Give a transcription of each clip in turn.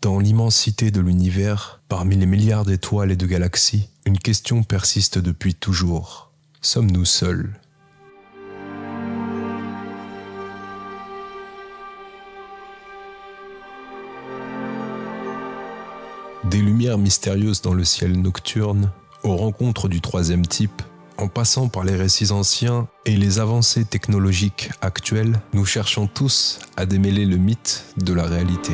Dans l'immensité de l'univers, parmi les milliards d'étoiles et de galaxies, une question persiste depuis toujours. Sommes-nous seuls ? Des lumières mystérieuses dans le ciel nocturne, aux rencontres du troisième type, en passant par les récits anciens et les avancées technologiques actuelles, nous cherchons tous à démêler le mythe de la réalité.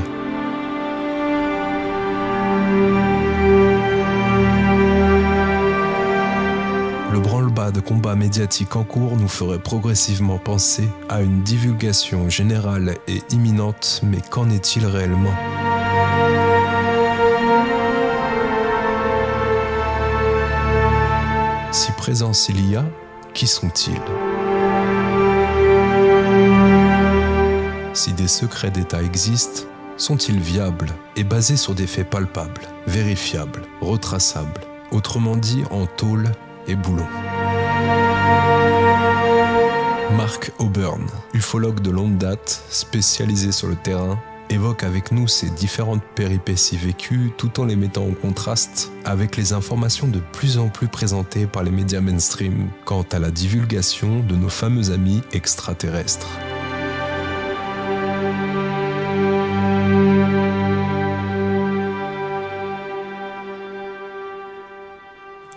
Le branle-bas de combat médiatique en cours nous ferait progressivement penser à une divulgation générale et imminente, mais qu'en est-il réellement ? Si présence il y a, qui sont-ils ? Si des secrets d'État existent, sont-ils viables et basés sur des faits palpables, vérifiables, retraçables, autrement dit en tôle et boulon ? Mark Oburn, ufologue de longue date, spécialisé sur le terrain, évoque avec nous ces différentes péripéties vécues tout en les mettant en contraste avec les informations de plus en plus présentées par les médias mainstream quant à la divulgation de nos fameux amis extraterrestres.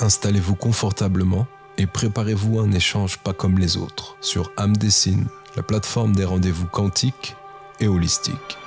Installez-vous confortablement et préparez-vous à un échange pas comme les autres sur Amdessine, la plateforme des rendez-vous quantiques et holistiques.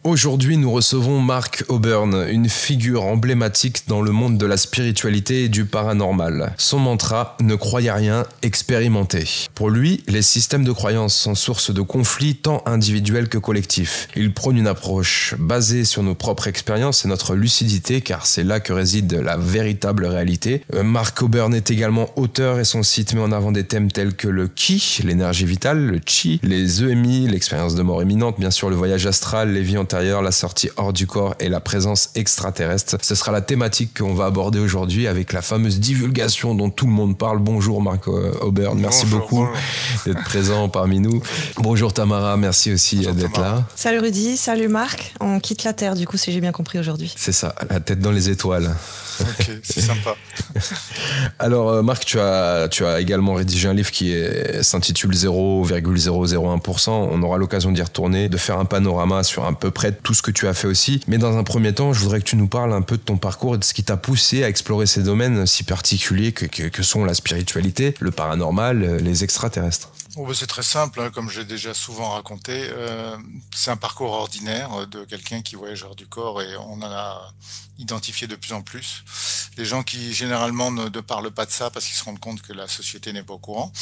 Aujourd'hui, nous recevons Mark Oburn, une figure emblématique dans le monde de la spiritualité et du paranormal. Son mantra « Ne croyez rien, expérimentez ». Pour lui, les systèmes de croyances sont source de conflits tant individuels que collectifs. Il prône une approche basée sur nos propres expériences et notre lucidité, car c'est là que réside la véritable réalité. Mark Oburn est également auteur et son site met en avant des thèmes tels que le Ki, l'énergie vitale, le Chi, les EMI, l'expérience de mort imminente, bien sûr le voyage astral, les vies antérieures, la sortie hors du corps et la présence extraterrestre. Ce sera la thématique qu'on va aborder aujourd'hui avec la fameuse divulgation dont tout le monde parle. Bonjour Mark Oburn, merci beaucoup d'être présent parmi nous. Bonjour Tamara, merci aussi d'être là. Salut Rudy, salut Marc. On quitte la Terre du coup si j'ai bien compris aujourd'hui. C'est ça, la tête dans les étoiles. Ok, c'est sympa. Alors Marc, tu as également rédigé un livre qui s'intitule 0,001%. On aura l'occasion d'y retourner, de faire un panorama sur à peu près tout ce que tu as fait aussi. Mais dans un premier temps, je voudrais que tu nous parles un peu de ton parcours et de ce qui t'a poussé à explorer ces domaines si particuliers que sont la spiritualité, le paranormal, les extraterrestres. C'est très simple, hein, comme j'ai déjà souvent raconté. C'est un parcours ordinaire de quelqu'un qui voyage hors du corps et on en a identifié de plus en plus. Des gens qui généralement ne parlent pas de ça parce qu'ils se rendent compte que la société n'est pas au courant.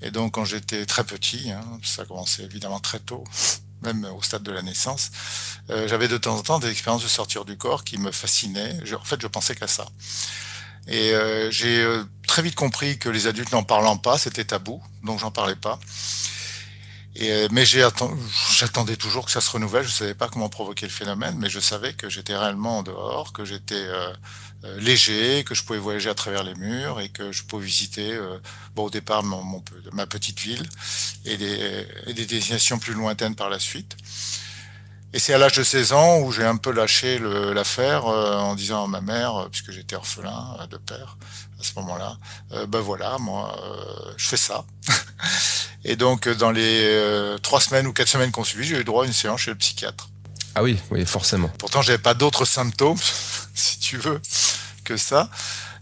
Et donc quand j'étais très petit, hein, ça a commencé évidemment très tôt, même au stade de la naissance, j'avais de temps en temps des expériences de sortir du corps qui me fascinaient. En fait, je pensais qu'à ça. Et j'ai très vite compris que les adultes n'en parlant pas, c'était tabou, donc j'en parlais pas. Mais j'attendais toujours que ça se renouvelle. Je savais pas comment provoquer le phénomène, mais je savais que j'étais réellement en dehors, que j'étais léger, que je pouvais voyager à travers les murs et que je pouvais visiter, au départ ma petite ville et des destinations plus lointaines par la suite. Et c'est à l'âge de 16 ans où j'ai un peu lâché l'affaire en disant à ma mère, puisque j'étais orphelin de père à ce moment-là, voilà, moi, je fais ça. Et donc, dans les 3 semaines ou 4 semaines qu'on suivit, j'ai eu droit à une séance chez le psychiatre. Ah oui, forcément. Pourtant, j'avais pas d'autres symptômes, si tu veux, que ça.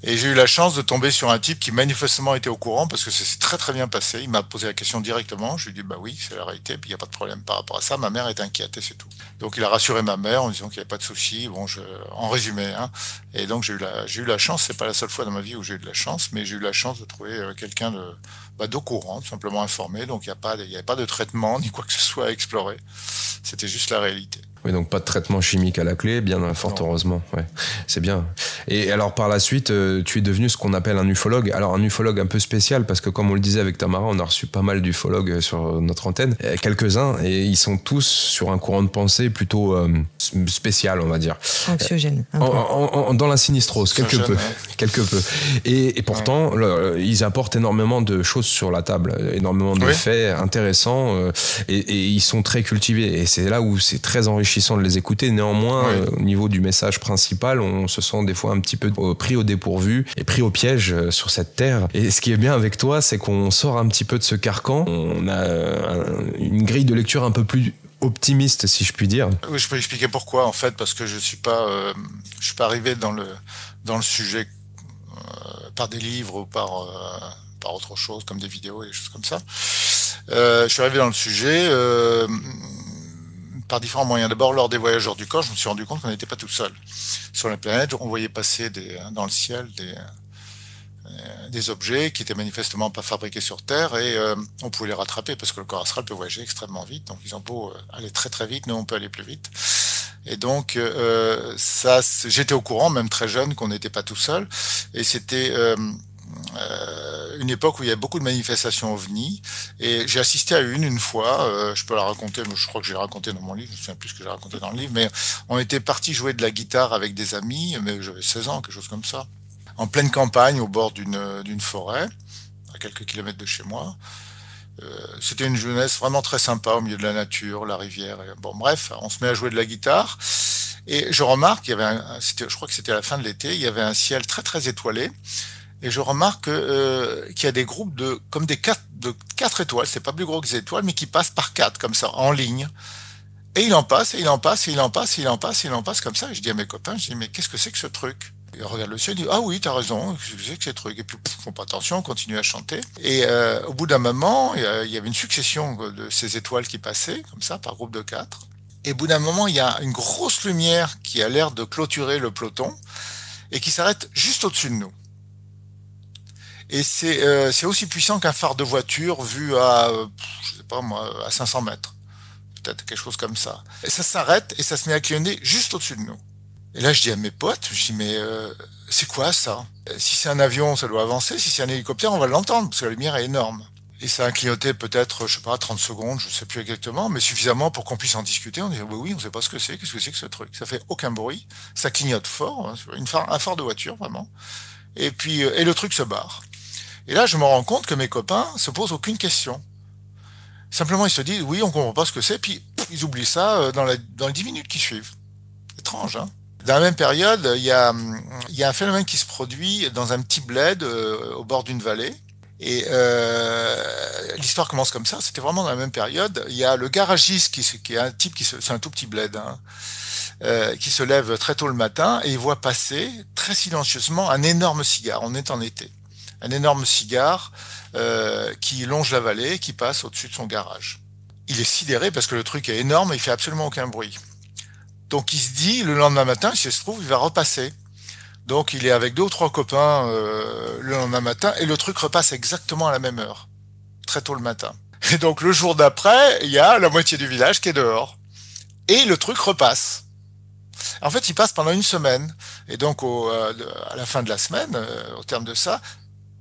Et j'ai eu la chance de tomber sur un type qui manifestement était au courant parce que ça s'est très très bien passé. Il m'a posé la question directement. Je lui ai dit oui, c'est la réalité. Puis il n'y a pas de problème par rapport à ça. Ma mère est inquiète et c'est tout. Donc il a rassuré ma mère en disant qu'il n'y avait pas de souci. En résumé, hein. Et donc j'ai eu la chance. C'est pas la seule fois dans ma vie où j'ai eu de la chance, mais j'ai eu la chance de trouver quelqu'un d'au courant, tout simplement informé. Donc il n'y avait pas de traitement ni quoi que ce soit à explorer. C'était juste la réalité. Oui, donc pas de traitement chimique à la clé, bien fort heureusement. Ouais, c'est bien. Et alors par la suite, tu es devenu ce qu'on appelle un ufologue. Alors un ufologue un peu spécial parce que comme on le disait avec Tamara, on a reçu pas mal d'ufologues sur notre antenne, quelques-uns, et ils sont tous sur un courant de pensée plutôt spécial, on va dire. Anxiogène. Dans la sinistrose, quelque peu. Et pourtant, ils apportent énormément de choses sur la table, énormément de faits intéressants, et ils sont très cultivés. Et c'est là où c'est très enrichissant de les écouter. Néanmoins, au niveau du message principal, on se sent des fois un petit peu pris au dépourvu et pris au piège sur cette terre. Et ce qui est bien avec toi, c'est qu'on sort un petit peu de ce carcan. On a une grille de lecture un peu plus optimiste, si je puis dire. Oui, je peux expliquer pourquoi, en fait, parce que je suis pas arrivé dans le sujet par des livres ou par autre chose, comme des vidéos et des choses comme ça. Je suis arrivé dans le sujet par différents moyens. D'abord, lors des voyageurs du corps, je me suis rendu compte qu'on n'était pas tout seul sur la planète. On voyait passer dans le ciel des objets qui étaient manifestement pas fabriqués sur Terre, et on pouvait les rattraper parce que le corps astral peut voyager extrêmement vite. Donc ils ont beau aller très très vite, nous on peut aller plus vite. Et donc j'étais au courant, même très jeune, qu'on n'était pas tout seul. Et c'était une époque où il y avait beaucoup de manifestations ovni, et j'ai assisté à une fois, je peux la raconter, mais je crois que j'ai raconté dans mon livre, je ne sais plus ce que j'ai raconté dans le livre, mais on était partis jouer de la guitare avec des amis, mais j'avais 16 ans, quelque chose comme ça, en pleine campagne, au bord d'une forêt, à quelques kilomètres de chez moi. C'était une jeunesse vraiment très sympa, au milieu de la nature, la rivière, et bon bref, on se met à jouer de la guitare, et je remarque, je crois que c'était à la fin de l'été, il y avait un ciel très très étoilé. Et je remarque qu'il y a des groupes de 4 étoiles, c'est pas plus gros que des étoiles, mais qui passent par 4, comme ça, en ligne. Et il en passe, et il en passe, et il en passe, et il en passe, et il en passe comme ça. Et je dis à mes copains, mais qu'est-ce que c'est que ce truc? Ils regardent le ciel, ils disent, ah oui, t'as raison, qu'est-ce que c'est que ce truc? Et puis, ils font pas attention, on continue à chanter. Et au bout d'un moment, il y avait une succession de ces étoiles qui passaient, comme ça, par groupe de 4. Et au bout d'un moment, il y a une grosse lumière qui a l'air de clôturer le peloton, et qui s'arrête juste au-dessus de nous. Et c'est aussi puissant qu'un phare de voiture vu à, je sais pas moi, à 500 mètres. Peut-être quelque chose comme ça. Et ça s'arrête et ça se met à clignoter juste au-dessus de nous. Et là, je dis à mes potes, je dis, mais c'est quoi ça? Si c'est un avion, ça doit avancer. Si c'est un hélicoptère, on va l'entendre, parce que la lumière est énorme. Et ça a clignoté peut-être, je sais pas, 30 secondes, je sais plus exactement, mais suffisamment pour qu'on puisse en discuter. On dit, oui, on sait pas ce que c'est, qu'est-ce que c'est que ce truc? Ça fait aucun bruit, ça clignote fort, hein, un phare de voiture, vraiment. Et puis, et le truc se barre. Et là, je me rends compte que mes copains se posent aucune question. Simplement, ils se disent, oui, on comprend pas ce que c'est, puis ils oublient ça dans les 10 minutes qui suivent. Étrange, hein? Dans la même période, il y a un phénomène qui se produit dans un petit bled au bord d'une vallée. Et l'histoire commence comme ça, c'était vraiment dans la même période. Il y a le garagiste qui est un type c'est un tout petit bled, hein, qui se lève très tôt le matin, et il voit passer très silencieusement un énorme cigare. On est en été. Un énorme cigare qui longe la vallée, qui passe au-dessus de son garage. Il est sidéré parce que le truc est énorme et il fait absolument aucun bruit. Donc il se dit, le lendemain matin, si ça se trouve, il va repasser. Donc il est avec 2 ou 3 copains le lendemain matin, et le truc repasse exactement à la même heure, très tôt le matin. Et donc le jour d'après, il y a la moitié du village qui est dehors. Et le truc repasse. En fait, il passe pendant une semaine. Et donc à la fin de la semaine, au terme de ça,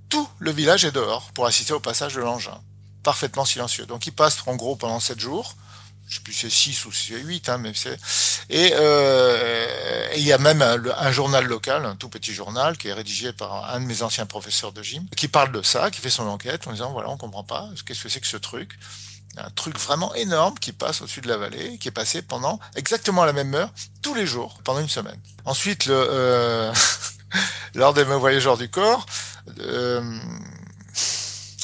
tout le village est dehors pour assister au passage de l'engin. Parfaitement silencieux. Donc il passe en gros pendant 7 jours. Je sais plus si c'est 6 ou si c'est 8, hein, mais c'est... Et il y a même un journal local, un tout petit journal, qui est rédigé par un de mes anciens professeurs de gym, qui parle de ça, qui fait son enquête en disant, voilà, on comprend pas, qu'est-ce que c'est que ce truc? Un truc vraiment énorme qui passe au-dessus de la vallée, qui est passé pendant exactement à la même heure, tous les jours, pendant une semaine. Ensuite, lors des voyageurs du corps,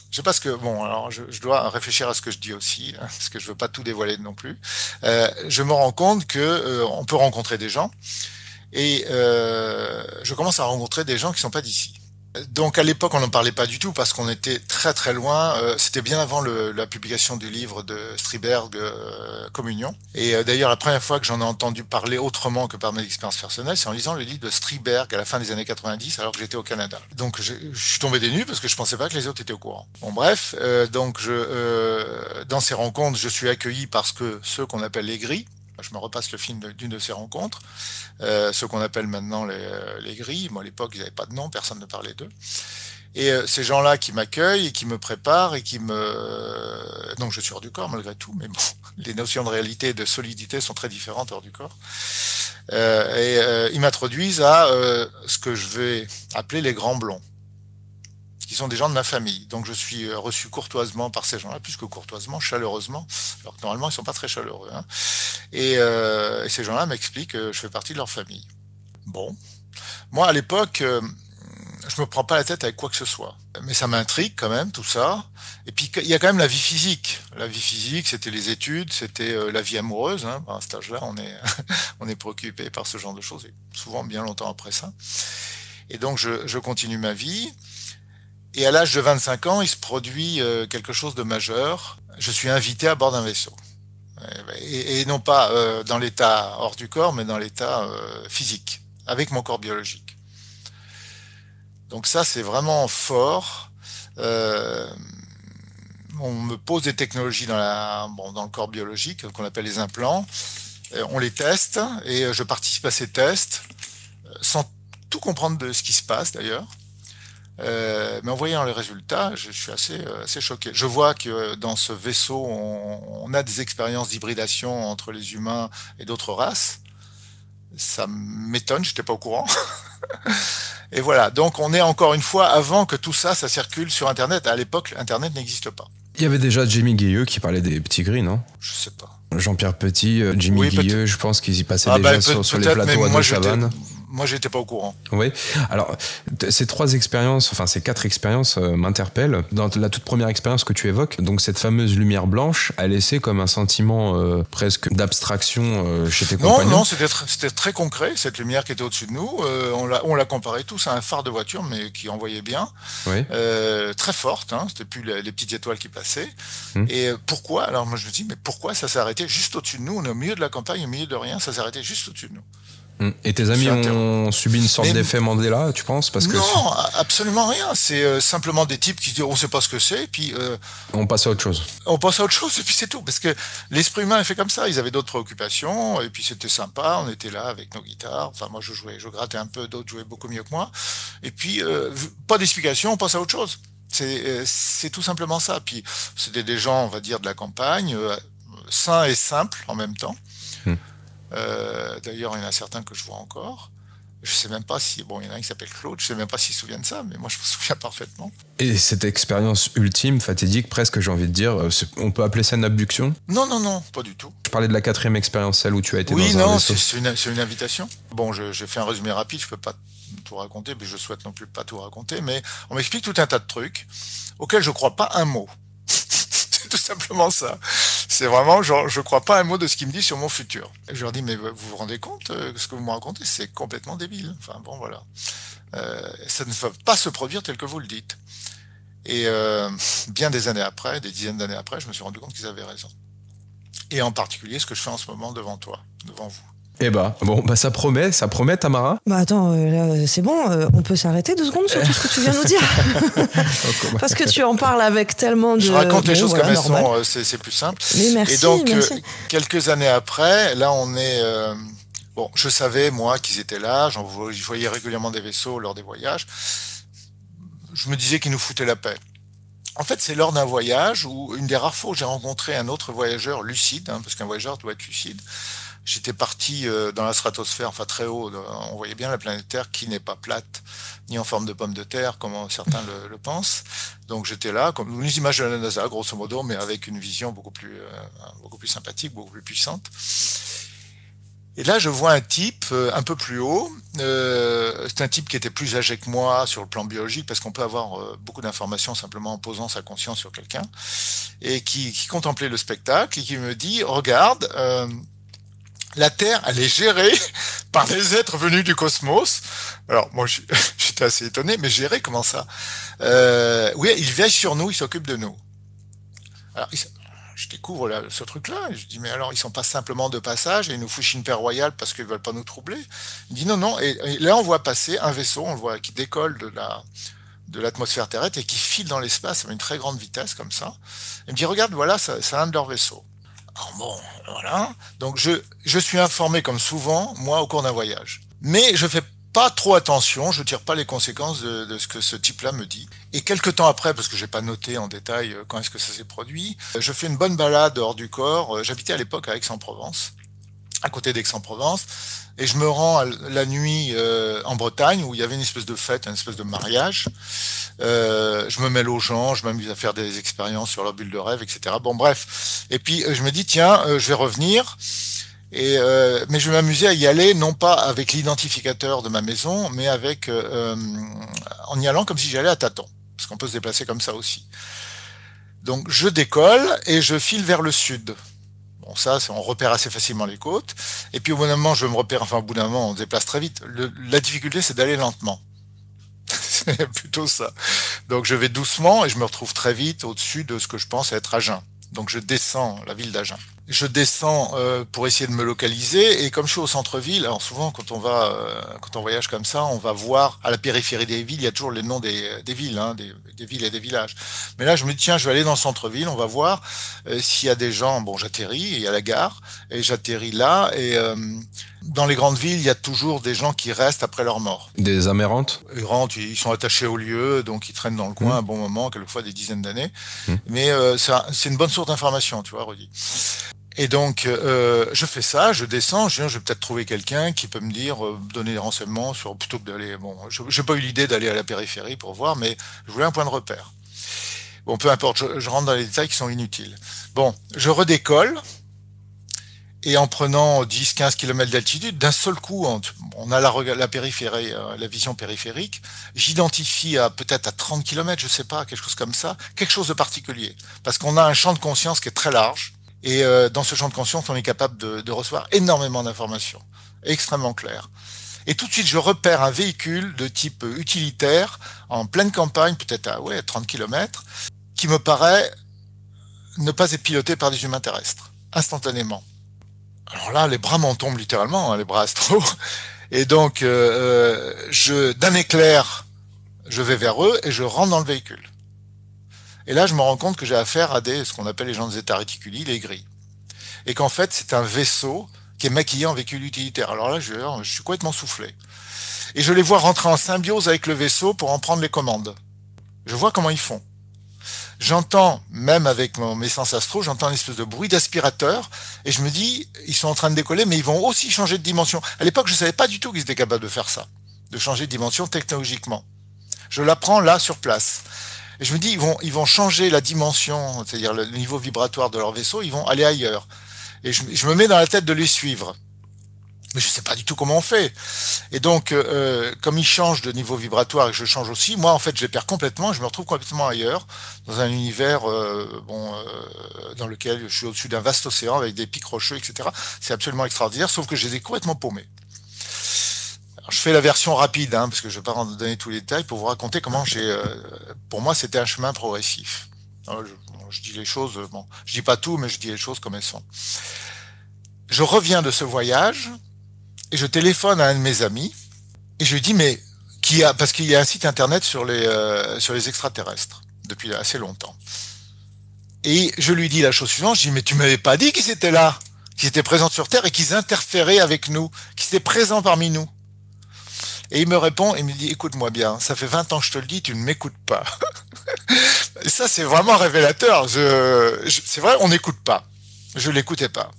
je sais pas ce que... Bon, alors je dois réfléchir à ce que je dis aussi, hein, parce que je veux pas tout dévoiler non plus. Je me rends compte que on peut rencontrer des gens, et je commence à rencontrer des gens qui sont pas d'ici. Donc à l'époque, on n'en parlait pas du tout parce qu'on était très très loin. C'était bien avant la publication du livre de Strindberg, Communion. Et d'ailleurs, la première fois que j'en ai entendu parler autrement que par mes expériences personnelles, c'est en lisant le livre de Strindberg à la fin des années 90, alors que j'étais au Canada. Donc je suis tombé des nues parce que je pensais pas que les autres étaient au courant. Bon bref, donc dans ces rencontres, je suis accueilli parce que ceux qu'on appelle les gris. Je me repasse le film d'une de ces rencontres, ce qu'on appelle maintenant les grilles. Moi, à l'époque, ils n'avaient pas de nom, personne ne parlait d'eux. Et ces gens-là qui m'accueillent et qui me préparent et qui me... Donc, je suis hors du corps, malgré tout, mais bon, les notions de réalité et de solidité sont très différentes hors du corps. Ils m'introduisent à ce que je vais appeler les grands blonds, qui sont des gens de ma famille. Donc je suis reçu courtoisement par ces gens-là, plus que courtoisement, chaleureusement, alors que normalement ils sont pas très chaleureux. Hein. Et ces gens-là m'expliquent que je fais partie de leur famille. Bon, moi à l'époque, je me prends pas la tête avec quoi que ce soit, mais ça m'intrigue quand même tout ça. Et puis il y a quand même la vie physique. La vie physique, c'était les études, c'était la vie amoureuse. Hein. À cet âge-là, on est on est préoccupé par ce genre de choses, et souvent bien longtemps après ça. Et donc je continue ma vie. Et à l'âge de 25 ans, il se produit quelque chose de majeur. Je suis invité à bord d'un vaisseau. Et non pas dans l'état hors du corps, mais dans l'état physique, avec mon corps biologique. Donc ça, c'est vraiment fort. On me pose des technologies dans le corps biologique, qu'on appelle les implants. On les teste, et je participe à ces tests, sans tout comprendre de ce qui se passe d'ailleurs. Mais en voyant les résultats, je suis assez choqué. Je vois que dans ce vaisseau, on a des expériences d'hybridation entre les humains et d'autres races. Ça m'étonne, j'étais pas au courant. Et voilà, donc on est encore une fois avant que tout ça circule sur Internet. À l'époque, Internet n'existe pas. Il y avait déjà Jimmy Guilleux qui parlait des petits gris, non? Je sais pas. Jean-Pierre Petit, Jimmy Guilleux, je pense qu'ils y passaient déjà sur les plateaux à Deauville. Moi, j'étais pas au courant. Oui. Alors, ces quatre expériences m'interpellent. Dans la toute première expérience que tu évoques, donc cette fameuse lumière blanche a laissé comme un sentiment presque d'abstraction chez tes compagnons. Non, c'était très concret. Cette lumière qui était au-dessus de nous, on l'a comparé tous à un phare de voiture, mais qui envoyait bien. Oui. Très forte. Hein, c'était plus les petites étoiles qui passaient. Et pourquoi? Alors moi, je me dis, mais pourquoi ça s'est arrêté juste au-dessus de nous? On est au milieu de la campagne, au milieu de rien, ça s'est arrêté juste au-dessus de nous. Et tes amis ont subi une sorte d'effet Mandela, tu penses? Non, absolument rien. C'est simplement des types qui disent on sait pas ce que c'est, et puis on passe à autre chose. On passe à autre chose, et puis c'est tout. Parce que l'esprit humain est fait comme ça. Ils avaient d'autres préoccupations, et puis c'était sympa. On était là avec nos guitares. Enfin, moi je grattais un peu, d'autres jouaient beaucoup mieux que moi. Et puis pas d'explication, on passe à autre chose. C'est tout simplement ça. Puis c'était des gens, on va dire, de la campagne, sains et simples en même temps. D'ailleurs, il y en a certains que je vois encore. Je sais même pas si... Bon, il y en a un qui s'appelle Claude, je sais même pas s'il se souvient de ça, mais moi je me souviens parfaitement. Et cette expérience ultime, fatidique, presque, j'ai envie de dire, on peut appeler ça une abduction? Non, pas du tout. Je parlais de la 4e expérience, celle où tu as été dans un vaisseau. Oui, non, c'est une invitation. Bon, j'ai fait un résumé rapide, je peux pas tout raconter, mais je souhaite non plus pas tout raconter, mais on m'explique tout un tas de trucs auxquels je crois pas un mot. C'est tout simplement ça. C'est vraiment, genre, je crois pas un mot de ce qu'il me dit sur mon futur. Et je leur dis, mais vous vous rendez compte que ce que vous me racontez, c'est complètement débile. Enfin bon, voilà. Ça ne va pas se produire tel que vous le dites. Et bien des années après, des dizaines d'années après, je me suis rendu compte qu'ils avaient raison. Et en particulier, ce que je fais en ce moment devant toi, devant vous. Eh ça promet, Tamara. Attends, là, c'est bon, on peut s'arrêter 2 secondes sur tout ce que tu viens de nous dire. Parce que tu en parles avec tellement de... Je raconte les choses comme elles sont, c'est plus simple. Mais merci, et donc, merci. Quelques années après, là, on est... bon, je savais, moi, qu'ils étaient là, je voyais régulièrement des vaisseaux lors des voyages. Je me disais qu'ils nous foutaient la paix. En fait, c'est lors d'un voyage où, une des rares fois où j'ai rencontré un autre voyageur lucide, parce qu'un voyageur doit être lucide. J'étais parti dans la stratosphère, enfin très haut. On voyait bien la planète Terre qui n'est pas plate, ni en forme de pomme de terre, comme certains le pensent. Donc j'étais là, comme une image de la NASA, grosso modo, mais avec une vision beaucoup plus sympathique, beaucoup plus puissante. Et là, je vois un type un peu plus haut. C'est un type qui était plus âgé que moi sur le plan biologique, parce qu'on peut avoir beaucoup d'informations simplement en posant sa conscience sur quelqu'un, et qui contemplait le spectacle et qui me dit, regarde, la Terre, elle est gérée par des êtres venus du cosmos. Alors, moi, j'étais assez étonné, mais géré, comment ça? Oui, il veille sur nous, il s'occupe de nous. Alors, je découvre là, ce truc-là, et je dis, mais alors, ils sont pas simplement de passage, et ils nous fouchent une paix royale parce qu'ils veulent pas nous troubler. Il dit, non, non, et là, on voit passer un vaisseau, on le voit qui décolle de l'atmosphère terrestre et qui file dans l'espace à une très grande vitesse, comme ça. Il me dit, regarde, voilà, c'est un de leurs vaisseaux. Alors bon, voilà. Donc, je suis informé, comme souvent, moi, au cours d'un voyage. Mais je fais pas trop attention, je tire pas les conséquences de ce que ce type-là me dit. Et quelques temps après, parce que j'ai pas noté en détail quand est-ce que ça s'est produit, je fais une bonne balade hors du corps. J'habitais à l'époque à Aix-en-Provence, à côté d'Aix-en-Provence, et je me rends la nuit en Bretagne où il y avait une espèce de fête, une espèce de mariage. Je me mêle aux gens, je m'amuse à faire des expériences sur leur bulle de rêve, etc. Bon, bref. Et puis je me dis tiens, je vais revenir. Mais je vais m'amuser à y aller, non pas avec l'identificateur de ma maison, mais en y allant comme si j'allais à tâtons, parce qu'on peut se déplacer comme ça aussi. Donc je décolle et je file vers le sud. Bon, ça, on repère assez facilement les côtes. Et puis au bout d'un moment, je me repère, enfin au bout d'un moment, on se déplace très vite. La difficulté, c'est d'aller lentement. C'est plutôt ça. Donc je vais doucement et je me retrouve très vite au-dessus de ce que je pense être Agen. Donc je descends la ville d'Agen. Je descends pour essayer de me localiser et comme je suis au centre-ville, alors souvent quand on voyage comme ça, on va voir à la périphérie des villes, il y a toujours les noms des villes, hein, des villes et des villages. Mais là je me dis tiens, je vais aller dans le centre-ville, on va voir s'il y a des gens. Bon, j'atterris, il y a la gare et j'atterris là et dans les grandes villes, il y a toujours des gens qui restent après leur mort. Des amérantes? Ils rentrent, ils sont attachés au lieu, donc ils traînent dans le coin un bon moment, quelquefois des dizaines d'années. Mais c'est une bonne source d'information, tu vois, Rudy. Et donc, je fais ça, je descends, je vais peut-être trouver quelqu'un qui peut me dire, donner des renseignements sur, plutôt que d'aller, bon, j'ai pas eu l'idée d'aller à la périphérie pour voir, mais je voulais un point de repère. Bon, peu importe, je rentre dans les détails qui sont inutiles. Bon, je redécolle, et en prenant 10-15 km d'altitude, d'un seul coup, on a la périphérie, la vision périphérique, j'identifie peut-être à 30 km, je sais pas, quelque chose comme ça, quelque chose de particulier. Parce qu'on a un champ de conscience qui est très large, et dans ce champ de conscience, on est capable de recevoir énormément d'informations, extrêmement claires. Et tout de suite, je repère un véhicule de type utilitaire, en pleine campagne, peut-être à 30 km, qui me paraît ne pas être piloté par des humains terrestres, instantanément. Alors là, les bras m'en tombent littéralement, hein, les bras astraux. Et donc, d'un éclair, je vais vers eux et je rentre dans le véhicule. Et là, je me rends compte que j'ai affaire à ce qu'on appelle les gens de zeta reticuli, les gris. Et qu'en fait, c'est un vaisseau qui est maquillé en véhicule utilitaire. Alors là, je suis complètement soufflé. Et je les vois rentrer en symbiose avec le vaisseau pour en prendre les commandes. Je vois comment ils font. J'entends, même avec mes sens astro, j'entends une espèce de bruit d'aspirateur et je me dis, ils sont en train de décoller, mais ils vont aussi changer de dimension. À l'époque, je savais pas du tout qu'ils étaient capables de faire ça, de changer de dimension technologiquement. Je l'apprends là, sur place. Et je me dis, ils vont changer la dimension, c'est-à-dire le niveau vibratoire de leur vaisseau, ils vont aller ailleurs. Et je me mets dans la tête de les suivre. Mais je sais pas du tout comment on fait. Et donc, comme ils changent de niveau vibratoire et que je change aussi, moi, en fait, je les perds complètement. Je me retrouve complètement ailleurs, dans un univers dans lequel je suis au-dessus d'un vaste océan avec des pics rocheux, etc. C'est absolument extraordinaire, sauf que je les ai complètement paumés. Alors, je fais la version rapide, hein, parce que je ne vais pas donner tous les détails, pour vous raconter comment pour moi, c'était un chemin progressif. Alors, je dis les choses, je dis pas tout, mais je dis les choses comme elles sont. Je reviens de ce voyage, et je téléphone à un de mes amis, et je lui dis, mais parce qu'il y a un site internet sur les extraterrestres, depuis assez longtemps. Et je lui dis la chose suivante, je dis, mais tu m'avais pas dit qu'ils étaient là, qu'ils étaient présents sur Terre et qu'ils interféraient avec nous, qu'ils étaient présents parmi nous. Et il me répond, il me dit, écoute-moi bien, ça fait 20 ans que je te le dis, tu ne m'écoutes pas. Et ça, c'est vraiment révélateur. C'est vrai, on n'écoute pas. Je l'écoutais pas.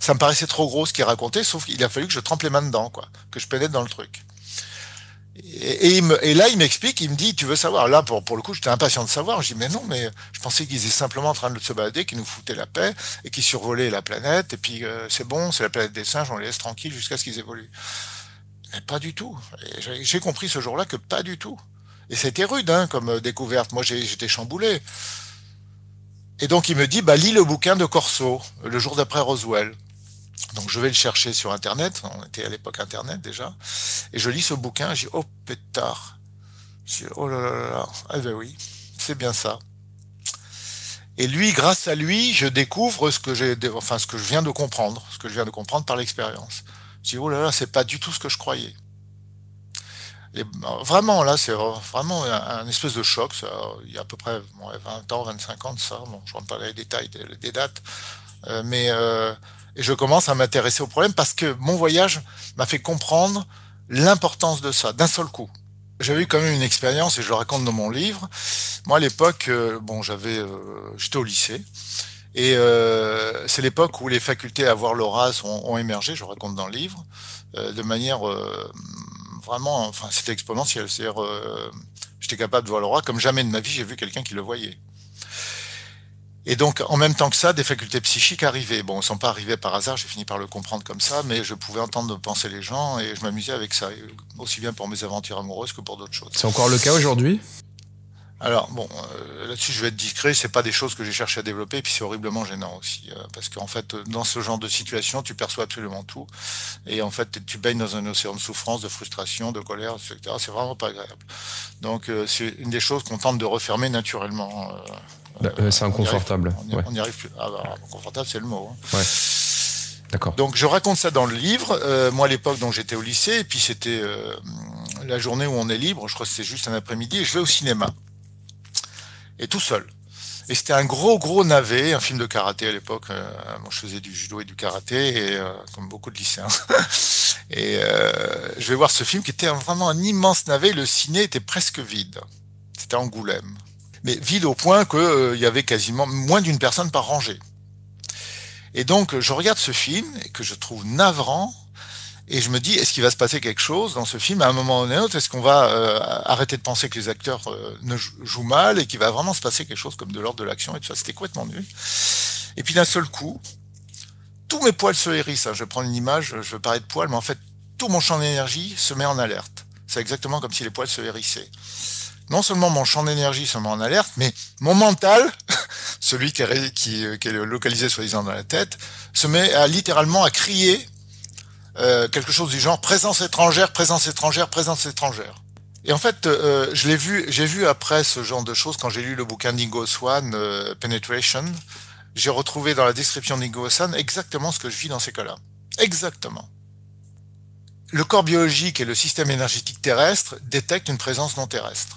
Ça me paraissait trop gros ce qu'il racontait, sauf qu'il a fallu que je trempe les mains dedans, quoi, que je pénètre dans le truc. Et là, il m'explique, il me dit, tu veux savoir? Là, pour le coup, j'étais impatient de savoir. Je dis, mais non, mais je pensais qu'ils étaient simplement en train de se balader, qu'ils nous foutaient la paix, et qu'ils survolaient la planète, et puis c'est bon, c'est la planète des singes, on les laisse tranquilles jusqu'à ce qu'ils évoluent. Mais pas du tout. Et j'ai compris ce jour-là que pas du tout. Et c'était rude, hein, comme découverte. Moi, j'étais chamboulé. Et donc, il me dit, lis le bouquin de Corso, le jour d'après Roswell. Donc je vais le chercher sur Internet, on était à l'époque Internet déjà, et je lis ce bouquin, je dis oh pétard, je dis oh là là là là, ah ben oui, c'est bien ça. Et lui, grâce à lui, je découvre ce que ce que je viens de comprendre, ce que je viens de comprendre par l'expérience. Je dis oh là là, c'est pas du tout ce que je croyais. Et vraiment là, c'est vraiment un espèce de choc. Ça, il y a à peu près 20 ans, 25 ans de ça. Bon, je rentre pas dans les détails des dates, et je commence à m'intéresser au problème parce que mon voyage m'a fait comprendre l'importance de ça d'un seul coup. J'avais eu quand même une expérience et je le raconte dans mon livre. Moi, à l'époque, j'étais au lycée et c'est l'époque où les facultés à voir l'aura ont émergé. Je le raconte dans le livre de manière vraiment, enfin, c'était exponentiel. C'est-à-dire, j'étais capable de voir l'aura comme jamais de ma vie j'ai vu quelqu'un qui le voyait. Et donc, en même temps que ça, des facultés psychiques arrivaient. Bon, elles ne sont pas arrivées par hasard, j'ai fini par le comprendre comme ça, mais je pouvais entendre penser les gens et je m'amusais avec ça, aussi bien pour mes aventures amoureuses que pour d'autres choses. C'est encore le cas aujourd'hui ? Alors, bon, là-dessus, je vais être discret, c'est pas des choses que j'ai cherché à développer, et puis c'est horriblement gênant aussi, parce qu'en fait, dans ce genre de situation, tu perçois absolument tout, et en fait, tu baignes dans un océan de souffrance, de frustration, de colère, etc. C'est vraiment pas agréable. Donc, c'est une des choses qu'on tente de refermer naturellement. C'est inconfortable. On n'y arrive plus. Ah bah, inconfortable, c'est le mot. Hein. Ouais. D'accord. Donc je raconte ça dans le livre. Moi à l'époque, donc j'étais au lycée, et puis c'était la journée où on est libre. Je crois que c'est juste un après-midi, et je vais au cinéma. Et tout seul. Et c'était un gros navet, un film de karaté à l'époque. Moi je faisais du judo et du karaté, et comme beaucoup de lycéens. Et je vais voir ce film qui était vraiment un immense navet. Le ciné était presque vide. C'était à Angoulême. Mais vide au point qu'il y avait quasiment moins d'une personne par rangée. Et donc, je regarde ce film, et que je trouve navrant, et je me dis, est-ce qu'il va se passer quelque chose dans ce film à un moment ou à un autre? Est-ce qu'on va arrêter de penser que les acteurs ne jouent mal, et qu'il va vraiment se passer quelque chose comme de l'ordre de l'action et tout ça? C'était complètement nul. Et puis d'un seul coup, tous mes poils se hérissent. Hein. Je prends une image, je veux parler de poils, mais en fait, tout mon champ d'énergie se met en alerte. C'est exactement comme si les poils se hérissaient. Non seulement mon champ d'énergie se met en alerte, mais mon mental, celui qui est localisé soi-disant dans la tête, se met littéralement à crier quelque chose du genre présence étrangère, présence étrangère, présence étrangère. Et en fait, j'ai vu après ce genre de choses quand j'ai lu le bouquin d'Ingo Swann, Penetration. J'ai retrouvé dans la description d'Ingo Swann exactement ce que je vis dans ces cas-là. Exactement. Le corps biologique et le système énergétique terrestre détectent une présence non terrestre.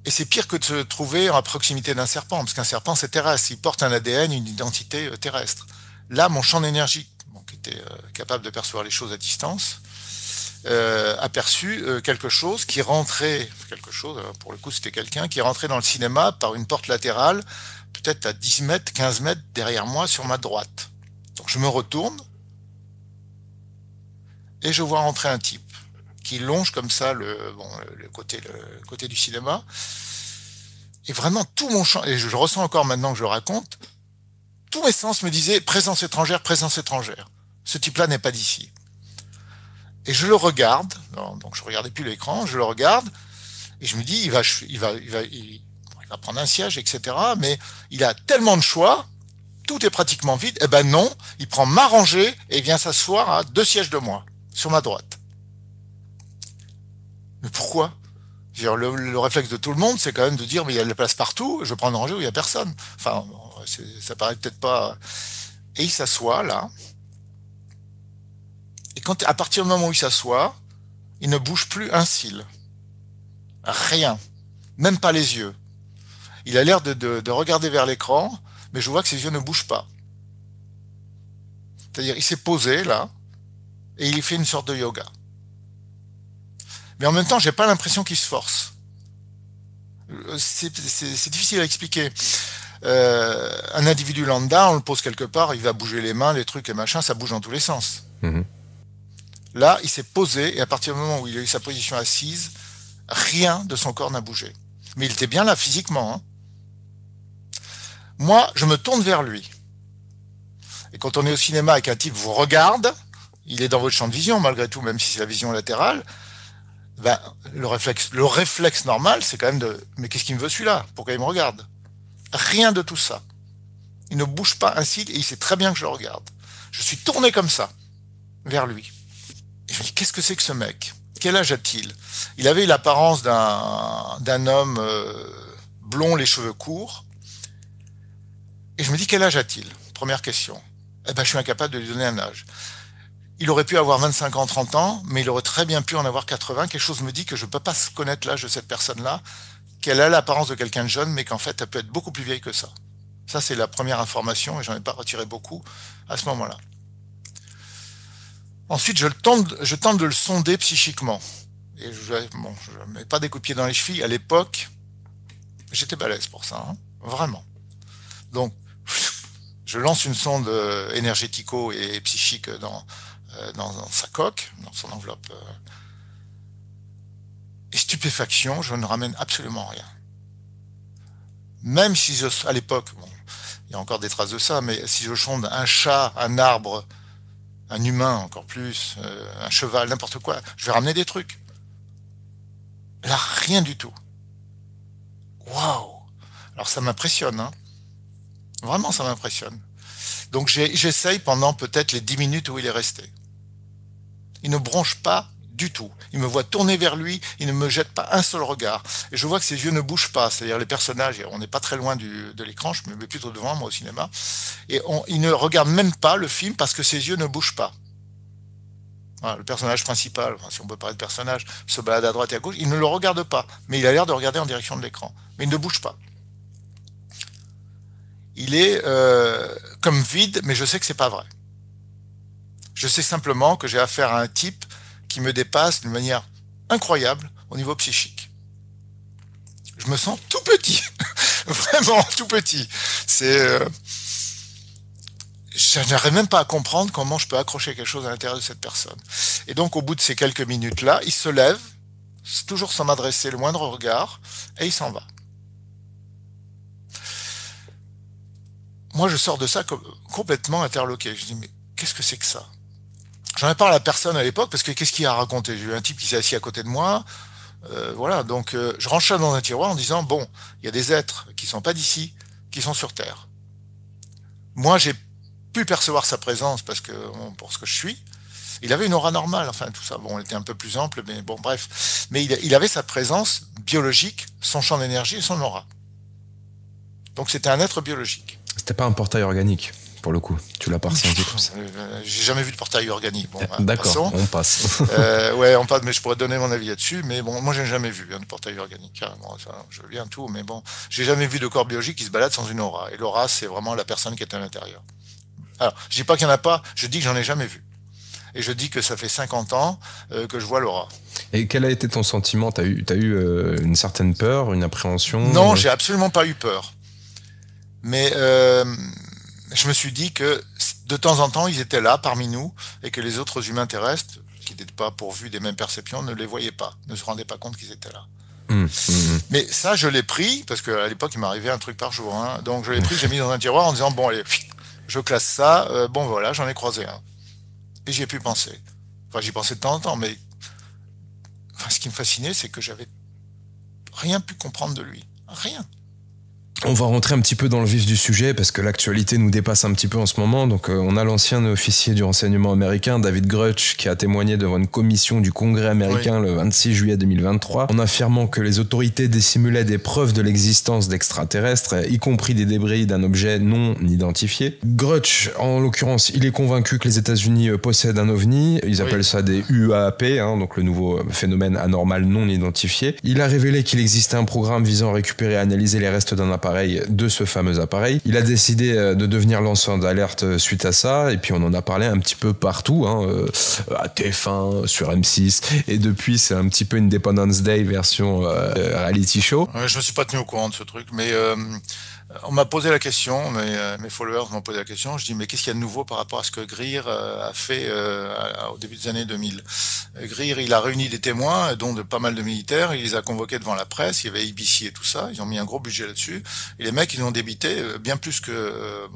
Et c'est pire que de se trouver à proximité d'un serpent, parce qu'un serpent c'est terrestre, il porte un ADN, une identité terrestre. Là, mon champ d'énergie, qui était capable de percevoir les choses à distance, a perçu quelque chose qui rentrait, pour le coup c'était quelqu'un qui rentrait dans le cinéma par une porte latérale, peut-être à 10 mètres, 15 mètres derrière moi sur ma droite. Donc je me retourne et je vois rentrer un type qui longe comme ça le côté du cinéma. Et vraiment, tout mon champ, et je le ressens encore maintenant que je le raconte, tous mes sens me disaient présence étrangère, présence étrangère. Ce type-là n'est pas d'ici. Et je le regarde, donc je regardais plus l'écran, je le regarde, et je me dis, il va prendre un siège, etc. Mais il a tellement de choix, tout est pratiquement vide. Eh ben non, il prend ma rangée et il vient s'asseoir à 2 sièges de moi, sur ma droite. Mais pourquoi? Le réflexe de tout le monde, c'est quand même de dire mais il y a de la place partout, je prends une rangée où il n'y a personne. Enfin, ça paraît peut-être pas... Et il s'assoit là. Et à partir du moment où il s'assoit, il ne bouge plus un cil. Rien. Même pas les yeux. Il a l'air de regarder vers l'écran, mais je vois que ses yeux ne bougent pas. C'est-à-dire, il s'est posé là, et il fait une sorte de yoga. Mais en même temps, j'ai pas l'impression qu'il se force. C'est difficile à expliquer. Un individu lambda, on le pose quelque part, il va bouger les mains, les trucs et machin, ça bouge dans tous les sens. Mmh. Là, il s'est posé, et à partir du moment où il a eu sa position assise, rien de son corps n'a bougé. Mais il était bien là physiquement. Hein. Moi, je me tourne vers lui. Et quand on est au cinéma et qu'un type vous regarde, il est dans votre champ de vision malgré tout, même si c'est la vision latérale, ben, le réflexe normal, c'est quand même de « mais qu'est-ce qu'il me veut celui-là? Pourquoi il me regarde ?» Rien de tout ça. Il ne bouge pas un cil et il sait très bien que je le regarde. Je suis tourné comme ça, vers lui. Et je me dis, qu'est-ce que c'est que ce mec? Quel âge a-t-il? Il avait l'apparence d'un homme blond, les cheveux courts. Et je me dis, quel âge a-t-il? Première question. Eh ben, je suis incapable de lui donner un âge. Il aurait pu avoir 25 ans, 30 ans, mais il aurait très bien pu en avoir 80. Quelque chose me dit que je ne peux pas connaître l'âge de cette personne-là, qu'elle a l'apparence de quelqu'un de jeune, mais qu'en fait, elle peut être beaucoup plus vieille que ça. Ça, c'est la première information, et j'en ai pas retiré beaucoup à ce moment-là. Ensuite, je tente de le sonder psychiquement. Et je ne mets pas des coups de pied dans les chevilles. À l'époque, j'étais balèze pour ça, hein, vraiment. Donc, je lance une sonde énergético et psychique dans sa coque, dans son enveloppe. Et stupéfaction, je ne ramène absolument rien. Même si à l'époque, bon, il y a encore des traces de ça, mais si je sonde un chat, un arbre, un humain encore plus, un cheval, n'importe quoi, je vais ramener des trucs. Là, rien du tout. Waouh! Alors ça m'impressionne, hein. Vraiment, ça m'impressionne. Donc j'essaye pendant peut-être les 10 minutes où il est resté. Il ne bronche pas du tout. Il me voit tourner vers lui, il ne me jette pas un seul regard. Et je vois que ses yeux ne bougent pas. C'est-à-dire les personnages, on n'est pas très loin de l'écran, je me mets plutôt devant, moi, au cinéma. Et il ne regarde même pas le film parce que ses yeux ne bougent pas. Voilà, le personnage principal, enfin, si on peut parler de personnage, se balade à droite et à gauche, il ne le regarde pas. Mais il a l'air de regarder en direction de l'écran. Mais il ne bouge pas. Il est comme vide, mais je sais que c'est pas vrai. Je sais simplement que j'ai affaire à un type qui me dépasse d'une manière incroyable au niveau psychique. Je me sens tout petit, vraiment tout petit. Je n'arrive même pas à comprendre comment je peux accrocher quelque chose à l'intérieur de cette personne. Et donc, au bout de ces quelques minutes-là, il se lève, toujours sans m'adresser le moindre regard, et il s'en va. Moi, je sors de ça complètement interloqué. Je dis, mais qu'est-ce que c'est que ça? J'en ai parlé à personne à l'époque, parce que qu'est-ce qu'il a raconté? J'ai eu un type qui s'est assis à côté de moi. Voilà, donc je range ça dans un tiroir en disant, bon, il y a des êtres qui sont pas d'ici, qui sont sur Terre. Moi, j'ai pu percevoir sa présence, parce que, bon, pour ce que je suis, il avait une aura normale, enfin tout ça, bon, il était un peu plus ample, mais bon, bref. Mais il avait sa présence biologique, son champ d'énergie et son aura. Donc c'était un être biologique. C'était pas un portail organique, pour le coup. Tu l'as pas ressenti comme ça. J'ai jamais vu de portail organique. Bon, d'accord, on passe. Ouais, on passe, mais je pourrais te donner mon avis là-dessus. Mais bon, moi, j'ai jamais vu de portail organique. Bon, ça, je veux bien tout, mais bon, j'ai jamais vu de corps biologique qui se balade sans une aura. Et l'aura, c'est vraiment la personne qui est à l'intérieur. Alors, je dis pas qu'il y en a pas, je dis que j'en ai jamais vu. Et je dis que ça fait 50 ans que je vois l'aura. Et quel a été ton sentiment? T'as eu une certaine peur, une appréhension? Non, j'ai absolument pas eu peur. Mais je me suis dit que de temps en temps, ils étaient là parmi nous et que les autres humains terrestres, qui n'étaient pas pourvus des mêmes perceptions, ne les voyaient pas, ne se rendaient pas compte qu'ils étaient là. Mais ça, je l'ai pris, parce qu'à l'époque, il m'arrivait un truc par jour. Hein, donc je l'ai pris, j'ai mis dans un tiroir en disant, bon allez, je classe ça, bon voilà, j'en ai croisé un. Et j'y ai pu penser. Enfin, j'y pensais de temps en temps, mais enfin, ce qui me fascinait, c'est que j'avais rien pu comprendre de lui. Rien. On va rentrer un petit peu dans le vif du sujet parce que l'actualité nous dépasse un petit peu en ce moment. Donc on a l'ancien officier du renseignement américain, David Grusch, qui a témoigné devant une commission du Congrès américain le 26 juillet 2023 en affirmant que les autorités dissimulaient des preuves de l'existence d'extraterrestres, y compris des débris d'un objet non identifié. Grusch, en l'occurrence, il est convaincu que les États-Unis possèdent un ovni. Ils appellent ça des UAP, donc le nouveau phénomène anormal non identifié. Il a révélé qu'il existait un programme visant à récupérer et analyser les restes d'un appareil, de ce fameux appareil. Il a décidé de devenir lanceur d'alerte suite à ça, et puis on en a parlé un petit peu partout, à TF1, sur M6, et depuis c'est un petit peu une Independence Day version reality show. Je me suis pas tenu au courant de ce truc, mais on m'a posé la question, mes followers m'ont posé la question, je dis mais qu'est-ce qu'il y a de nouveau par rapport à ce que Greer a fait au début des années 2000. Greer, il a réuni des témoins, dont de pas mal de militaires, il les a convoqués devant la presse, il y avait ABC et tout ça, ils ont mis un gros budget là-dessus, et les mecs ils ont débité bien plus que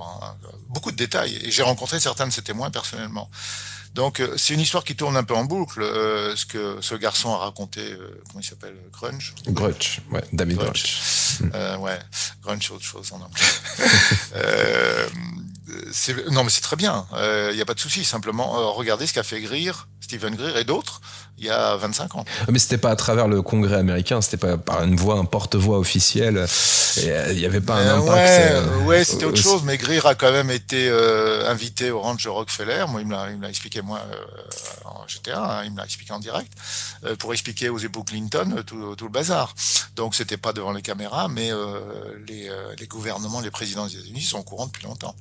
beaucoup de détails, et j'ai rencontré certains de ces témoins personnellement. Donc c'est une histoire qui tourne un peu en boucle, ce que ce garçon a raconté, comment il s'appelle, Grusch, ouais, David Grusch. Ouais, Grunch, autre chose en anglais. Non, mais c'est très bien. Il n'y a pas de souci. Simplement, regardez ce qu'a fait Stephen Greer et d'autres il y a 25 ans. Mais c'était pas à travers le Congrès américain, c'était pas par une voix, un porte-voix officiel. Il n'y avait pas un impact. Ouais, c'était autre chose. Mais Greer a quand même été invité au ranch de Rockefeller. Moi, il me l'a expliqué j'étais là, il me l'a expliqué en direct pour expliquer aux époux Clinton tout le bazar. Donc, c'était pas devant les caméras, mais les gouvernements, les présidents des États-Unis sont au courant depuis longtemps.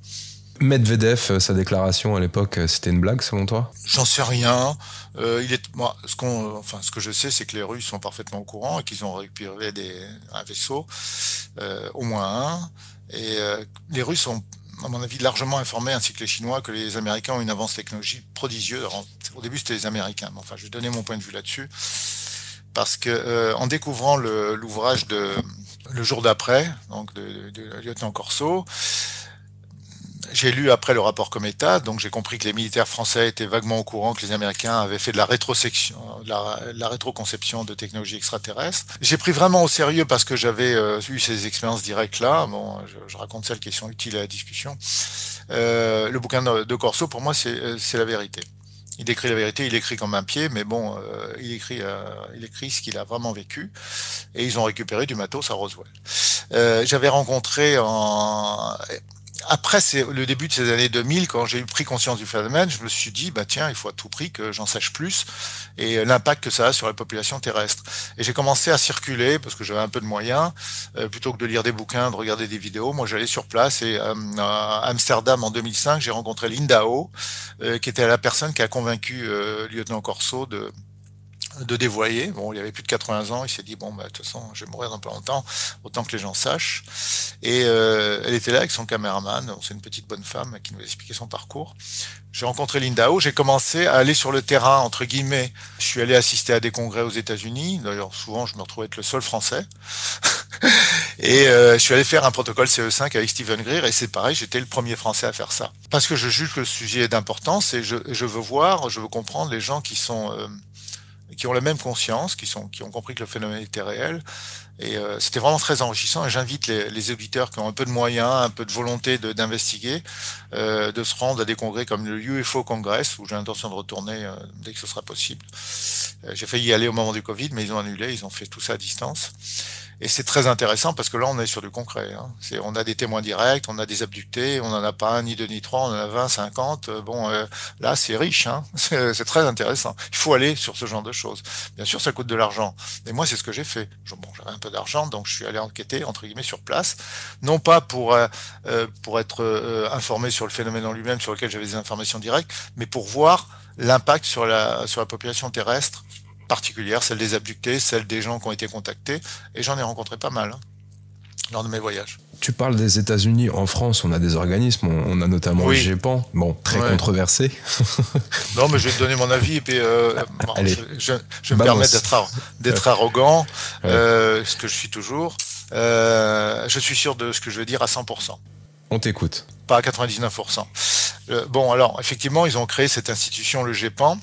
Medvedev, sa déclaration à l'époque, c'était une blague selon toi? J'en sais rien. Ce que je sais, c'est que les Russes sont parfaitement au courant et qu'ils ont récupéré un vaisseau, au moins un. Et les Russes sont, à mon avis, largement informés, ainsi que les Chinois, que les Américains ont une avance technologique prodigieuse. Alors, au début, c'était les Américains, mais enfin, je vais donner mon point de vue là-dessus, parce que en découvrant l'ouvrage le jour d'après, donc de lieutenant Corso. J'ai lu après le rapport Cometa, donc j'ai compris que les militaires français étaient vaguement au courant que les Américains avaient fait de la rétroconception de technologies extraterrestres. J'ai pris vraiment au sérieux parce que j'avais eu ces expériences directes là. Bon, je raconte celles qui sont utiles à la discussion. Le bouquin de Corso, pour moi, c'est la vérité. Il décrit la vérité, il écrit comme un pied, mais bon, il écrit ce qu'il a vraiment vécu. Et ils ont récupéré du matos à Roswell. J'avais rencontré après le début de ces années 2000, quand j'ai pris conscience du phénomène, je me suis dit, tiens, il faut à tout prix que j'en sache plus et l'impact que ça a sur la population terrestre. Et j'ai commencé à circuler, parce que j'avais un peu de moyens, plutôt que de lire des bouquins, de regarder des vidéos. Moi, j'allais sur place et à Amsterdam, en 2005, j'ai rencontré Linda Ho, qui était la personne qui a convaincu lieutenant Corso de dévoyer. Bon, il avait plus de 80 ans, il s'est dit, de toute façon, je vais mourir dans pas longtemps, autant que les gens sachent. Et elle était là avec son caméraman, c'est une petite bonne femme qui nous a expliqué son parcours. J'ai rencontré Linda Ho, j'ai commencé à aller sur le terrain, entre guillemets. Je suis allé assister à des congrès aux États-Unis, d'ailleurs souvent je me retrouvais être le seul Français. Et je suis allé faire un protocole CE5 avec Stephen Greer, et c'est pareil, j'étais le premier Français à faire ça. Parce que je juge que le sujet est d'importance, et je veux comprendre les gens qui ont la même conscience, qui ont compris que le phénomène était réel. Et c'était vraiment très enrichissant. Et j'invite les auditeurs qui ont un peu de moyens, un peu de volonté d'investiguer, de se rendre à des congrès comme le UFO Congress, où j'ai l'intention de retourner dès que ce sera possible. J'ai failli y aller au moment du Covid, mais ils ont annulé, ils ont fait tout ça à distance. Et c'est très intéressant parce que là, on est sur du concret. Hein. On a des témoins directs, on a des abductés, on n'en a pas un, ni deux, ni trois, on en a 20, 50. Là, c'est riche, hein. C'est très intéressant. Il faut aller sur ce genre de choses. Bien sûr, ça coûte de l'argent. Mais moi, c'est ce que j'ai fait. J'avais un peu d'argent, donc je suis allé enquêter, entre guillemets, sur place. Non pas pour être informé sur le phénomène en lui-même, sur lequel j'avais des informations directes, mais pour voir l'impact sur la population terrestre particulière, celle des abductés, celle des gens qui ont été contactés, et j'en ai rencontré pas mal lors de mes voyages. Tu parles des États-Unis. En France, on a des organismes, on a notamment le GEPAN, très controversé. Non, mais je vais te donner mon avis, et puis je vais me permettre d'être arrogant, ce que je suis toujours. Je suis sûr de ce que je veux dire à 100%. On t'écoute. Pas à 99%. Alors, effectivement, ils ont créé cette institution, le GEPAN,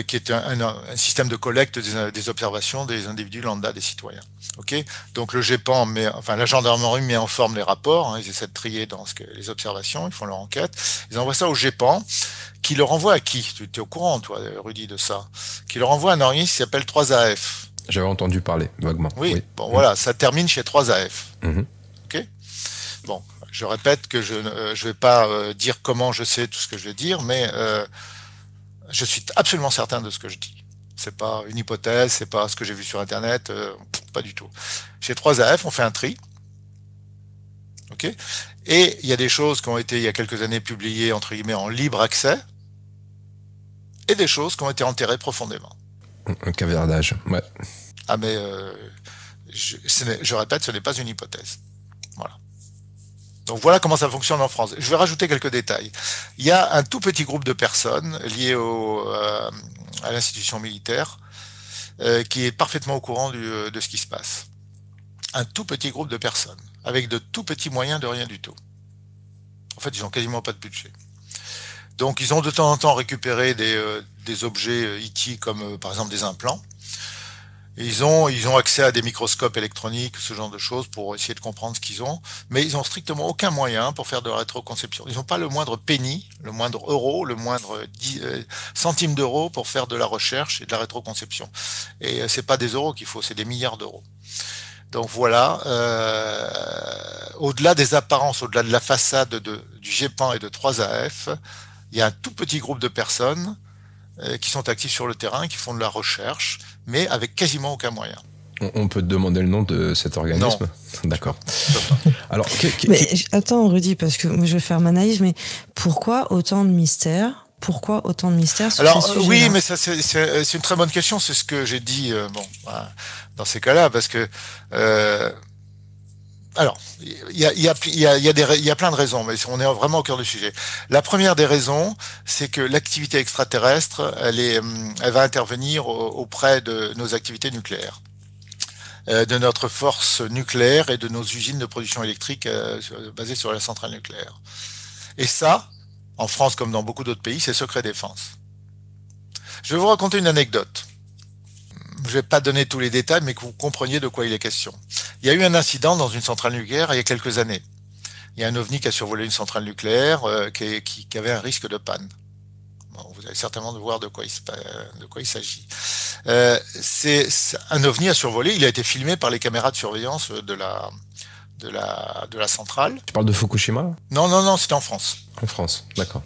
qui est un système de collecte des observations des individus lambda, des citoyens. Okay, donc le GEPAN la gendarmerie met en forme les rapports, ils essaient de trier les observations, ils font leur enquête, ils envoient ça au GEPAN, qui le renvoie à qui? Tu es au courant, toi, Rudy, de ça? Qui le renvoie à un organisme qui s'appelle 3AF. J'avais entendu parler, vaguement. Oui. Voilà, ça termine chez 3AF. Ok. Bon, je répète que je vais pas dire comment je sais tout ce que je vais dire, mais je suis absolument certain de ce que je dis. C'est pas une hypothèse, c'est pas ce que j'ai vu sur Internet, pas du tout. Chez 3AF, on fait un tri. Ok. Et il y a des choses qui ont été, il y a quelques années, publiées, entre guillemets, en libre accès, et des choses qui ont été enterrées profondément. Un caviardage, ouais. Ah, mais je répète, ce n'est pas une hypothèse. Voilà. Donc voilà comment ça fonctionne en France. Je vais rajouter quelques détails. Il y a un tout petit groupe de personnes liées à l'institution militaire qui est parfaitement au courant de ce qui se passe. Un tout petit groupe de personnes, avec de tout petits moyens de rien du tout. En fait, ils n'ont quasiment pas de budget. Donc ils ont de temps en temps récupéré des objets E.T. comme par exemple des implants. Ils ont accès à des microscopes électroniques, ce genre de choses, pour essayer de comprendre ce qu'ils ont, mais ils ont strictement aucun moyen pour faire de la rétroconception. Ils n'ont pas le moindre penny, le moindre euro, le moindre centime d'euro pour faire de la recherche et de la rétroconception. Et c'est pas des euros qu'il faut, c'est des milliards d'euros. Donc voilà, au-delà des apparences, au-delà de la façade du GEPAN et de 3AF, il y a un tout petit groupe de personnes qui sont actifs sur le terrain, qui font de la recherche, mais avec quasiment aucun moyen. On peut te demander le nom de cet organisme? Non. D'accord. Alors, mais attends, Rudy, parce que moi je vais faire ma analyse, mais pourquoi autant de mystères? Pourquoi autant de mystères sur Alors ces sujets-là? oui, mais ça c'est une très bonne question. C'est ce que j'ai dit. Dans ces cas-là, parce que alors il y a plein de raisons, mais on est vraiment au cœur du sujet. La première des raisons, c'est que l'activité extraterrestre, elle va intervenir auprès de nos activités nucléaires, de notre force nucléaire et de nos usines de production électrique basées sur la centrale nucléaire. Et ça, en France comme dans beaucoup d'autres pays, c'est secret défense. Je vais vous raconter une anecdote. Je ne vais pas donner tous les détails, mais que vous compreniez de quoi il est question. Il y a eu un incident dans une centrale nucléaire il y a quelques années. Il y a un ovni qui a survolé une centrale nucléaire qui avait un risque de panne. Bon, vous allez certainement voir de quoi il s'agit. C'est un ovni a survolé, il a été filmé par les caméras de surveillance de la centrale. Tu parles de Fukushima? Non, c'était en France. En France, d'accord.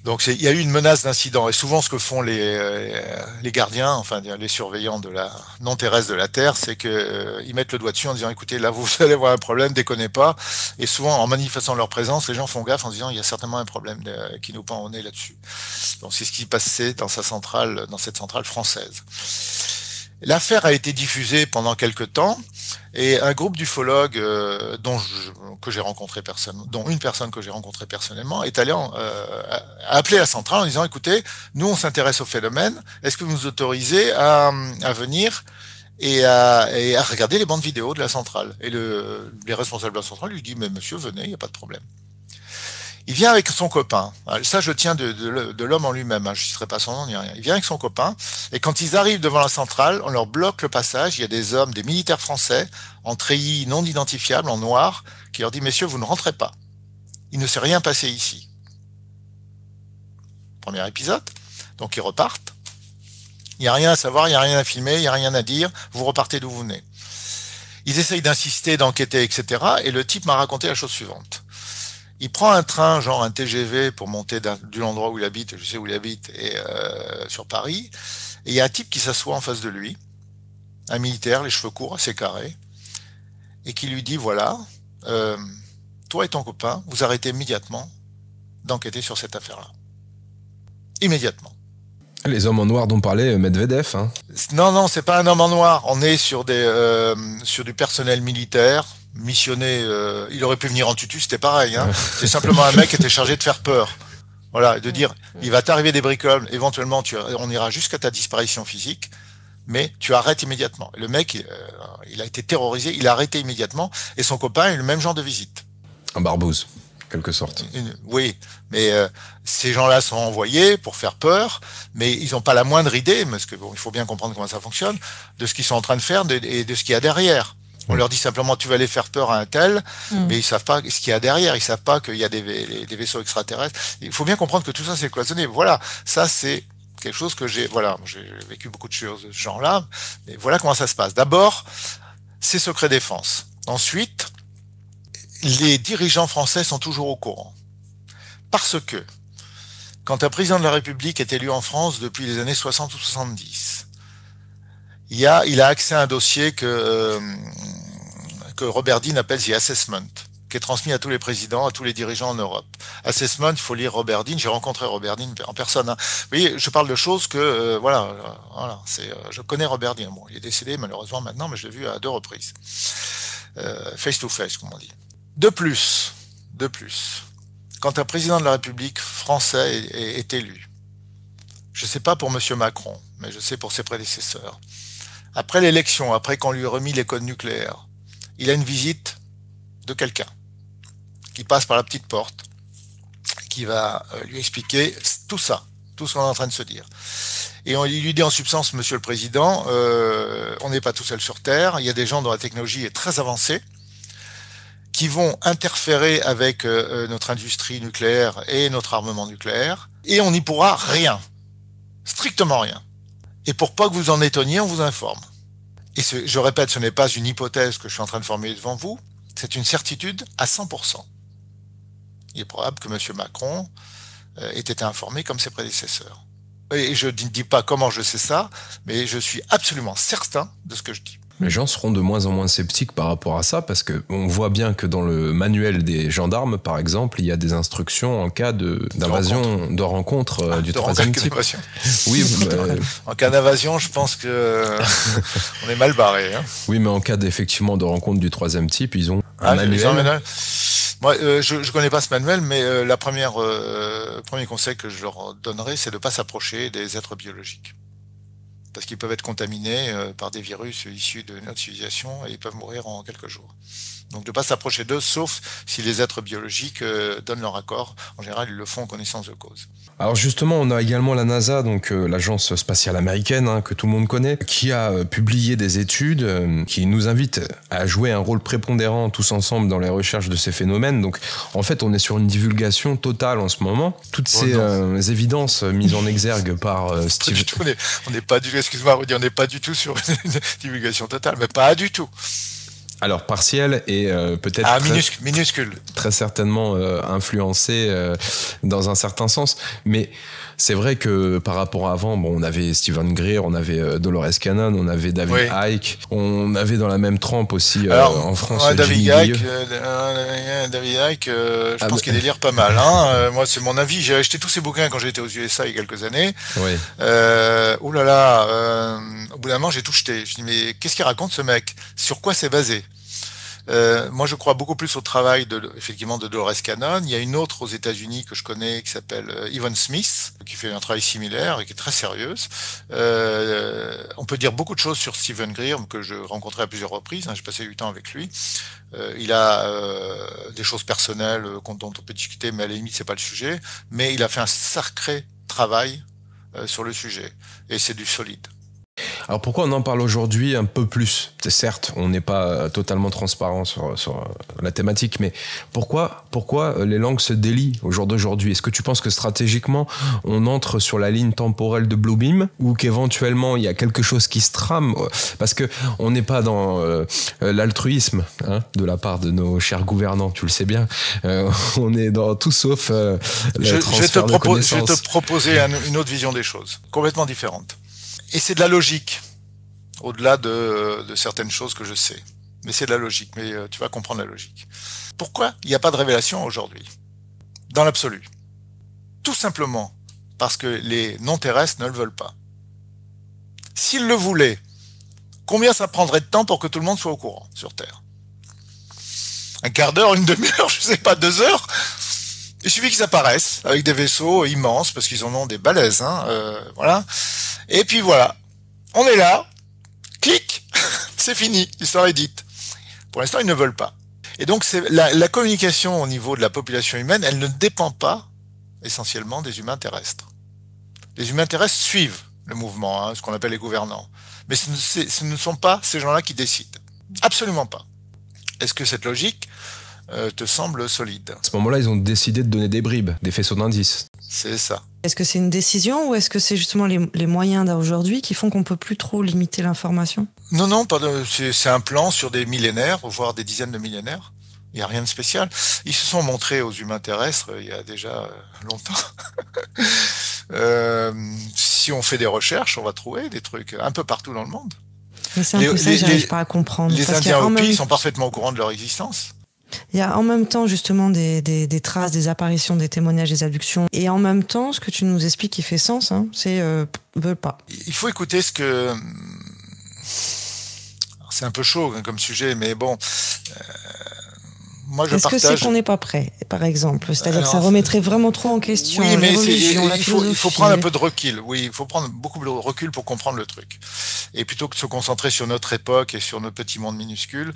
Donc il y a eu une menace d'incident, et souvent ce que font les gardiens, enfin les surveillants de la non terrestre de la Terre, c'est que ils mettent le doigt dessus en disant écoutez, là vous allez avoir un problème, déconnez pas. Et souvent en manifestant leur présence, les gens font gaffe en disant il y a certainement un problème qui nous pend au nez là-dessus. Donc c'est ce qui passait dans cette centrale française. L'affaire a été diffusée pendant quelques temps, et un groupe d'ufologues dont une personne que j'ai rencontrée personnellement est allé a appelé la centrale en disant écoutez, nous on s'intéresse au phénomène, est-ce que vous nous autorisez à venir et à regarder les bandes vidéo de la centrale? Et les responsables de la centrale lui disent mais monsieur, venez, il n'y a pas de problème. Il vient avec son copain. Ça, je tiens de l'homme en lui-même. Je ne citerai pas son nom ni rien. Il vient avec son copain. Et quand ils arrivent devant la centrale, on leur bloque le passage. Il y a des hommes, des militaires français, en treillis non identifiables, en noir, qui leur disent, messieurs, vous ne rentrez pas. Il ne s'est rien passé ici. Premier épisode. Donc, ils repartent. Il n'y a rien à savoir, il n'y a rien à filmer, il n'y a rien à dire. Vous repartez d'où vous venez. Ils essayent d'insister, d'enquêter, etc. Et le type m'a raconté la chose suivante. Il prend un train, genre un TGV, pour monter de l'endroit où il habite, je sais où il habite, et sur Paris. Et il y a un type qui s'assoit en face de lui, un militaire, les cheveux courts, assez carrés, et qui lui dit, voilà, toi et ton copain, vous arrêtez immédiatement d'enquêter sur cette affaire-là. Immédiatement. Les hommes en noir dont parlait Medvedev, hein. Non, c'est pas un homme en noir. On est sur du personnel militaire, missionné. Il aurait pu venir en tutu, c'était pareil. Hein. C'est simplement un mec qui était chargé de faire peur. Voilà, de dire, il va t'arriver des bricoles, éventuellement, on ira jusqu'à ta disparition physique, mais tu arrêtes immédiatement. Le mec, il a été terrorisé, il a arrêté immédiatement, et son copain a eu le même genre de visite. Un barbouze, quelque sorte. Oui, mais ces gens-là sont envoyés pour faire peur, mais ils n'ont pas la moindre idée, parce que bon, il faut bien comprendre comment ça fonctionne, de ce qu'ils sont en train de faire et de ce qu'il y a derrière. On leur dit simplement tu vas aller faire peur à un tel, mais ils savent pas ce qu'il y a derrière, ils savent pas qu'il y a des vaisseaux extraterrestres. Il faut bien comprendre que tout ça c'est cloisonné. Voilà, ça c'est quelque chose que j'ai vécu beaucoup de choses de ce genre-là, mais voilà comment ça se passe. D'abord, c'est secret défense. Ensuite, les dirigeants français sont toujours au courant. Parce que, quand un président de la République est élu en France depuis les années 60 ou 70, il a accès à un dossier que Robert Dean appelle The Assessment, qui est transmis à tous les présidents, à tous les dirigeants en Europe. Assessment, il faut lire Robert Dean. J'ai rencontré Robert Dean en personne. Hein. Vous voyez, je parle de choses que, je connais Robert Dean. Bon, il est décédé malheureusement maintenant, mais je l'ai vu à 2 reprises. Face to face, comme on dit. De plus, quand un président de la République français est élu, je ne sais pas pour M. Macron, mais je sais pour ses prédécesseurs, après l'élection, après qu'on lui ait remis les codes nucléaires, il a une visite de quelqu'un qui passe par la petite porte, qui va lui expliquer tout ça, tout ce qu'on est en train de se dire. Et il lui dit en substance, Monsieur le Président, on n'est pas tout seul sur Terre, il y a des gens dont la technologie est très avancée, qui vont interférer avec notre industrie nucléaire et notre armement nucléaire, et on n'y pourra rien, strictement rien. Et pour pas que vous en étonniez, on vous informe. Et je répète, ce n'est pas une hypothèse que je suis en train de formuler devant vous, c'est une certitude à 100%. Il est probable que M. Macron ait été informé comme ses prédécesseurs. Et je ne dis pas comment je sais ça, mais je suis absolument certain de ce que je dis. Les gens seront de moins en moins sceptiques par rapport à ça, parce que on voit bien que dans le manuel des gendarmes, par exemple, il y a des instructions en cas d'invasion, de rencontre du troisième type. Oui, en cas d'invasion, je pense que on est mal barré. Hein. Oui, mais en cas d'effectivement de rencontre du troisième type, ils ont un manuel. Moi, je connais pas ce manuel, mais premier conseil que je leur donnerai, c'est de pas s'approcher des êtres biologiques. Parce qu'ils peuvent être contaminés par des virus issus de notre civilisation et ils peuvent mourir en quelques jours. Donc de ne pas s'approcher d'eux, sauf si les êtres biologiques donnent leur accord. En général, ils le font en connaissance de cause. Alors justement, on a également la NASA, donc l'agence spatiale américaine, que tout le monde connaît, qui a publié des études qui nous invitent à jouer un rôle prépondérant tous ensemble dans les recherches de ces phénomènes. Donc en fait, on est sur une divulgation totale en ce moment. Toutes ces évidences mises en exergue par Steve... On n'est pas du tout, excuse-moi, on n'est pas du tout sur une divulgation totale, mais pas du tout. Alors partiel et peut-être minuscule. Très certainement influencé dans un certain sens. Mais c'est vrai que par rapport à avant, on avait Steven Greer, on avait Dolores Cannon, on avait David Icke, on avait dans la même trempe aussi en France David Icke, je pense qu'il délire pas mal. Hein. Moi, c'est mon avis. J'ai acheté tous ces bouquins quand j'étais aux USA il y a quelques années. Oui. Au bout d'un moment, j'ai tout jeté. Je dis mais qu'est-ce qu'il raconte ce mec? Sur quoi c'est basé? Moi, je crois beaucoup plus au travail effectivement de Dolores Cannon. Il y a une autre aux États-Unis que je connais qui s'appelle Evan Smith, qui fait un travail similaire et qui est très sérieuse. On peut dire beaucoup de choses sur Steven Greer, que je rencontrais à plusieurs reprises. J'ai passé 8 ans avec lui. Il a des choses personnelles dont on peut discuter, mais à la limite, c'est pas le sujet. Mais il a fait un sacré travail sur le sujet, et c'est du solide. Alors pourquoi on en parle aujourd'hui un peu plus? Certes, on n'est pas totalement transparent sur la thématique, mais pourquoi les langues se délient au jour d'aujourd'hui? Est-ce que tu penses que stratégiquement, on entre sur la ligne temporelle de Bluebeam, ou qu'éventuellement il y a quelque chose qui se trame? Parce que on n'est pas dans l'altruisme de la part de nos chers gouvernants, tu le sais bien. On est dans tout sauf le transfert de connaissances. Je vais te proposer une autre vision des choses, complètement différente. Et c'est de la logique, au-delà de certaines choses que je sais. Mais c'est de la logique, mais tu vas comprendre la logique. Pourquoi il n'y a pas de révélation aujourd'hui? Dans l'absolu. Tout simplement parce que les non-terrestres ne le veulent pas. S'ils le voulaient, combien ça prendrait de temps pour que tout le monde soit au courant sur Terre? Un quart d'heure, une demi-heure, je sais pas, 2 heures? Il suffit qu'ils apparaissent avec des vaisseaux immenses, parce qu'ils en ont des balèzes, voilà. Et puis voilà, on est là, clic, c'est fini, l'histoire est dite. Pour l'instant, ils ne veulent pas. Et donc, la communication au niveau de la population humaine, elle ne dépend pas essentiellement des humains terrestres. Les humains terrestres suivent le mouvement, ce qu'on appelle les gouvernants. Mais ce ne sont pas ces gens-là qui décident. Absolument pas. Est-ce que cette logique te semble solide? À ce moment-là, ils ont décidé de donner des bribes, des faisceaux d'indices. C'est ça. Est-ce que c'est une décision ou est-ce que c'est justement les moyens d'aujourd'hui qui font qu'on peut plus trop limiter l'information? Non, c'est un plan sur des millénaires, voire des dizaines de millénaires. Il n'y a rien de spécial. Ils se sont montrés aux humains terrestres il y a déjà longtemps. Si on fait des recherches, on va trouver des trucs un peu partout dans le monde. Mais c'est un peu ça, j'arrive pas à comprendre. Les Indiens Hopis sont parfaitement au courant de leur existence. Il y a en même temps justement des traces, des apparitions, des témoignages, des abductions. Et en même temps, ce que tu nous expliques qui fait sens, c'est veulent pas. Il faut écouter ce que... C'est un peu chaud comme sujet, mais bon... Moi, Est-ce que c'est qu'on n'est pas prêt, par exemple? C'est-à-dire que ça remettrait vraiment trop en question mais il faut prendre un peu de recul. Oui, il faut prendre beaucoup de recul pour comprendre le truc. Et plutôt que de se concentrer sur notre époque et sur notre petit monde minuscule,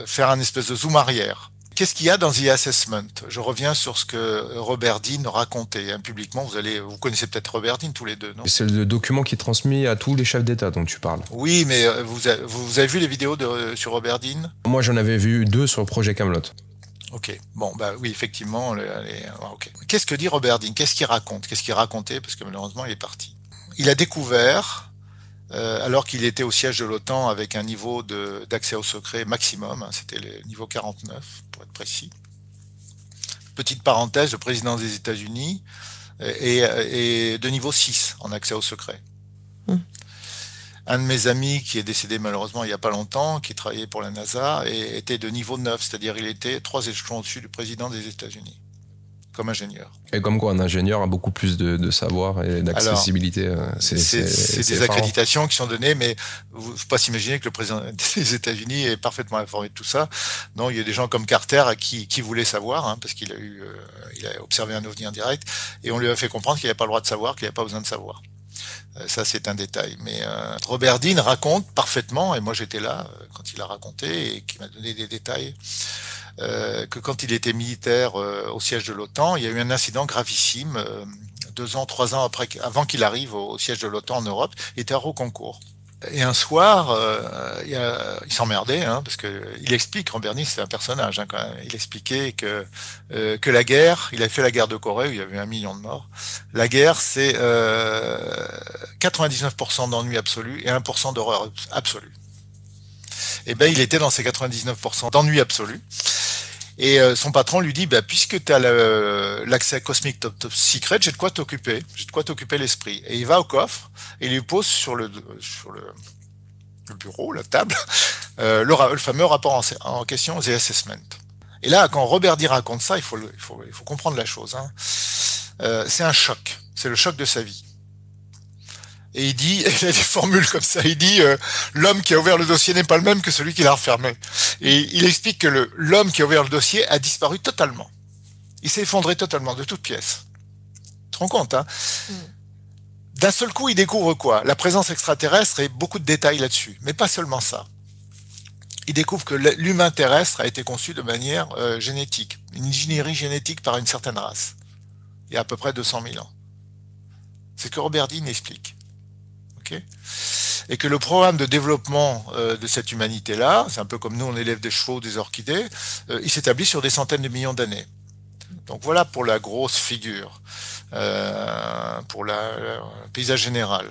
faire un espèce de zoom arrière. Qu'est-ce qu'il y a dans The Assessment? Je reviens sur ce que Robert Dean racontait publiquement. Vous connaissez peut-être Robert Dean tous les deux, non? C'est le document qui est transmis à tous les chefs d'État dont tu parles. Oui, mais vous avez vu les vidéos sur Robert Dean? Moi, j'en avais vu 2 sur le projet Camelot. Ok, bon, bah oui, effectivement. Okay. Qu'est-ce que dit Robert Dean? Qu'est-ce qu'il raconte? Qu'est-ce qu'il racontait? Parce que malheureusement, il est parti. Il a découvert, alors qu'il était au siège de l'OTAN avec un niveau d'accès au secret maximum, hein, c'était le niveau 49, pour être précis. Petite parenthèse, le président des États-Unis est de niveau 6 en accès au secret. Un de mes amis qui est décédé malheureusement il n'y a pas longtemps, qui travaillait pour la NASA, était de niveau 9, c'est-à-dire il était 3 échelons au-dessus du président des États-Unis, comme ingénieur. Et comme quoi un ingénieur a beaucoup plus de savoir et d'accessibilité. C'est des accréditations qui sont données, mais il ne faut pas s'imaginer que le président des États-Unis est parfaitement informé de tout ça. Non, il y a des gens comme Carter qui voulaient savoir, hein, parce qu'il a observé un ovni en direct, et on lui a fait comprendre qu'il n'avait pas le droit de savoir, qu'il n'avait pas besoin de savoir. Ça, c'est un détail. Mais Robert Dean raconte parfaitement, et moi j'étais là quand il a raconté et qui m'a donné des détails, que quand il était militaire au siège de l'OTAN, il y a eu un incident gravissime 2 ans, 3 ans avant qu'il arrive au siège de l'OTAN en Europe. Il était à Rocancourt. Et un soir, il s'emmerdait, hein, parce que il explique, Robert Dean, c'est un personnage, hein, quand même. Il expliquait que la guerre, il avait fait la guerre de Corée où il y avait 1 million de morts. La guerre, c'est 99% d'ennui absolu et 1% d'horreur absolue. Et ben, il était dans ces 99% d'ennui absolu. Et son patron lui dit, bah, puisque tu as l'accès cosmique top secret, j'ai de quoi t'occuper, l'esprit. Et il va au coffre et il lui pose sur le bureau, la table, le fameux rapport en question, The Assessment. Et là, quand Robert Dean raconte ça, il faut comprendre la chose. Hein. C'est un choc, c'est le choc de sa vie. Et il dit, il a des formules comme ça, il dit l'homme qui a ouvert le dossier n'est pas le même que celui qui l'a refermé. Et il explique que l'homme qui a ouvert le dossier a disparu totalement. Il s'est effondré totalement, de toutes pièces. Tu te rends compte, hein? D'un seul coup, il découvre quoi? La présence extraterrestre et beaucoup de détails là-dessus. Mais pas seulement ça. Il découvre que l'humain terrestre a été conçu de manière génétique, une ingénierie génétique par une certaine race, il y a à peu près 200 000 ans. C'est ce que Robert Dean explique. Okay. Et que le programme de développement de cette humanité-là, c'est un peu comme nous on élève des chevaux, des orchidées, il s'établit sur des centaines de millions d'années. Donc voilà pour la grosse figure, pour le paysage général.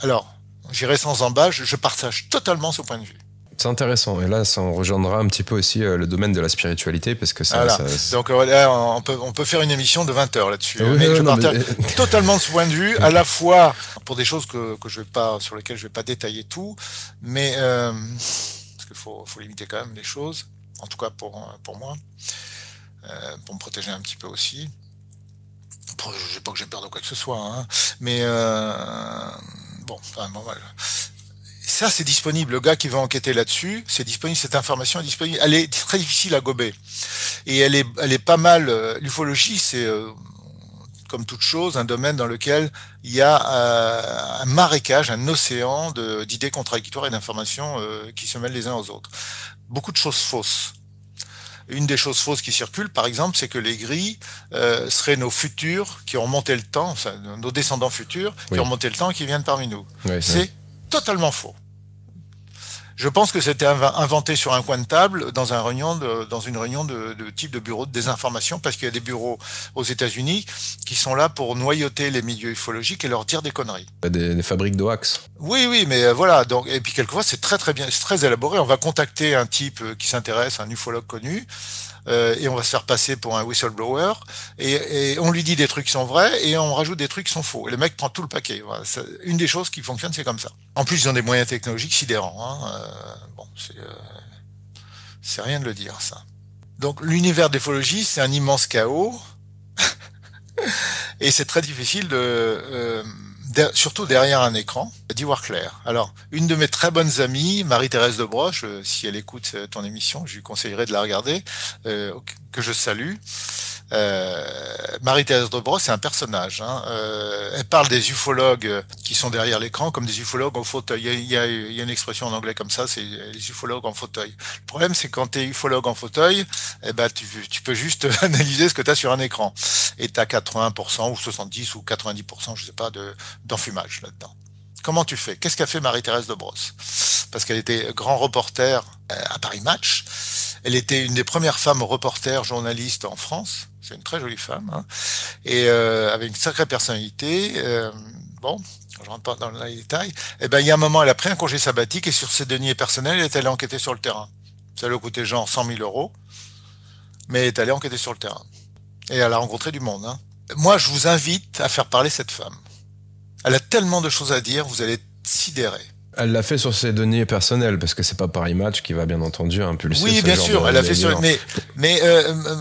Alors, j'irai sans embâche, je partage totalement ce point de vue. C'est intéressant, et là ça en rejoindra un petit peu aussi le domaine de la spiritualité, parce que ça... Voilà. Donc là, on peut faire une émission de 20 heures là-dessus. Oui, mais je partage totalement ce point de vue, à la fois pour des choses sur lesquelles je vais pas détailler tout, mais parce qu'il faut limiter quand même les choses, en tout cas pour moi, pour me protéger un petit peu aussi. Je sais pas que j'ai peur de quoi que ce soit, hein, mais bon, voilà. Ça, c'est disponible. Le gars qui veut enquêter là-dessus, c'est disponible. Cette information est disponible. Elle est très difficile à gober. Et elle est pas mal. L'ufologie, c'est, comme toute chose, un domaine dans lequel il y a un marécage, un océan d'idées contradictoires et d'informations qui se mêlent les uns aux autres. Beaucoup de choses fausses. Une des choses fausses qui circulent, par exemple, c'est que les gris seraient nos futurs qui ont remonté le temps, enfin, nos descendants futurs qui ont remonté le temps et qui viennent parmi nous. Oui, c'est totalement faux. Je pense que c'était inventé sur un coin de table dans une réunion de type de bureau de désinformation, parce qu'il y a des bureaux aux États-Unis qui sont là pour noyauter les milieux ufologiques et leur dire des conneries. Des fabriques d'hoax. Oui, mais voilà. Donc, et puis quelquefois c'est très bien, c'est très élaboré. On va contacter un type qui s'intéresse, un ufologue connu. Et on va se faire passer pour un whistleblower et on lui dit des trucs qui sont vrais et on rajoute des trucs qui sont faux. Et le mec prend tout le paquet. Voilà, une des choses qui fonctionne, c'est comme ça. En plus, ils ont des moyens technologiques sidérants. Hein. Bon, c'est rien de le dire, ça. Donc, l'univers d'ufologie, c'est un immense chaos et c'est très difficile surtout derrière un écran, d'y voir clair. Alors, une de mes très bonnes amies, Marie-Thérèse de Broche, si elle écoute ton émission, je lui conseillerais de la regarder, que je salue. Marie-Thérèse de Brosse, c'est un personnage. Hein. Elle parle des ufologues qui sont derrière l'écran comme des ufologues en fauteuil. Il y a une expression en anglais comme ça, c'est les ufologues en fauteuil. Le problème, c'est quand tu es ufologue en fauteuil, eh ben, tu peux juste analyser ce que tu as sur un écran. Et tu as 80% ou 70 ou 90%, je sais pas, d'enfumage là-dedans. Comment tu fais? Qu'est-ce qu'a fait Marie-Thérèse de Brosse? Parce qu'elle était grand reporter à Paris Match. Elle était une des premières femmes reporters journalistes en France. C'est une très jolie femme, hein. Et avec une sacrée personnalité. Bon, je rentre pas dans les détails. Et ben, il y a un moment, elle a pris un congé sabbatique et sur ses deniers personnels, elle est allée enquêter sur le terrain. Ça lui a coûté genre 100 000 €, mais elle est allée enquêter sur le terrain. Et elle a rencontré du monde. Hein. Moi, je vous invite à faire parler cette femme. Elle a tellement de choses à dire, vous allez être sidérés. Elle l'a fait sur ses deniers personnels, parce que c'est pas Paris Match qui va bien entendu impulser. Oui, bien sûr, elle a fait sur. Mais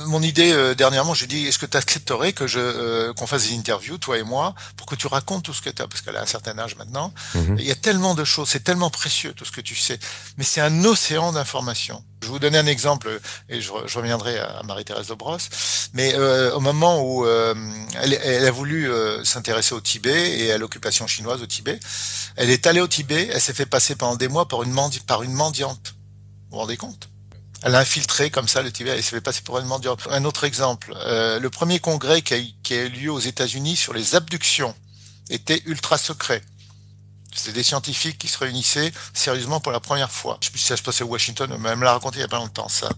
mon idée dernièrement, j'ai dit, est-ce que tu accepterais que qu'on fasse des interviews, toi et moi, pour que tu racontes tout ce que tu as, parce qu'elle a un certain âge maintenant. Il y a tellement de choses, c'est tellement précieux tout ce que tu sais, mais c'est un océan d'informations. Je vais vous donner un exemple, et je reviendrai à Marie-Thérèse de Brosse, mais au moment où elle a voulu s'intéresser au Tibet et à l'occupation chinoise au Tibet, elle est allée au Tibet, elle s'est fait passer pendant des mois par une mendiante. Vous vous rendez compte? Elle a infiltré comme ça le Tibet, elle s'est fait passer pour une mendiante. Un autre exemple, le premier congrès qui a eu lieu aux États-Unis sur les abductions était ultra secret. C'était des scientifiques qui se réunissaient sérieusement pour la première fois. Je sais plus si ça se passait à Washington, mais elle me l'a raconté il y a pas longtemps, ça.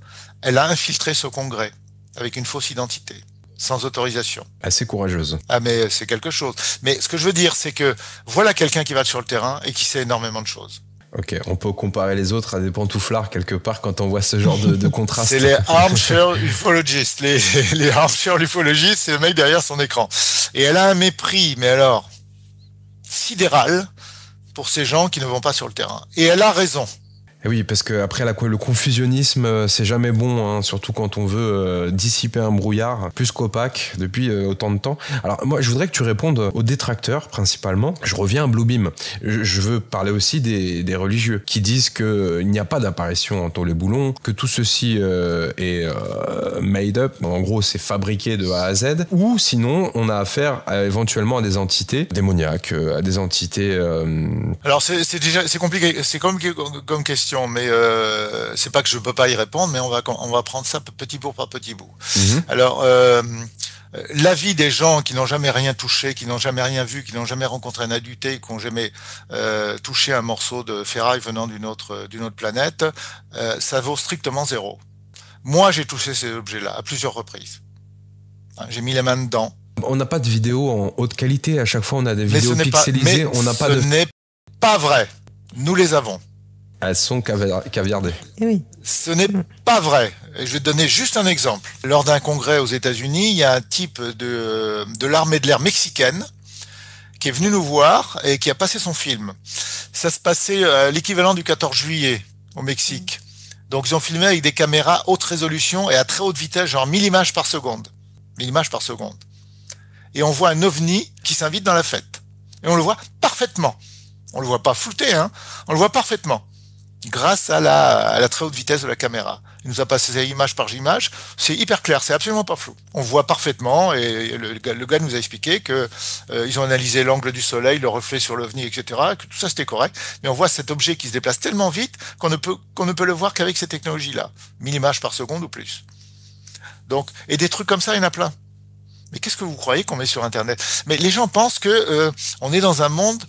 Elle a infiltré ce congrès avec une fausse identité, sans autorisation. Assez courageuse. Ah, mais c'est quelque chose. Mais ce que je veux dire, c'est que voilà quelqu'un qui va sur le terrain et qui sait énormément de choses. Ok, on peut comparer les autres à des pantouflards quelque part quand on voit ce genre de contraste. C'est les armchair ufologistes. Les armchair ufologistes, c'est le mec derrière son écran. Et elle a un mépris, mais alors, sidéral, pour ces gens qui ne vont pas sur le terrain. Et elle a raison. Et oui, parce que après le confusionnisme, c'est jamais bon, hein, surtout quand on veut dissiper un brouillard plus qu'opaque depuis autant de temps. Alors moi, je voudrais que tu répondes aux détracteurs principalement. Je reviens à Bluebeam. Je veux parler aussi des religieux qui disent qu'il n'y a pas d'apparition en tôle-et-boulon, que tout ceci est made up. En gros, c'est fabriqué de A à Z. Ou sinon, on a affaire éventuellement à des entités démoniaques, à des entités. Alors c'est compliqué, c'est compliqué comme question. Mais c'est pas que je peux pas y répondre, mais on va prendre ça petit bout par petit bout. Alors l'avis des gens qui n'ont jamais rien touché, qui n'ont jamais rien vu, qui n'ont jamais rencontré un adulté, qui n'ont jamais touché un morceau de ferraille venant d'une autre planète, ça vaut strictement zéro. Moi, j'ai touché ces objets-là à plusieurs reprises. J'ai mis les mains dedans. On n'a pas de vidéos en haute qualité. À chaque fois, on a des vidéos pixelisées. On n'a pas de. Ce n'est pas vrai. Nous les avons. Elles sont caviardées. Oui. Ce n'est pas vrai. Et je vais te donner juste un exemple. Lors d'un congrès aux États-Unis, il y a un type de l'armée de l'air mexicaine qui est venu nous voir et qui a passé son film. Ça se passait à l'équivalent du 14 juillet au Mexique. Donc ils ont filmé avec des caméras haute résolution et à très haute vitesse, genre 1000 images par seconde. 1000 images par seconde. Et on voit un ovni qui s'invite dans la fête. Et on le voit parfaitement. On le voit pas flouté, hein. On le voit parfaitement. Grâce à la très haute vitesse de la caméra. Il nous a passé image par image, c'est hyper clair, c'est absolument pas flou. On voit parfaitement, et le gars nous a expliqué que ils ont analysé l'angle du soleil, le reflet sur l'OVNI, etc., que tout ça c'était correct, mais on voit cet objet qui se déplace tellement vite qu'on ne peut le voir qu'avec ces technologies-là. 1000 images par seconde ou plus. Donc, et des trucs comme ça, il y en a plein. Mais qu'est-ce que vous croyez qu'on met sur Internet? Mais les gens pensent que on est dans un monde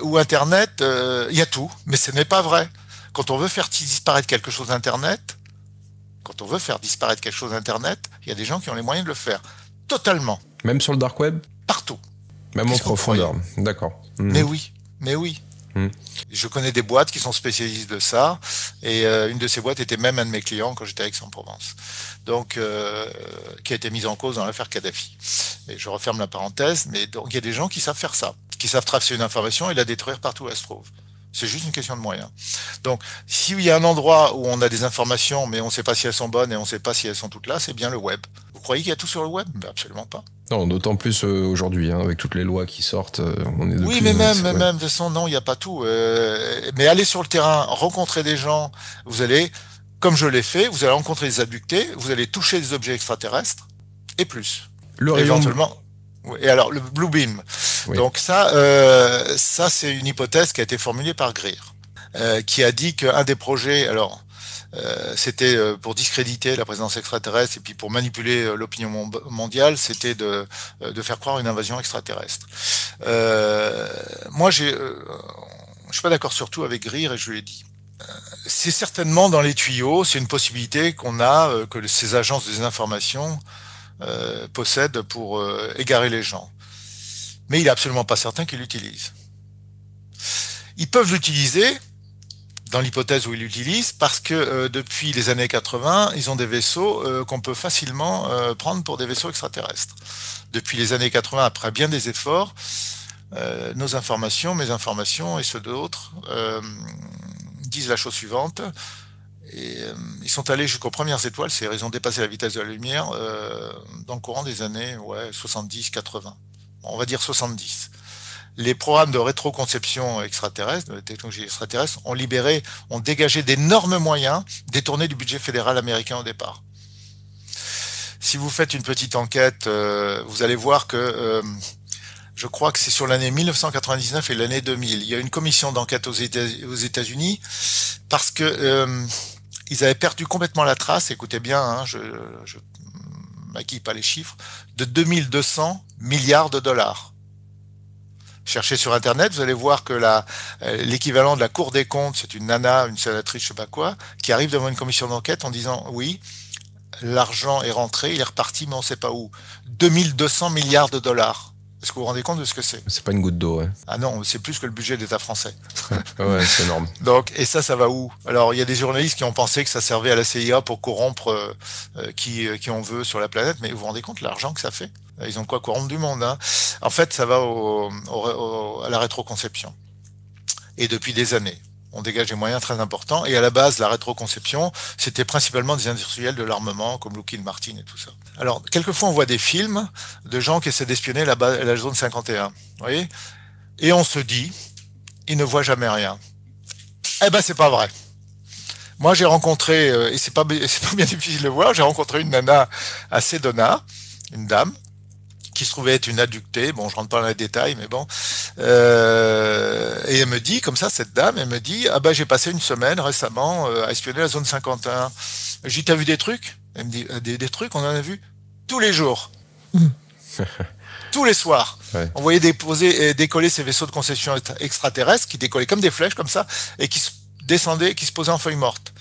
où Internet, il y a tout, mais ce n'est pas vrai. Quand on veut faire disparaître quelque chose d'Internet, il y a des gens qui ont les moyens de le faire. Totalement. Même sur le dark web? Partout. Même en profondeur. D'accord. Mais oui. Je connais des boîtes qui sont spécialistes de ça, et une de ces boîtes était même un de mes clients quand j'étais à Aix-en-Provence. Donc, qui a été mise en cause dans l'affaire Kadhafi. Et je referme la parenthèse, mais donc il y a des gens qui savent faire ça, qui savent tracer une information et la détruire partout où elle se trouve. C'est juste une question de moyens. Donc, s'il y a un endroit où on a des informations, mais on ne sait pas si elles sont bonnes et on ne sait pas si elles sont toutes là, c'est bien le web. Vous croyez qu'il y a tout sur le web? Ben absolument pas. Non, d'autant plus aujourd'hui, hein, avec toutes les lois qui sortent, on est de oui, plus mais même, ouais. de toute façon, non, il n'y a pas tout. Mais allez sur le terrain, rencontrer des gens, vous allez, comme je l'ai fait, vous allez rencontrer des abductés, vous allez toucher des objets extraterrestres, et plus. Le rayon... Éventuellement. Et alors, le Blue Beam. Oui. Donc ça c'est une hypothèse qui a été formulée par Greer, qui a dit qu'un des projets, alors c'était pour discréditer la présence extraterrestre et puis pour manipuler l'opinion mondiale, c'était de faire croire une invasion extraterrestre. Moi, je suis pas d'accord surtout avec Greer et je lui ai dit. C'est certainement dans les tuyaux, c'est une possibilité qu'on a, que ces agences de désinformation possèdent pour égarer les gens. Mais il est absolument pas certain qu'ils l'utilisent. Ils peuvent l'utiliser, dans l'hypothèse où ils l'utilisent, parce que depuis les années 80, ils ont des vaisseaux qu'on peut facilement prendre pour des vaisseaux extraterrestres. Depuis les années 80, après bien des efforts, nos informations, mes informations et ceux d'autres disent la chose suivante. Et ils sont allés jusqu'aux premières étoiles, c'est-à-dire ils ont dépassé la vitesse de la lumière dans le courant des années 70-80. On va dire 70. Les programmes de rétroconception extraterrestre, de technologie extraterrestre, ont dégagé d'énormes moyens détournés du budget fédéral américain au départ. Si vous faites une petite enquête, vous allez voir que je crois que c'est sur l'année 1999 et l'année 2000. Il y a une commission d'enquête aux États-Unis parce que ils avaient perdu complètement la trace. Écoutez bien, hein, je maquille pas les chiffres, de 2200 milliards de dollars. Cherchez sur Internet, vous allez voir que l'équivalent de la Cour des comptes, c'est une nana, une sénatrice, je sais pas quoi, qui arrive devant une commission d'enquête en disant oui, l'argent est rentré, il est reparti, mais on sait pas où. 2200 milliards de dollars. Est-ce que vous vous rendez compte de ce que c'est? C'est pas une goutte d'eau, ouais. Ah non, c'est plus que le budget de l'État français. Ouais, c'est énorme. Donc, et ça va où? Alors, il y a des journalistes qui ont pensé que ça servait à la CIA pour corrompre qui on veut sur la planète, mais vous vous rendez compte de l'argent que ça fait? Ils ont quoi corrompre du monde, hein? En fait, ça va à la rétroconception. Et depuis des années, on dégage des moyens très importants. Et à la base, la rétroconception, c'était principalement des industriels de l'armement, comme Lockheed Martin et tout ça. Alors, quelquefois, on voit des films de gens qui essaient d'espionner la zone 51. Vous voyez? Et on se dit, ils ne voient jamais rien. Eh ben, c'est pas vrai. Moi, j'ai rencontré, et c'est pas bien difficile de voir, j'ai rencontré une nana à Sedona, une dame, qui se trouvait être une adductée, bon, je rentre pas dans les détails, mais bon, et elle me dit, comme ça, cette dame, elle me dit, ah ben, j'ai passé une semaine récemment à espionner la zone 51. J'ai dit, t'as vu des trucs? Elle me dit, des trucs, on en a vu tous les jours. Tous les soirs. Ouais. On voyait décoller ces vaisseaux de conception extraterrestres qui décollaient comme des flèches, comme ça, et qui descendaient, qui se posaient en feuilles mortes.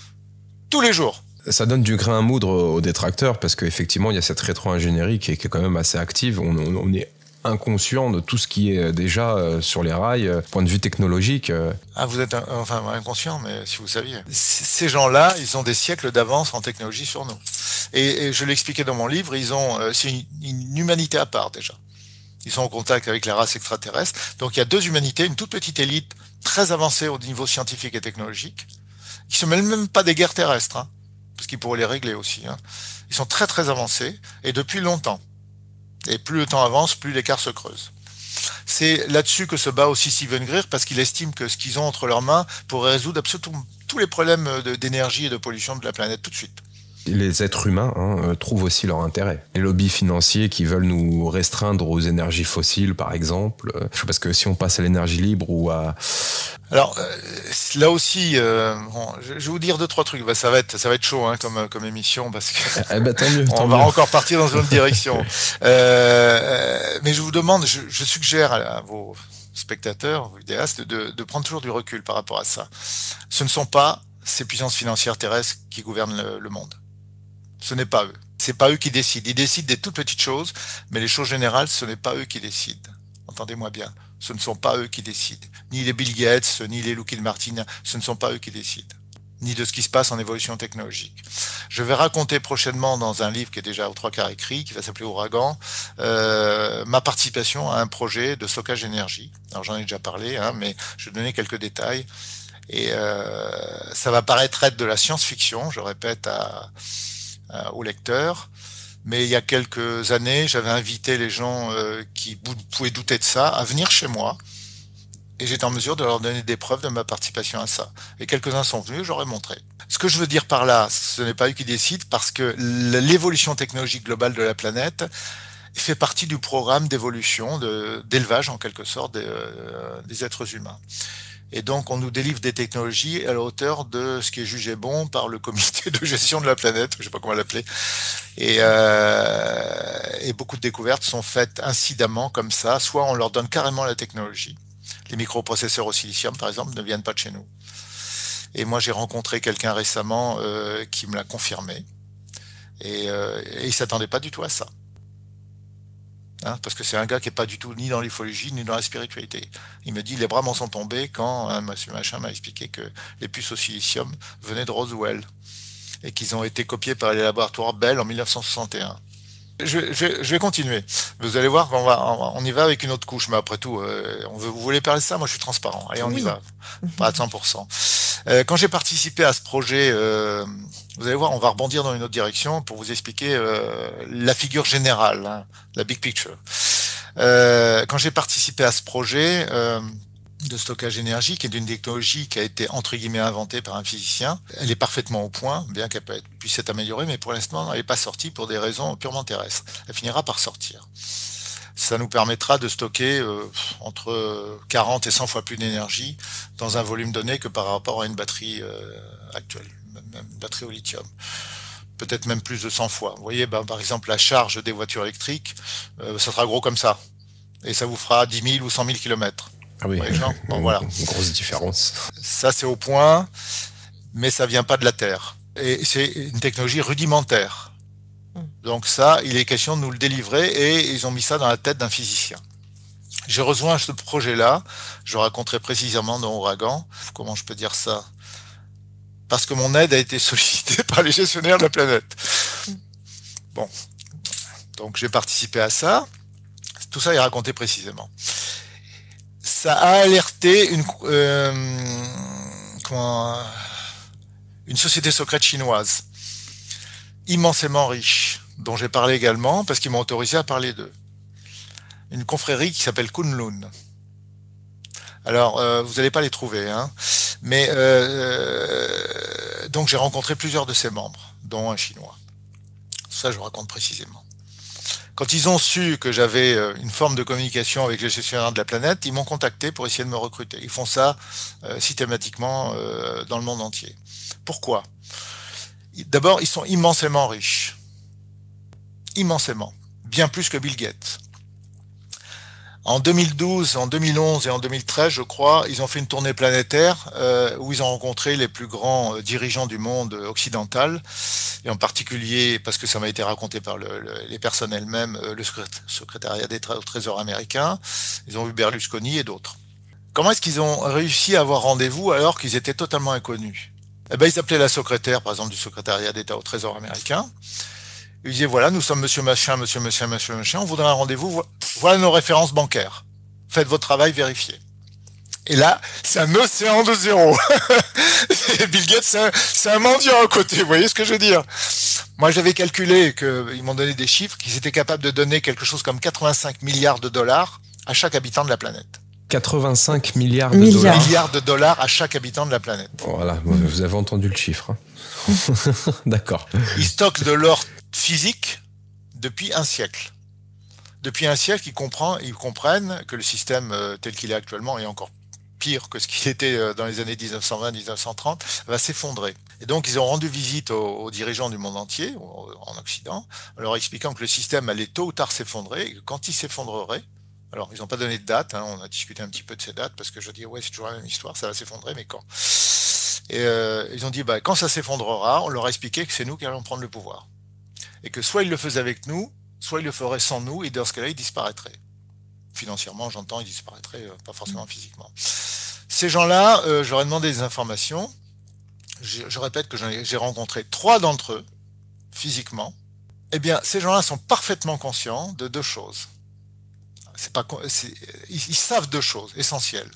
Tous les jours. Ça donne du grain à moudre aux détracteurs parce qu'effectivement, il y a cette rétro-ingénierie qui est quand même assez active. On est inconscient de tout ce qui est déjà sur les rails, point de vue technologique. Ah, vous êtes inconscient, mais si vous saviez. Ces gens-là, ils ont des siècles d'avance en technologie sur nous. Et je l'expliquais dans mon livre, c'est une humanité à part déjà. Ils sont en contact avec les races extraterrestres. Donc il y a deux humanités, une toute petite élite très avancée au niveau scientifique et technologique, qui se mêlent même pas des guerres terrestres, hein, parce qu'ils pourraient les régler aussi. Hein. Ils sont très très avancés et depuis longtemps. Et plus le temps avance, plus l'écart se creuse. C'est là-dessus que se bat aussi Steven Greer, parce qu'il estime que ce qu'ils ont entre leurs mains pourrait résoudre absolument tous les problèmes d'énergie et de pollution de la planète tout de suite. Les êtres humains trouvent aussi leur intérêt. Les lobbies financiers qui veulent nous restreindre aux énergies fossiles, par exemple, parce que si on passe à l'énergie libre ou à... Alors, là aussi, je vais vous dire 2-3 trucs. Bah, ça va être chaud hein, comme émission, parce que tant mieux, on va encore partir dans une autre direction. Mais je vous demande, je suggère à vos spectateurs, vos vidéastes, de prendre toujours du recul par rapport à ça. Ce ne sont pas ces puissances financières terrestres qui gouvernent le monde. Ce n'est pas eux. C'est pas eux qui décident. Ils décident des toutes petites choses, mais les choses générales, ce n'est pas eux qui décident. Entendez-moi bien. Ce ne sont pas eux qui décident. Ni les Bill Gates, ni les Lockheed Martin, ce ne sont pas eux qui décident. Ni de ce qui se passe en évolution technologique. Je vais raconter prochainement dans un livre qui est déjà aux 3/4 écrit, qui va s'appeler Ouragan, ma participation à un projet de stockage d'énergie. Alors j'en ai déjà parlé, hein, mais je vais donner quelques détails. Et ça va paraître être de la science-fiction, je répète aux lecteurs. Mais il y a quelques années, j'avais invité les gens qui pouvaient douter de ça à venir chez moi Et j'étais en mesure de leur donner des preuves de ma participation à ça. Et quelques-uns sont venus, j'aurais montré. Ce que je veux dire par là, ce n'est pas eux qui décident, parce que l'évolution technologique globale de la planète fait partie du programme d'évolution, d'élevage en quelque sorte des êtres humains. Et donc, on nous délivre des technologies à la hauteur de ce qui est jugé bon par le comité de gestion de la planète, je sais pas comment l'appeler. Et beaucoup de découvertes sont faites incidemment comme ça. Soit on leur donne carrément la technologie. Les microprocesseurs au silicium, par exemple, ne viennent pas de chez nous. Et moi, j'ai rencontré quelqu'un récemment qui me l'a confirmé. Et il s'attendait pas du tout à ça. Hein, parce que c'est un gars qui est pas du tout ni dans l'ufologie ni dans la spiritualité. Il me dit les bras m'en sont tombés quand monsieur machin m'a expliqué que les puces au silicium venaient de Roswell et qu'ils ont été copiés par les laboratoires Bell en 1961. Je vais continuer. Vous allez voir on y va avec une autre couche, mais après tout, vous voulez parler de ça? Moi, je suis transparent. Allez, on y va. Pas à 100%. Quand j'ai participé à ce projet, vous allez voir, on va rebondir dans une autre direction pour vous expliquer la figure générale, hein, la big picture. Quand j'ai participé à ce projet de stockage d'énergie, qui est une technologie qui a été entre guillemets inventée par un physicien, elle est parfaitement au point, bien qu'elle puisse être améliorée, mais pour l'instant, elle n'est pas sortie pour des raisons purement terrestres. Elle finira par sortir. Ça nous permettra de stocker entre 40 et 100 fois plus d'énergie dans un volume donné que par rapport à une batterie actuelle, même une batterie au lithium. Peut-être même plus de 100 fois. Vous voyez, par exemple, la charge des voitures électriques, ça sera gros comme ça. Et ça vous fera 10 000 ou 100 000 kilomètres. Ah oui, bon, voilà. Une grosse différence. Ça, c'est au point, mais ça vient pas de la Terre. Et c'est une technologie rudimentaire. Donc ça, il est question de nous le délivrer et ils ont mis ça dans la tête d'un physicien. J'ai rejoint ce projet-là, je raconterai précisément dans Ouragan. Comment je peux dire ça? Parce que mon aide a été sollicitée par les gestionnaires de la planète. Bon, donc j'ai participé à ça. Tout ça est raconté précisément. Ça a alerté une société secrète chinoise, immensément riche, dont j'ai parlé également, parce qu'ils m'ont autorisé à parler d'eux. Une confrérie qui s'appelle Kunlun. Alors, vous n'allez pas les trouver, hein, mais donc j'ai rencontré plusieurs de ses membres, dont un Chinois. Ça, je vous raconte précisément. Quand ils ont su que j'avais une forme de communication avec les gestionnaires de la planète, ils m'ont contacté pour essayer de me recruter. Ils font ça systématiquement dans le monde entier. Pourquoi? D'abord, ils sont immensément riches. Immensément. Bien plus que Bill Gates. En 2012, en 2011 et en 2013, je crois, ils ont fait une tournée planétaire où ils ont rencontré les plus grands dirigeants du monde occidental, et en particulier, parce que ça m'a été raconté par les personnes elles-mêmes, le secrétariat d'État au Trésor américain, ils ont vu Berlusconi et d'autres. Comment est-ce qu'ils ont réussi à avoir rendez-vous alors qu'ils étaient totalement inconnus? Eh ben, ils appelaient la secrétaire, par exemple, du secrétariat d'État au Trésor américain. Ils disaient, voilà, nous sommes monsieur machin, monsieur machin, on voudrait un rendez-vous, voilà nos références bancaires. Faites votre travail, vérifiez. Et là, c'est un océan de zéro. Et Bill Gates, c'est un mendiant à côté, vous voyez ce que je veux dire? Moi, j'avais calculé qu'ils m'ont donné des chiffres, qu'ils étaient capables de donner quelque chose comme 85 milliards de dollars à chaque habitant de la planète. 85 milliards de dollars. Milliards de dollars à chaque habitant de la planète. Voilà, vous avez entendu le chiffre. Hein. D'accord. Ils stockent de l'or physique depuis un siècle. Depuis un siècle, ils comprennent que le système tel qu'il est actuellement est encore pire que ce qu'il était dans les années 1920-1930, va s'effondrer. Et donc, ils ont rendu visite aux dirigeants du monde entier, en Occident, en leur expliquant que le système allait tôt ou tard s'effondrer, et que quand il s'effondrerait, alors, ils n'ont pas donné de date, hein, on a discuté un petit peu de ces dates, parce que je dis, ouais, c'est toujours la même histoire, ça va s'effondrer, mais quand? Et ils ont dit, bah, quand ça s'effondrera, on leur a expliqué que c'est nous qui allons prendre le pouvoir. Et que soit ils le faisaient avec nous, soit ils le feraient sans nous, et dans ce cas-là, ils disparaîtraient. Financièrement, j'entends, ils disparaîtraient, pas forcément physiquement. Ces gens-là, j'aurais demandé des informations. Je répète que j'ai rencontré 3 d'entre eux, physiquement. Eh bien, ces gens-là sont parfaitement conscients de 2 choses. Ils savent 2 choses essentielles.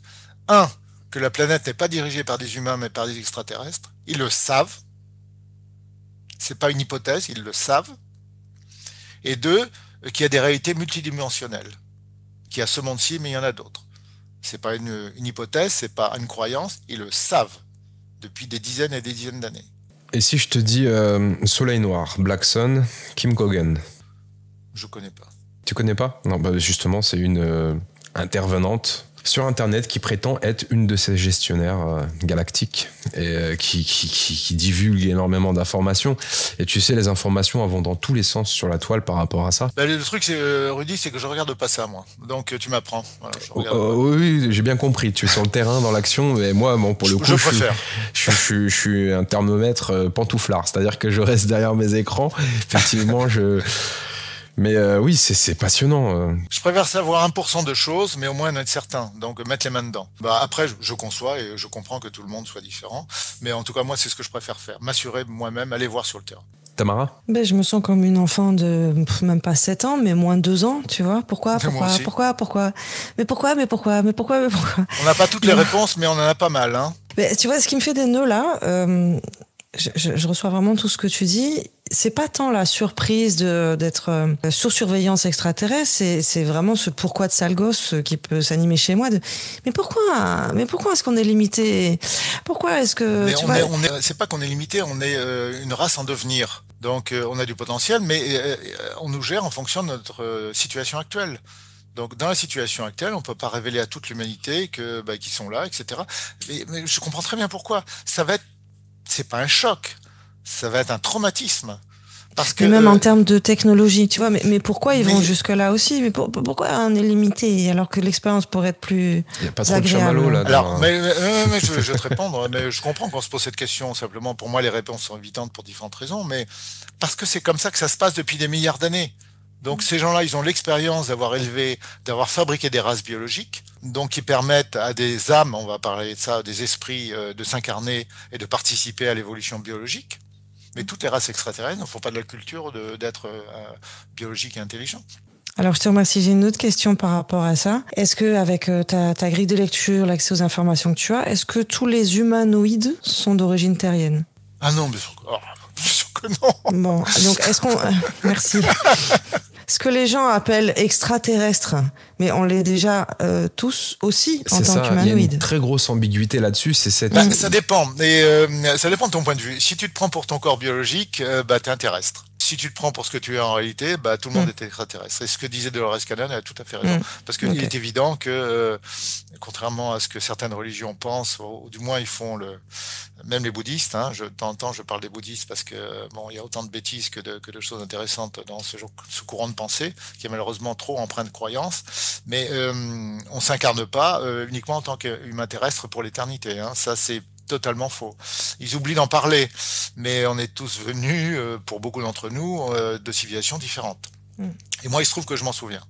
1, que la planète n'est pas dirigée par des humains, mais par des extraterrestres. Ils le savent. C'est pas une hypothèse, ils le savent. Et 2, qu'il y a des réalités multidimensionnelles. Qu'il y a ce monde-ci, mais il y en a d'autres. C'est pas une hypothèse, c'est pas une croyance. Ils le savent depuis des dizaines et des dizaines d'années. Et si je te dis Soleil Noir, Black Sun, Kim Kogan? Je connais pas. Tu connais pas? Non, bah justement, c'est une intervenante sur Internet qui prétend être une de ces gestionnaires galactiques et qui divulgue énormément d'informations. Et tu sais, les informations vont dans tous les sens sur la toile par rapport à ça. Bah, le truc, c'est, Rudy, c'est que je regarde pas ça, moi. Donc, tu m'apprends. Voilà, oui, j'ai bien compris. Tu es sur le terrain, dans l'action. Mais moi, bon, pour le coup, je préfère. Je suis un thermomètre pantouflard. C'est-à-dire que je reste derrière mes écrans. Effectivement, Mais oui, c'est passionnant. Je préfère savoir 1% de choses, mais au moins en être certain. Donc mettre les mains dedans. Bah après, je conçois et je comprends que tout le monde soit différent. Mais en tout cas, moi, c'est ce que je préfère faire. M'assurer moi-même, aller voir sur le terrain. Tamara? Ben, je me sens comme une enfant de même pas 7 ans, mais moins 2 ans, tu vois. Pourquoi Mais pourquoi On n'a pas toutes les réponses, mais on en a pas mal. Hein. Ben, tu vois, ce qui me fait des nœuds là, je reçois vraiment tout ce que tu dis. C'est pas tant la surprise d'être sous surveillance extraterrestre, c'est vraiment ce pourquoi de sale gosse qui peut s'animer chez moi. Mais pourquoi est-ce qu'on est limité? Pourquoi est-ce que c'est pas qu'on est limité, on est une race en devenir. Donc on a du potentiel, mais on nous gère en fonction de notre situation actuelle. Donc dans la situation actuelle, on peut pas révéler à toute l'humanité qu'ils sont là, etc. Mais je comprends très bien pourquoi. C'est pas un choc. Ça va être un traumatisme. Parce que, même en termes de technologie, tu vois, mais pourquoi ils vont jusque-là aussi? Mais pourquoi on est limité alors que l'expérience pourrait être plus agréable? Il n'y a pas trop de chamallows là. Alors, mais je vais te répondre, mais je comprends qu'on se pose cette question. Simplement, pour moi, les réponses sont évidentes pour différentes raisons, mais parce que c'est comme ça que ça se passe depuis des milliards d'années. Donc ces gens-là, ils ont l'expérience d'avoir fabriqué des races biologiques, donc qui permettent à des âmes, on va parler de ça, des esprits, de s'incarner et de participer à l'évolution biologique. Mais toutes les races extraterrestres ne font pas de la culture d'être biologique et intelligent. Alors, je te remercie. J'ai une autre question par rapport à ça. Est-ce que, avec ta grille de lecture, l'accès aux informations que tu as, est-ce que tous les humanoïdes sont d'origine terrienne? Ah non, bien sûr que non. Bon, donc est-ce qu'on... Merci. Ce que les gens appellent extraterrestres, mais on l'est déjà tous aussi en tant qu'humanoïdes. Il y a une très grosse ambiguïté là-dessus. Ça dépend. Ça dépend de ton point de vue. Si tu te prends pour ton corps biologique, t'es un terrestre. Si tu te prends pour ce que tu es en réalité, tout le monde est extraterrestre. Et ce que disait Dolores Cannon, elle a tout à fait raison. Parce qu'il est évident que, contrairement à ce que certaines religions pensent, ou du moins ils font même les bouddhistes, hein, de temps en temps je parle des bouddhistes parce que il y a autant de bêtises que de choses intéressantes dans ce courant de pensée, qui est malheureusement trop empreint de croyances. Mais on s'incarne pas uniquement en tant qu'humain terrestre pour l'éternité. Hein. Ça c'est totalement faux. Ils oublient d'en parler, mais on est tous venus, pour beaucoup d'entre nous, de civilisations différentes. Et moi, il se trouve que je m'en souviens.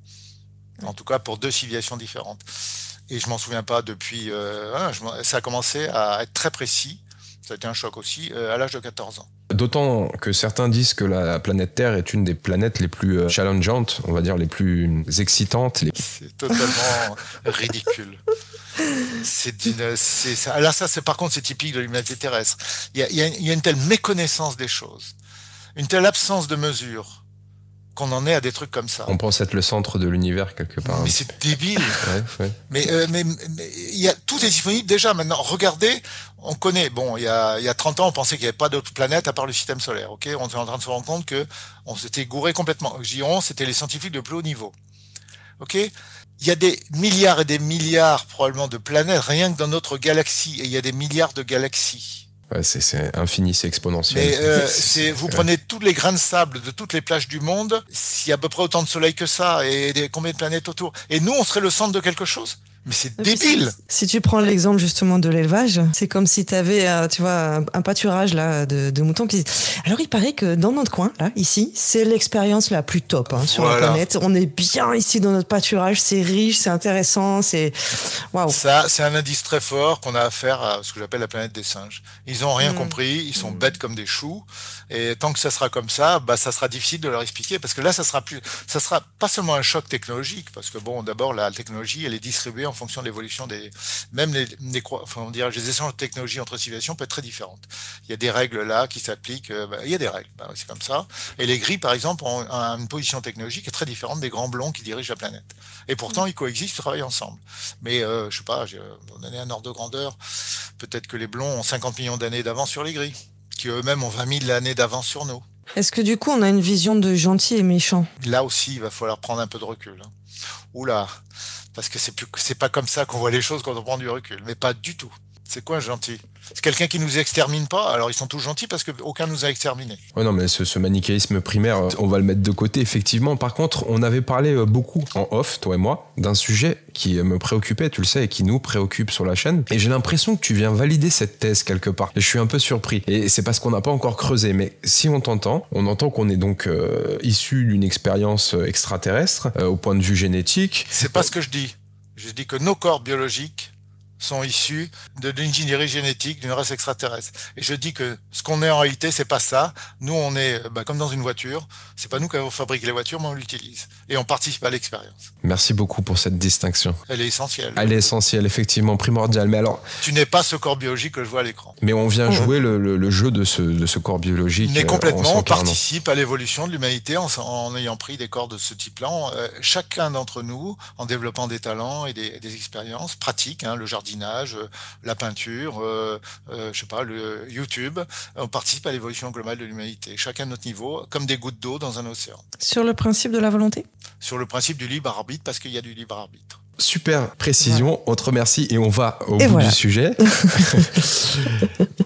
En tout cas, pour 2 civilisations différentes. Et je m'en souviens pas depuis... ça a commencé à être très précis. Ça a été un choc aussi, à l'âge de 14 ans. D'autant que certains disent que la planète Terre est une des planètes les plus challengeantes, on va dire les plus excitantes. C'est totalement ridicule. Alors ça, par contre, c'est typique de l'humanité terrestre. Il y a une telle méconnaissance des choses, une telle absence de mesure, qu'on en est à des trucs comme ça. On pense être le centre de l'univers quelque part. Mais c'est débile. Ouais. Mais tout est disponible déjà maintenant. Regardez, on connaît. Bon, il y a 30 ans, on pensait qu'il n'y avait pas d'autres planètes à part le système solaire. Ok, on est en train de se rendre compte que on s'était gouré complètement. Je dis on, c'était les scientifiques de plus haut niveau. Ok. Il y a des milliards et des milliards probablement de planètes rien que dans notre galaxie, et il y a des milliards de galaxies. Ouais, c'est infini, c'est exponentiel. Mais vous prenez tous les grains de sable de toutes les plages du monde, s'il y a à peu près autant de soleil que ça, et combien de planètes autour. Et nous, on serait le centre de quelque chose? Mais c'est débile. Si tu prends l'exemple justement de l'élevage, c'est comme si tu avais tu vois, un pâturage là, de moutons qui... Alors il paraît que dans notre coin, là, ici, c'est l'expérience la plus top sur la planète. On est bien ici dans notre pâturage, c'est riche, c'est intéressant, c'est... Waouh. Ça, c'est un indice très fort qu'on a à faire à ce que j'appelle la planète des singes. Ils n'ont rien compris, ils sont bêtes comme des choux, et tant que ça sera comme ça, ça sera difficile de leur expliquer, parce que là, ça sera pas seulement un choc technologique, parce que bon, d'abord, la technologie, elle est distribuée en fonction de l'évolution même les échanges de technologies entre civilisations peuvent être très différentes. Il y a des règles là qui s'appliquent, il y a des règles, c'est comme ça. Et les gris, par exemple, ont une position technologique qui est très différente des grands blonds qui dirigent la planète. Et pourtant, ils coexistent, ils travaillent ensemble. Mais je sais pas, on donné un ordre de grandeur, peut-être que les blonds ont 50 millions d'années d'avance sur les gris, qui eux-mêmes ont 20 000 années d'avance sur nous. Est-ce que du coup, on a une vision de gentil et méchant? Là aussi, il va falloir prendre un peu de recul. Oula, parce que c'est pas comme ça qu'on voit les choses quand on prend du recul, mais pas du tout. C'est quoi gentil? C'est quelqu'un qui nous extermine pas, alors ils sont tous gentils parce qu'aucun nous a exterminés. Ouais, non, mais ce manichéisme primaire, on va le mettre de côté, effectivement. Par contre, on avait parlé beaucoup en off, toi et moi, d'un sujet qui me préoccupait, tu le sais, et qui nous préoccupe sur la chaîne. Et j'ai l'impression que tu viens valider cette thèse quelque part. Et je suis un peu surpris. Et c'est parce qu'on n'a pas encore creusé. Mais si on t'entend, on entend qu'on est donc issu d'une expérience extraterrestre, au point de vue génétique. C'est pas ce que je dis. Je dis que nos corps biologiques sont issus de l'ingénierie génétique d'une race extraterrestre. Et je dis que ce qu'on est en réalité, c'est pas ça. Nous, on est comme dans une voiture. C'est pas nous qui avons fabriqué les voitures, mais on l'utilise. Et on participe à l'expérience. Merci beaucoup pour cette distinction. Elle est essentielle. Elle est essentielle, effectivement, primordiale. Mais alors, tu n'es pas ce corps biologique que je vois à l'écran. Mais on vient jouer le jeu de ce corps biologique. Mais complètement, on participe à l'évolution de l'humanité en ayant pris des corps de ce type-là. Chacun d'entre nous, en développant des talents et des expériences pratiques, le jardinage, la peinture, je sais pas, le YouTube, on participe à l'évolution globale de l'humanité. Chacun à notre niveau, comme des gouttes d'eau dans un océan. Sur le principe de la volonté? Sur le principe du libre arbitre, parce qu'il y a du libre arbitre. Super précision, on te remercie et on va au bout du sujet.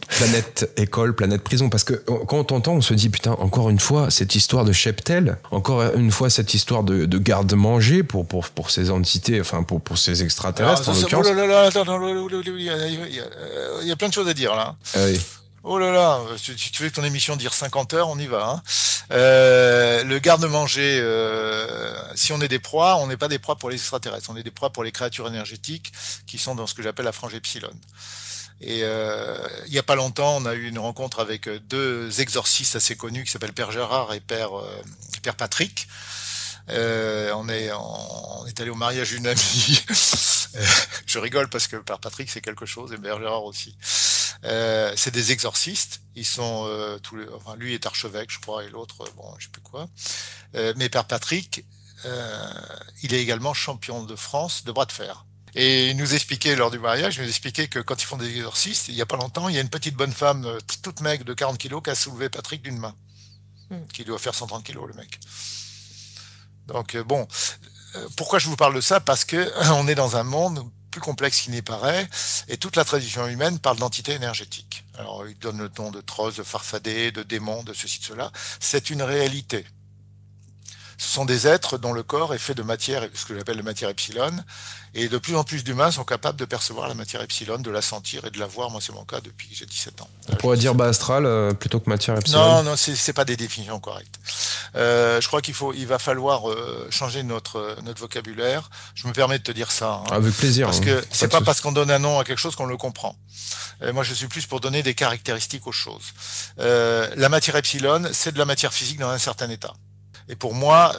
Planète école, planète prison, parce que quand on t'entend, on se dit putain, encore une fois cette histoire de cheptel, encore une fois cette histoire de garde-manger pour ces entités, enfin pour ces extraterrestres. Alors, il y a plein de choses à dire là. Oui. Oh là là, si tu veux que ton émission dure 50 heures, on y va. Le garde-manger, si on est des proies, on n'est pas des proies pour les extraterrestres, on est des proies pour les créatures énergétiques qui sont dans ce que j'appelle la frange epsilon. Et il y a pas longtemps, on a eu une rencontre avec deux exorcistes assez connus qui s'appellent Père Gérard et Père Patrick. On est allé au mariage d'une amie. Je rigole parce que Père Patrick c'est quelque chose et Père Gérard aussi. C'est des exorcistes. Ils sont lui est archevêque, je crois, et l'autre, je sais plus quoi. Mais Père Patrick, il est également champion de France de bras de fer. Et il nous expliquait lors du mariage, il nous expliquait que quand ils font des exorcistes, il y a pas longtemps, il y a une petite bonne femme toute maigre de 40 kilos qui a soulevé Patrick d'une main, qui doit faire 130 kilos le mec. Donc pourquoi je vous parle de ça? Parce que on est dans un monde plus complexe qu'il n'y paraît, et toute la tradition humaine parle d'entités énergétiques. Alors, il donne le nom de Tross, de Farfadé, de démons, de ceci, de cela. C'est une réalité. Ce sont des êtres dont le corps est fait de matière, ce que j'appelle la matière epsilon, et de plus en plus d'humains sont capables de percevoir la matière epsilon, de la sentir et de la voir. Moi, c'est mon cas depuis que j'ai 17 ans. On pourrait dire bas astral plutôt que matière epsilon. Non, c'est pas des définitions correctes. Je crois il va falloir changer notre vocabulaire. Je me permets de te dire ça. Avec plaisir. Parce que c'est pas parce qu'on donne un nom à quelque chose qu'on le comprend. Moi, je suis plus pour donner des caractéristiques aux choses. La matière epsilon, c'est de la matière physique dans un certain état. Et pour moi,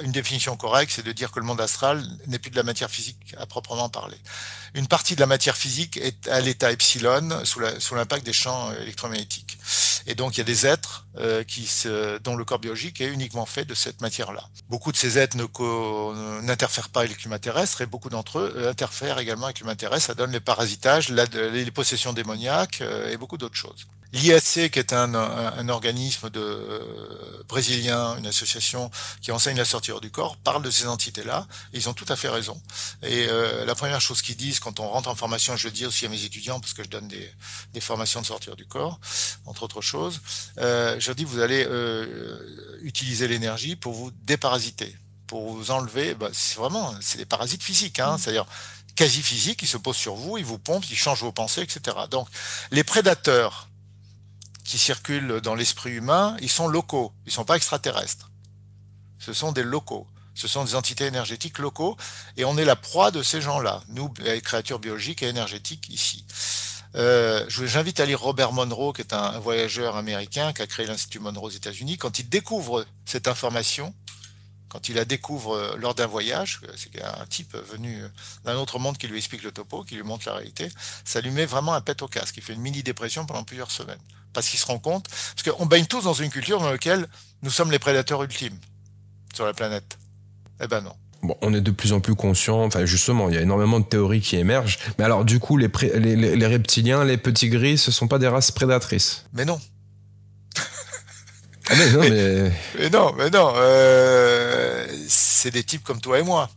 une définition correcte, c'est de dire que le monde astral n'est plus de la matière physique à proprement parler. Une partie de la matière physique est à l'état epsilon sous l'impact des champs électromagnétiques. Et donc, il y a des êtres dont le corps biologique est uniquement fait de cette matière-là. Beaucoup de ces êtres n'interfèrent pas avec le climat terrestre et beaucoup d'entre eux interfèrent également avec le climat terrestre. Ça donne les parasitages, les possessions démoniaques et beaucoup d'autres choses. L'IAC, qui est un organisme brésilien, une association qui enseigne la sortie hors du corps, parle de ces entités-là. Ils ont tout à fait raison. Et la première chose qu'ils disent quand on rentre en formation, je le dis aussi à mes étudiants, parce que je donne des formations de sortie hors du corps, entre autres choses, je leur dis vous allez utiliser l'énergie pour vous déparasiter, pour vous enlever. C'est des parasites physiques, c'est-à-dire quasi physiques, ils se posent sur vous, ils vous pompent, ils changent vos pensées, etc. Donc les prédateurs qui circulent dans l'esprit humain, ils sont locaux, ils sont pas extraterrestres. Ce sont des locaux, ce sont des entités énergétiques locaux, et on est la proie de ces gens-là, nous, les créatures biologiques et énergétiques ici. J'invite à lire Robert Monroe, qui est un voyageur américain qui a créé l'Institut Monroe aux États-Unis. Quand il découvre cette information, Quand il la découvre lors d'un voyage, c'est un type venu d'un autre monde qui lui explique le topo, qui lui montre la réalité, ça lui met vraiment un pet au casque. Il fait une mini-dépression pendant plusieurs semaines. Parce qu'il se rend compte, parce qu'on baigne tous dans une culture dans laquelle nous sommes les prédateurs ultimes sur la planète. Eh ben non. Bon, on est de plus en plus conscient, enfin justement, il y a énormément de théories qui émergent. Mais alors du coup, les reptiliens, les petits gris, ce sont pas des races prédatrices? Mais non. Ah mais non, mais non. C'est des types comme toi et moi.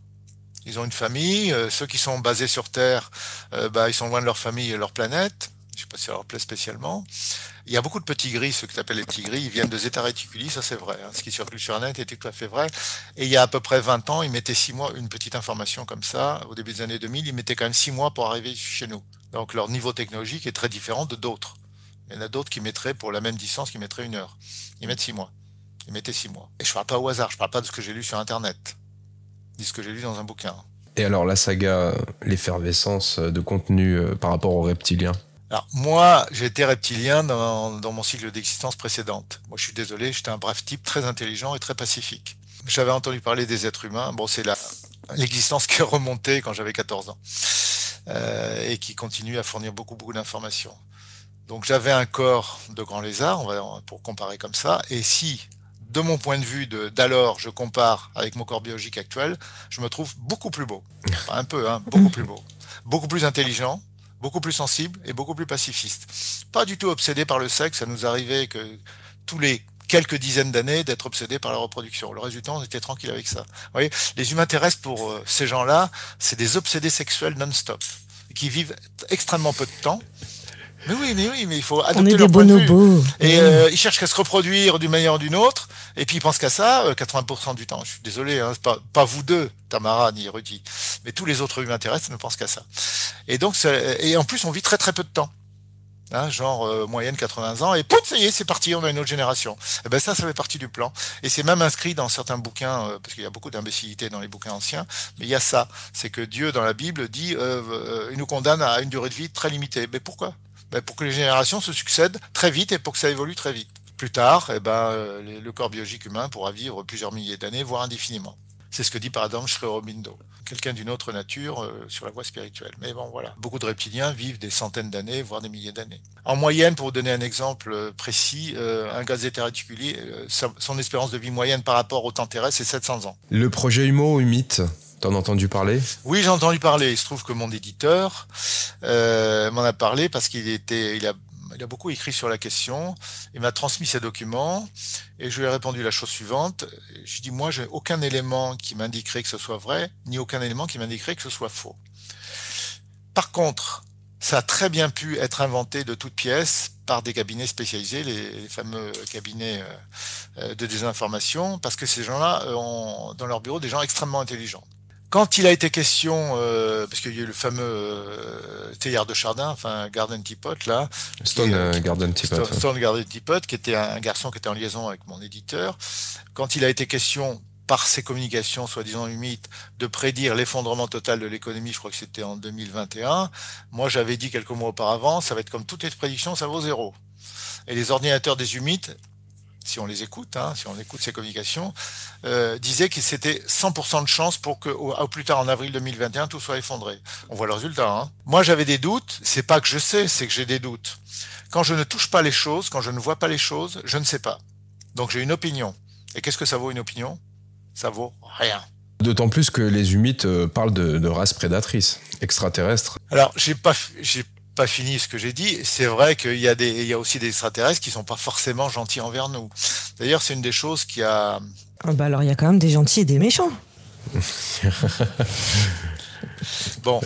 Ils ont une famille. Ceux qui sont basés sur Terre, ils sont loin de leur famille et de leur planète. Je sais pas si ça leur plaît spécialement. Il y a beaucoup de petits gris, ceux que tu appelles les petits gris, ils viennent de Zeta Reticuli, ça c'est vrai. Hein. Ce qui circule sur Internet était tout à fait vrai. Et il y a à peu près 20 ans, ils mettaient 6 mois, une petite information comme ça, au début des années 2000, ils mettaient quand même 6 mois pour arriver chez nous. Donc leur niveau technologique est très différent de d'autres. Il y en a d'autres qui mettraient, pour la même distance, qui mettraient 1 heure. Ils mettent 6 mois. Ils mettaient 6 mois. Et je parle pas au hasard, je parle pas de ce que j'ai lu sur Internet, ni ce que j'ai lu dans un bouquin. Et alors la saga, l'effervescence de contenu par rapport aux reptiliens? Alors, moi, j'étais reptilien dans mon cycle d'existence précédente. Moi, je suis désolé, j'étais un brave type très intelligent et très pacifique. J'avais entendu parler des êtres humains. Bon, c'est l'existence qui est remontée quand j'avais 14 ans et qui continue à fournir beaucoup d'informations. Donc, j'avais un corps de grand lézard, pour comparer comme ça. Et si, de mon point de vue d'alors, je compare avec mon corps biologique actuel, je me trouve beaucoup plus beau. Pas un peu, hein, beaucoup plus beau. Beaucoup plus intelligent. Beaucoup plus sensible et beaucoup plus pacifiste. Pas du tout obsédé par le sexe, ça nous arrivait que tous les quelques dizaines d'années d'être obsédé par la reproduction. Le reste du temps, on était tranquille avec ça. Vous voyez, les humains terrestres, pour ces gens-là, c'est des obsédés sexuels non-stop, qui vivent extrêmement peu de temps. Mais il faut adopter leur point de vue. Et ils cherchent qu'à se reproduire d'une manière ou d'une autre, et puis ils pensent qu'à ça 80% du temps. Je suis désolé, hein, pas vous deux, Tamara ni Rudy, mais tous les autres humains terrestres ne pensent qu'à ça. Et donc, et en plus, on vit très très peu de temps. Hein, genre moyenne 80 ans, et pouf, ça y est, c'est parti, on a une autre génération. Et ben ça fait partie du plan. Et c'est même inscrit dans certains bouquins, parce qu'il y a beaucoup d'imbécilité dans les bouquins anciens, mais il y a ça, c'est que Dieu, dans la Bible, dit il nous condamne à une durée de vie très limitée. Mais pourquoi? Pour que les générations se succèdent très vite et pour que ça évolue très vite. Plus tard, le corps biologique humain pourra vivre plusieurs milliers d'années, voire indéfiniment. C'est ce que dit par exemple Sri Aurobindo, quelqu'un d'une autre nature sur la voie spirituelle. Mais bon, voilà. Beaucoup de reptiliens vivent des centaines d'années, voire des milliers d'années. En moyenne, pour vous donner un exemple précis, un gaz hétéréticuli, son espérance de vie moyenne par rapport au temps terrestre, c'est 700 ans. Le projet Humo Humit, t'en as entendu parler? Oui, j'ai entendu parler. Il se trouve que mon éditeur m'en a parlé parce qu'il a beaucoup écrit sur la question. Il m'a transmis ses documents et je lui ai répondu la chose suivante. Je dis, moi, j'ai aucun élément qui m'indiquerait que ce soit vrai, ni aucun élément qui m'indiquerait que ce soit faux. Par contre, ça a très bien pu être inventé de toutes pièces par des cabinets spécialisés, les fameux cabinets de désinformation, parce que ces gens-là ont dans leur bureau des gens extrêmement intelligents. Quand il a été question, parce qu'il y a eu le fameux théière de Chardin, enfin Garden Teapot là, Garden Teapot, Stone Garden Teapot, qui était un garçon qui était en liaison avec mon éditeur, quand il a été question par ses communications soi-disant humides de prédire l'effondrement total de l'économie, je crois que c'était en 2021, moi j'avais dit quelques mois auparavant, ça va être comme toutes les prédictions, ça vaut 0. Et les ordinateurs des humides, si on les écoute, hein, si on écoute ces communications, disaient que c'était 100% de chance pour que, au plus tard en avril 2021, tout soit effondré. On voit le résultat. Hein. Moi, j'avais des doutes. C'est pas que je sais, c'est que j'ai des doutes. Quand je ne touche pas les choses, quand je ne vois pas les choses, je ne sais pas. Donc j'ai une opinion. Et qu'est-ce que ça vaut une opinion? Ça vaut rien. D'autant plus que les humides parlent de races prédatrices, extraterrestres. Alors, j'ai pas fini ce que j'ai dit. C'est vrai qu'il y a aussi des extraterrestres qui sont pas forcément gentils envers nous. D'ailleurs, c'est une des choses qui a... Ah bah alors, il y a quand même des gentils et des méchants. Bon,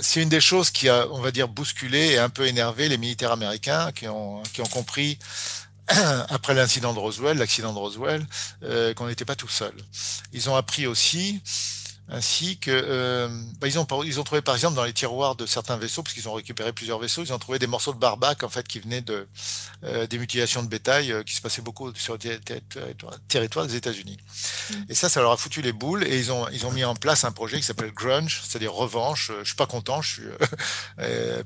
c'est une des choses qui a, on va dire, bousculé et un peu énervé les militaires américains qui ont compris après l'accident de Roswell, qu'on n'était pas tout seul. Ils ont appris aussi, ainsi que ils ont trouvé par exemple dans les tiroirs de certains vaisseaux, parce qu'ils ont récupéré plusieurs vaisseaux, ils ont trouvé des morceaux de barbac en fait qui venaient des mutilations de bétail qui se passaient beaucoup sur le territoire des États-Unis. Et ça leur a foutu les boules et ils ont mis en place un projet qui s'appelle Grunge, c'est-à-dire revanche. Je suis pas content,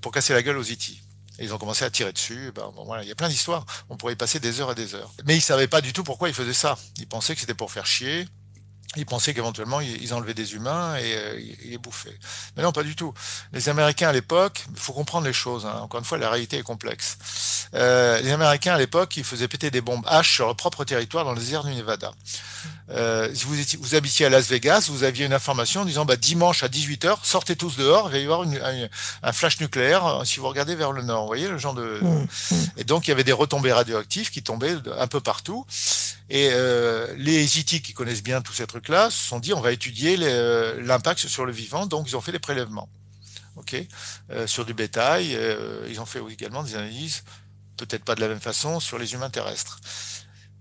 pour casser la gueule aux E.T. Et ils ont commencé à tirer dessus. Bon, voilà, il y a plein d'histoires. On pourrait y passer des heures et des heures. Mais ils savaient pas du tout pourquoi ils faisaient ça. Ils pensaient que c'était pour faire chier. Ils pensaient qu'éventuellement, ils enlevaient des humains et ils les bouffaient. Mais non, pas du tout. Les Américains à l'époque, il faut comprendre les choses. Hein. Encore une fois, la réalité est complexe. Les Américains à l'époque, ils faisaient péter des bombes H sur leur propre territoire dans le désert du Nevada. Si vous habitiez à Las Vegas, vous aviez une information en disant dimanche à 18h, sortez tous dehors, il va y avoir un flash nucléaire si vous regardez vers le nord. Vous voyez le genre de... Et donc il y avait des retombées radioactives qui tombaient un peu partout. Et les IT qui connaissent bien tous ces trucs-là se sont dit on va étudier l'impact sur le vivant, donc ils ont fait des prélèvements. Sur du bétail, ils ont fait également des analyses, peut-être pas de la même façon, sur les humains terrestres.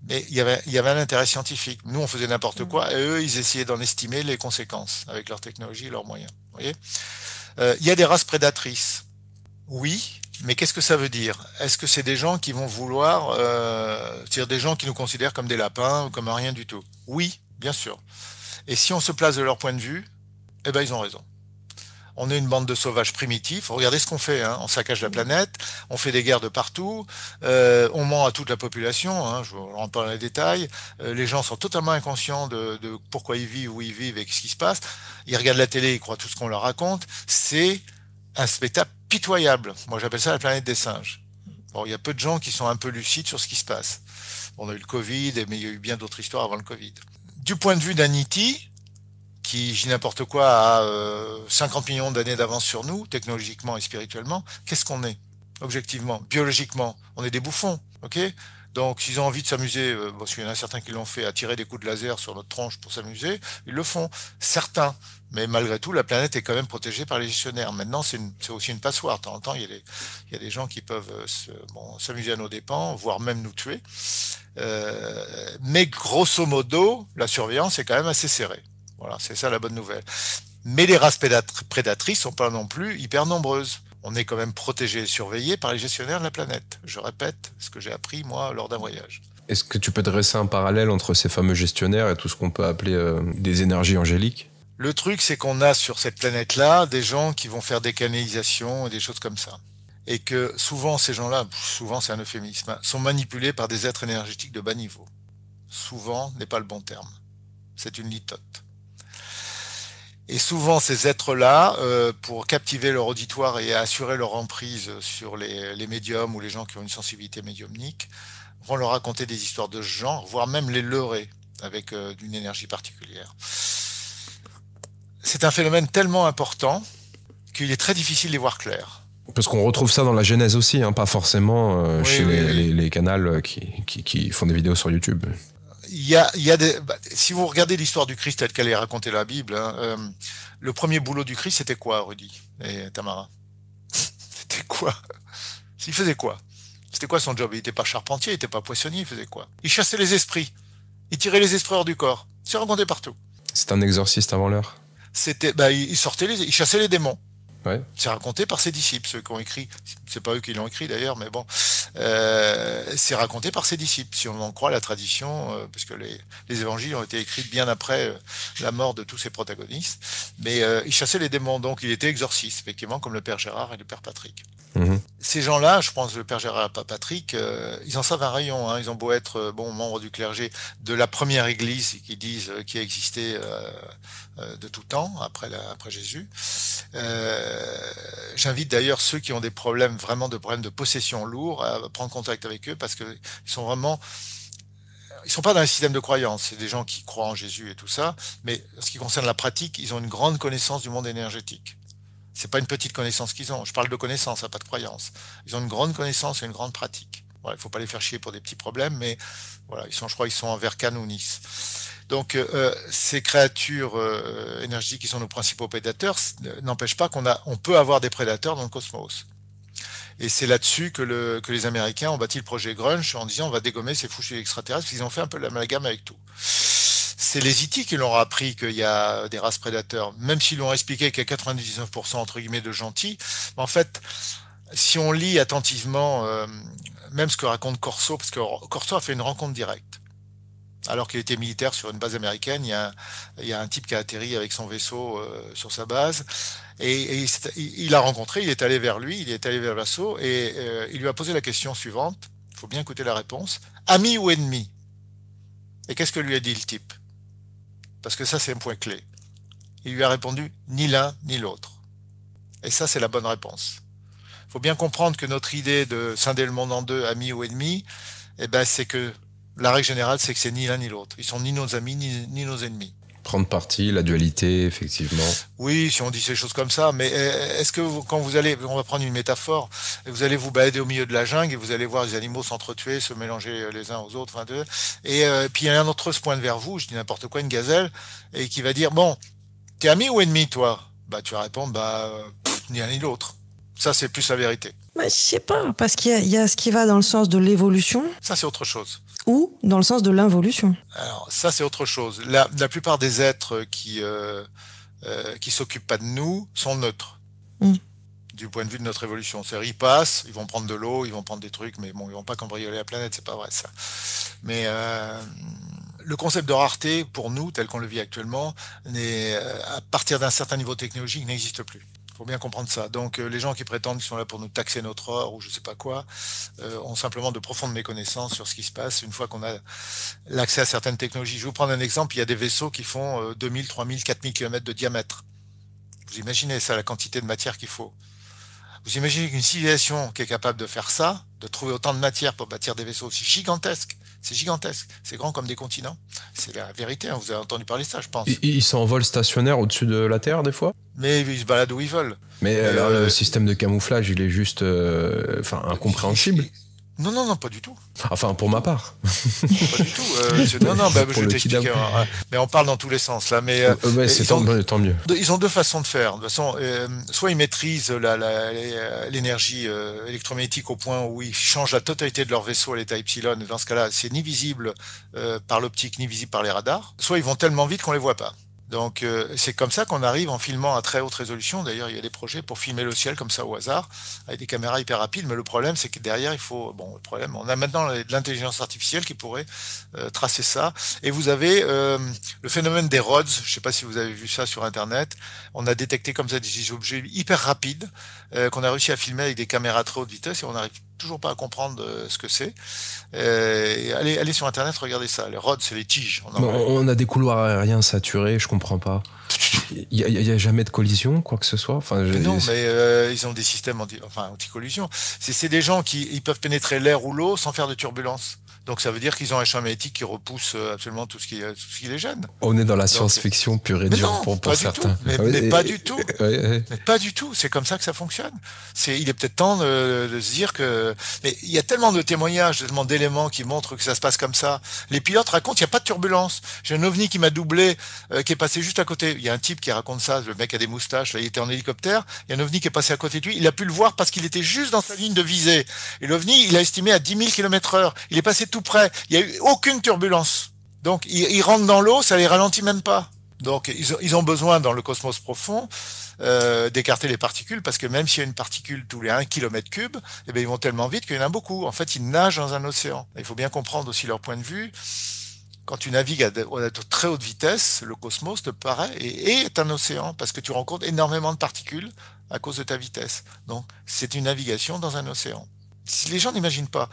Mais il y avait un intérêt scientifique. Nous, on faisait n'importe quoi, et eux, ils essayaient d'en estimer les conséquences avec leur technologie et leurs moyens. Vous voyez, il y a des races prédatrices. Oui, mais qu'est-ce que ça veut dire? Est-ce que c'est des gens qui vont vouloir, c'est-à-dire des gens qui nous considèrent comme des lapins ou comme rien du tout? Oui, bien sûr. Et si on se place de leur point de vue, eh ben, ils ont raison. On est une bande de sauvages primitifs. Regardez ce qu'on fait. Hein. On saccage la planète, on fait des guerres de partout, on ment à toute la population. Hein. Je ne rentre pas dans les détails. Les gens sont totalement inconscients de pourquoi ils vivent, où ils vivent et ce qui se passe. Ils regardent la télé, ils croient tout ce qu'on leur raconte. C'est un spectacle pitoyable. Moi, j'appelle ça la planète des singes. Bon, il y a peu de gens qui sont un peu lucides sur ce qui se passe. On a eu le Covid, mais il y a eu bien d'autres histoires avant le Covid. Du point de vue d'un IT, qui, je dis n'importe quoi, a 50 millions d'années d'avance sur nous, technologiquement et spirituellement, qu'est-ce qu'on est, objectivement, biologiquement? On est des bouffons, ok? Donc, s'ils ont envie de s'amuser, parce qu'il y en a certains qui l'ont fait, à tirer des coups de laser sur notre tronche pour s'amuser, ils le font, certains. Mais malgré tout, la planète est quand même protégée par les gestionnaires. Maintenant, c'est aussi une passoire. De temps en temps, il y a des gens qui peuvent s'amuser à nos dépens, voire même nous tuer. Mais grosso modo, la surveillance est quand même assez serrée. Voilà, c'est ça la bonne nouvelle. Mais les races prédatrices sont pas non plus hyper nombreuses. On est quand même protégé et surveillé par les gestionnaires de la planète. Je répète ce que j'ai appris, moi, lors d'un voyage. Est-ce que tu peux dresser un parallèle entre ces fameux gestionnaires et tout ce qu'on peut appeler des énergies angéliques? Le truc, c'est qu'on a sur cette planète-là des gens qui vont faire des canalisations et des choses comme ça. Et que souvent, ces gens-là, souvent c'est un euphémisme, hein, sont manipulés par des êtres énergétiques de bas niveau. Souvent n'est pas le bon terme. C'est une litote. Et souvent, ces êtres-là, pour captiver leur auditoire et assurer leur emprise sur les médiums ou les gens qui ont une sensibilité médiumnique, vont leur raconter des histoires de ce genre, voire même les leurrer avec d'une énergie particulière. C'est un phénomène tellement important qu'il est très difficile d'y voir clair. Parce qu'on retrouve ça dans la Genèse aussi, hein, pas forcément chez les canals qui font des vidéos sur YouTube. Il y a si vous regardez l'histoire du Christ telle qu'elle est racontée dans la Bible, hein, le premier boulot du Christ, c'était quoi, Rudy et Tamara? C'était quoi? Il faisait quoi? C'était quoi son job? Il n'était pas charpentier, il n'était pas poissonnier, il faisait quoi? Il chassait les esprits. Il tirait les esprits hors du corps. C'est raconté partout. C'est un exorciste avant l'heure. C'était, il chassait les démons. Ouais. C'est raconté par ses disciples, ceux qui ont écrit. C'est pas eux qui l'ont écrit d'ailleurs, mais bon, c'est raconté par ses disciples, si on en croit la tradition, parce que les évangiles ont été écrits bien après la mort de tous ses protagonistes. Mais il chassait les démons, donc il était exorciste, effectivement, comme le père Gérard et le père Patrick. Mmh. Ces gens-là, je pense, le père Gérard et le père Patrick, ils en savent un rayon. Hein, ils ont beau être membres du clergé de la première église qui disent qui a existé de tout temps après Jésus. J'invite d'ailleurs ceux qui ont des problèmes vraiment de possession lourds à prendre contact avec eux parce que ils sont pas dans un système de croyance. C'est des gens qui croient en Jésus et tout ça, mais en ce qui concerne la pratique, ils ont une grande connaissance du monde énergétique. C'est pas une petite connaissance qu'ils ont. Je parle de connaissance, pas de croyance. Ils ont une grande connaissance et une grande pratique. Voilà, il faut pas les faire chier pour des petits problèmes, mais voilà, je crois qu'ils sont envers Cannes ou Nice. Donc ces créatures énergétiques qui sont nos principaux prédateurs n'empêchent pas on peut avoir des prédateurs dans le cosmos. Et c'est là-dessus que les Américains ont bâti le projet Grunge en disant on va dégommer ces foutus extraterrestres, parce qu'ils ont fait un peu l'amalgame avec tout. C'est les IT qui leur ont appris qu'il y a des races prédateurs, même s'ils l'ont expliqué qu'il y a 99% entre guillemets de gentils. Mais en fait, si on lit attentivement même ce que raconte Corso, parce que Corso a fait une rencontre directe alors qu'il était militaire sur une base américaine. Il y a un type qui a atterri avec son vaisseau sur sa base. Et il l'a rencontré, il est allé vers lui, il est allé vers l'assaut, et il lui a posé la question suivante. Il faut bien écouter la réponse. Ami ou ennemi? Et qu'est-ce que lui a dit le type? Parce que ça, c'est un point clé. Il lui a répondu ni l'un ni l'autre. Et ça, c'est la bonne réponse. Il faut bien comprendre que notre idée de scinder le monde en deux, amis ou ennemis, eh ben, c'est que la règle générale, c'est que c'est ni l'un ni l'autre. Ils sont ni nos amis, ni nos ennemis. Prendre parti, la dualité, effectivement. Oui, si on dit ces choses comme ça, mais est-ce que quand vous allez, on va prendre une métaphore, vous allez vous balader au milieu de la jungle et vous allez voir les animaux s'entretuer, se mélanger les uns aux autres, et puis il y a un autre se pointe vers vous, je dis n'importe quoi, une gazelle, et qui va dire, bon, t'es ami ou ennemi, toi? Bah, tu vas répondre, ni l'un ni l'autre. Ça, c'est plus la vérité. Mais je sais pas, parce qu'il y a ce qui va dans le sens de l'évolution. Ça, c'est autre chose. Ou dans le sens de l'involution. Alors, ça, c'est autre chose. La plupart des êtres qui s'occupent pas de nous sont neutres. Du point de vue de notre évolution. C'est-à-dire, ils passent, ils vont prendre de l'eau, ils vont prendre des trucs, mais bon, ils vont pas cambrioler la planète, c'est pas vrai, ça. Mais, le concept de rareté, pour nous, tel qu'on le vit actuellement, à partir d'un certain niveau technologique, n'existe plus. Faut bien comprendre ça. Donc les gens qui prétendent qu'ils sont là pour nous taxer notre or ou je sais pas quoi ont simplement de profondes méconnaissances sur ce qui se passe une fois qu'on a l'accès à certaines technologies. Je vais vous prendre un exemple. Il y a des vaisseaux qui font 2000, 3000, 4000 km de diamètre. Vous imaginez ça, la quantité de matière qu'il faut. Vous imaginez qu'une civilisation qui est capable de faire ça, de trouver autant de matière pour bâtir des vaisseaux aussi gigantesques, c'est gigantesque, c'est grand comme des continents. C'est la vérité, hein. Vous avez entendu parler de ça, je pense. Ils sont en vol stationnaire au-dessus de la Terre, des fois? Mais ils se baladent où ils veulent. Mais alors, le système de camouflage, il est juste incompréhensible. Non, pas du tout. Enfin, pour ma part. Pas du tout. Je vais t'expliquer. Mais on parle dans tous les sens, là. Mais tant mieux. Ils ont deux façons de faire. De toute façon, soit ils maîtrisent l'énergie électromagnétique au point où ils changent la totalité de leur vaisseau à l'état epsilon. Et dans ce cas-là, c'est ni visible par l'optique, ni visible par les radars. Soit ils vont tellement vite qu'on les voit pas. Donc c'est comme ça qu'on arrive en filmant à très haute résolution. D'ailleurs, il y a des projets pour filmer le ciel comme ça au hasard, avec des caméras hyper rapides. Mais le problème, c'est que derrière, on a maintenant de l'intelligence artificielle qui pourrait tracer ça. Et vous avez le phénomène des rods. Je ne sais pas si vous avez vu ça sur Internet. On a détecté comme ça des objets hyper rapides qu'on a réussi à filmer avec des caméras à très haute vitesse et on n'arrive toujours pas à comprendre ce que c'est. Allez sur Internet, regardez ça. Les rods, c'est les tiges. On a des couloirs aériens saturés, je comprends pas. Il y a jamais de collision, quoi que ce soit. Mais ils ont des systèmes anti-collision. C'est des gens ils peuvent pénétrer l'air ou l'eau sans faire de turbulence. Donc ça veut dire qu'ils ont un champ magnétique qui repousse absolument tout ce qui les gêne. On est dans la science-fiction pure et dure pour certains. Mais pas du tout. Mais pas du tout. C'est comme ça que ça fonctionne. Il est peut-être temps de se dire que... Mais il y a tellement de témoignages, tellement d'éléments qui montrent que ça se passe comme ça. Les pilotes racontent qu'il n'y a pas de turbulence. J'ai un ovni qui m'a doublé, qui est passé juste à côté. Il y a un type qui raconte ça. Le mec a des moustaches. Là, il était en hélicoptère. Il y a un ovni qui est passé à côté de lui. Il a pu le voir parce qu'il était juste dans sa ligne de visée. Et l'ovni, il a estimé à 10 000 km/h. Il est passé tout près. Il n'y a eu aucune turbulence. Donc, ils rentrent dans l'eau, ça les ralentit même pas. Donc, ils ont besoin, dans le cosmos profond, d'écarter les particules, parce que même s'il y a une particule tous les 1 km3, eh bien, ils vont tellement vite qu'il y en a beaucoup. En fait, ils nagent dans un océan. Il faut bien comprendre aussi leur point de vue. Quand tu navigues à très haute vitesse, le cosmos te paraît et est un océan, parce que tu rencontres énormément de particules à cause de ta vitesse. Donc, c'est une navigation dans un océan. Si les gens n'imaginent pas.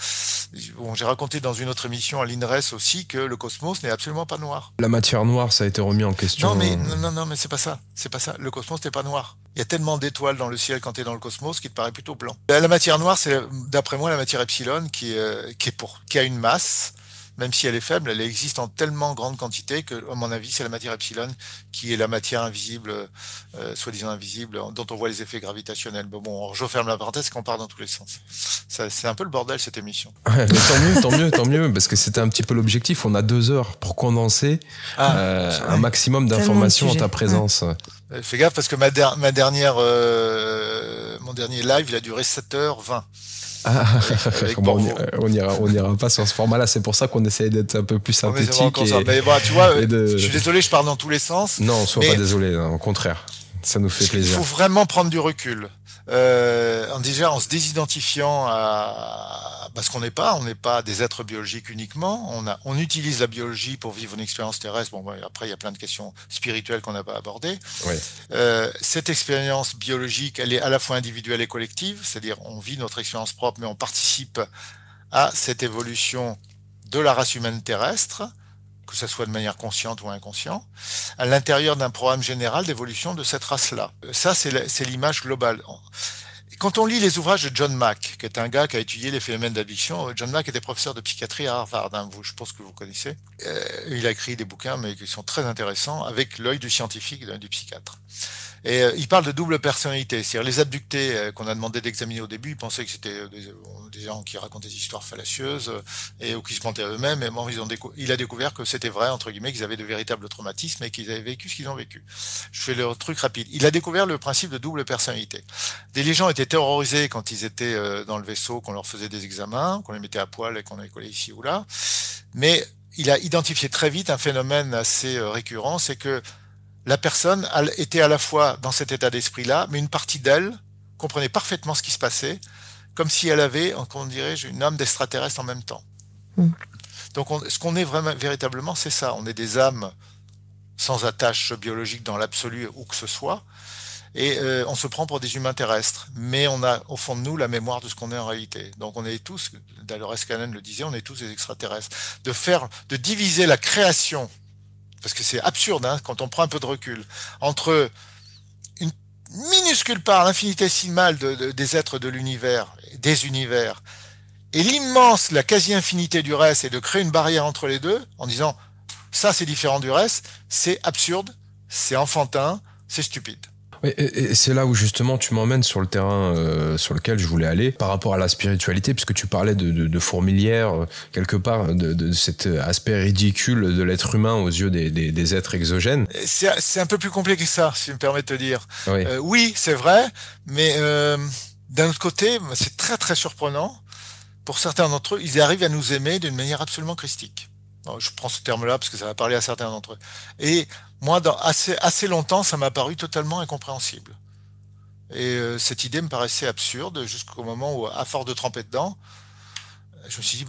Bon, j'ai raconté dans une autre émission à l'INRES aussi que le cosmos n'est absolument pas noir. La matière noire, ça a été remis en question. Non, mais c'est pas ça. C'est pas ça. Le cosmos n'est pas noir. Il y a tellement d'étoiles dans le ciel quand tu es dans le cosmos qu'il te paraît plutôt blanc. La matière noire, c'est d'après moi la matière epsilon qui a une masse. Même si elle est faible, elle existe en tellement grande quantité que, à mon avis, c'est la matière epsilon qui est la matière invisible, soi-disant invisible, dont on voit les effets gravitationnels. Bon, je referme la parenthèse qu'on part dans tous les sens. C'est un peu le bordel, cette émission. Ouais, mais tant mieux, parce que c'était un petit peu l'objectif. On a 2 heures pour condenser un maximum d'informations en ta présence. Ouais. Fais gaffe, parce que mon dernier live, il a duré 7h20. On ira pas sur ce format-là. C'est pour ça qu'on essaie d'être un peu plus synthétique. Mais bon, tu vois, je suis désolé, je pars dans tous les sens. Non, sois pas désolé. Au contraire, ça nous fait plaisir. Il faut vraiment prendre du recul. En se désidentifiant à Parce qu'on n'est pas des êtres biologiques uniquement. On utilise la biologie pour vivre une expérience terrestre. Bon, après, il y a plein de questions spirituelles qu'on n'a pas abordées. Ouais. Cette expérience biologique, elle est à la fois individuelle et collective, c'est-à-dire on vit notre expérience propre, mais on participe à cette évolution de la race humaine terrestre, que ce soit de manière consciente ou inconsciente, à l'intérieur d'un programme général d'évolution de cette race-là. Ça, c'est l'image globale. Quand on lit les ouvrages de John Mack, qui est un gars qui a étudié les phénomènes d'addiction, John Mack était professeur de psychiatrie à Harvard, hein, je pense que vous connaissez. Il a écrit des bouquins, mais qui sont très intéressants, avec l'œil du scientifique et du psychiatre. Et il parle de double personnalité, c'est-à-dire les abductés qu'on a demandé d'examiner au début, ils pensaient que c'était des gens qui racontaient des histoires fallacieuses ou qui se mentaient à eux-mêmes. Et bon, il a découvert que c'était vrai, entre guillemets, qu'ils avaient de véritables traumatismes et qu'ils avaient vécu ce qu'ils ont vécu. Je fais le truc rapide. Il a découvert le principe de double personnalité. Les gens étaient terrorisés quand ils étaient dans le vaisseau, qu'on leur faisait des examens, qu'on les mettait à poil et qu'on les collait ici ou là. Mais il a identifié très vite un phénomène assez récurrent, c'est que la personne était à la fois dans cet état d'esprit-là, mais une partie d'elle comprenait parfaitement ce qui se passait, comme si elle avait, comment dirais-je, une âme d'extraterrestre en même temps. Donc ce qu'on est vraiment, véritablement, c'est ça. On est des âmes sans attache biologique dans l'absolu, où que ce soit, et on se prend pour des humains terrestres. Mais on a au fond de nous la mémoire de ce qu'on est en réalité. Donc on est tous, Dolores Cannon le disait, on est tous des extraterrestres. De diviser la création, parce que c'est absurde, hein, quand on prend un peu de recul, entre une minuscule part, l'infinitésimale des êtres de l'univers, des univers, et l'immense, la quasi-infinité du reste, et de créer une barrière entre les deux, en disant, ça c'est différent du reste, c'est absurde, c'est enfantin, c'est stupide. Oui, et c'est là où justement tu m'emmènes sur le terrain sur lequel je voulais aller par rapport à la spiritualité, puisque tu parlais de fourmilière, quelque part, de cet aspect ridicule de l'être humain aux yeux des êtres exogènes. C'est un peu plus compliqué que ça, si je me permets de te dire. Oui, oui, c'est vrai, mais d'un autre côté, c'est très très surprenant. Pour certains d'entre eux, ils arrivent à nous aimer d'une manière absolument christique. Alors, je prends ce terme-là parce que ça va parler à certains d'entre eux. Et moi, assez longtemps, ça m'a paru totalement incompréhensible. Et cette idée me paraissait absurde jusqu'au moment où, à force de tremper dedans, je me suis dit,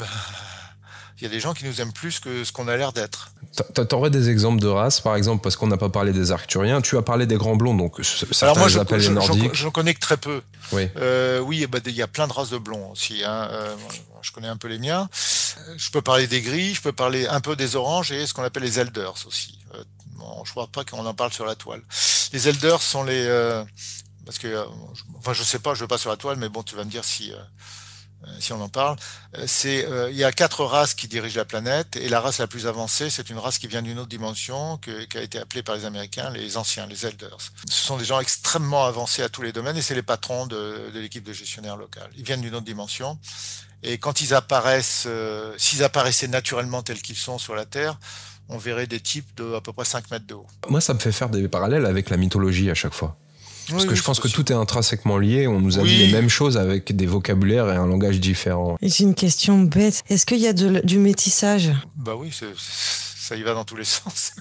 il y a des gens qui nous aiment plus que ce qu'on a l'air d'être. T'aurais des exemples de races, par exemple, parce qu'on n'a pas parlé des Arcturiens. Tu as parlé des Grands Blonds, donc certains Alors moi, les appellent les Nordiques. je connais que très peu. Oui. Oui, il y a plein de races de blonds aussi. Hein. Je connais un peu les miens. Je peux parler des gris, je peux parler un peu des oranges et ce qu'on appelle les elders aussi. Bon, je ne vois pas qu'on en parle sur la toile. Les elders sont les... parce que, je sais pas, je ne vais pas sur la toile, mais bon, tu vas me dire si on en parle. Il y a 4 races qui dirigent la planète et la race la plus avancée, c'est une race qui vient d'une autre dimension, qui a été appelée par les Américains les anciens, les elders. Ce sont des gens extrêmement avancés à tous les domaines et c'est les patrons de l'équipe de gestionnaires locales. Ils viennent d'une autre dimension et quand ils apparaissent, s'ils apparaissaient naturellement tels qu'ils sont sur la Terre, on verrait des types de à peu près 5 mètres de haut. Moi, ça me fait faire des parallèles avec la mythologie à chaque fois. Parce que je pense que tout est intrinsèquement lié. On nous a dit les mêmes choses avec des vocabulaires et un langage différent. Et j'ai une question bête. Est-ce qu'il y a du métissage ? Bah oui, ça y va dans tous les sens.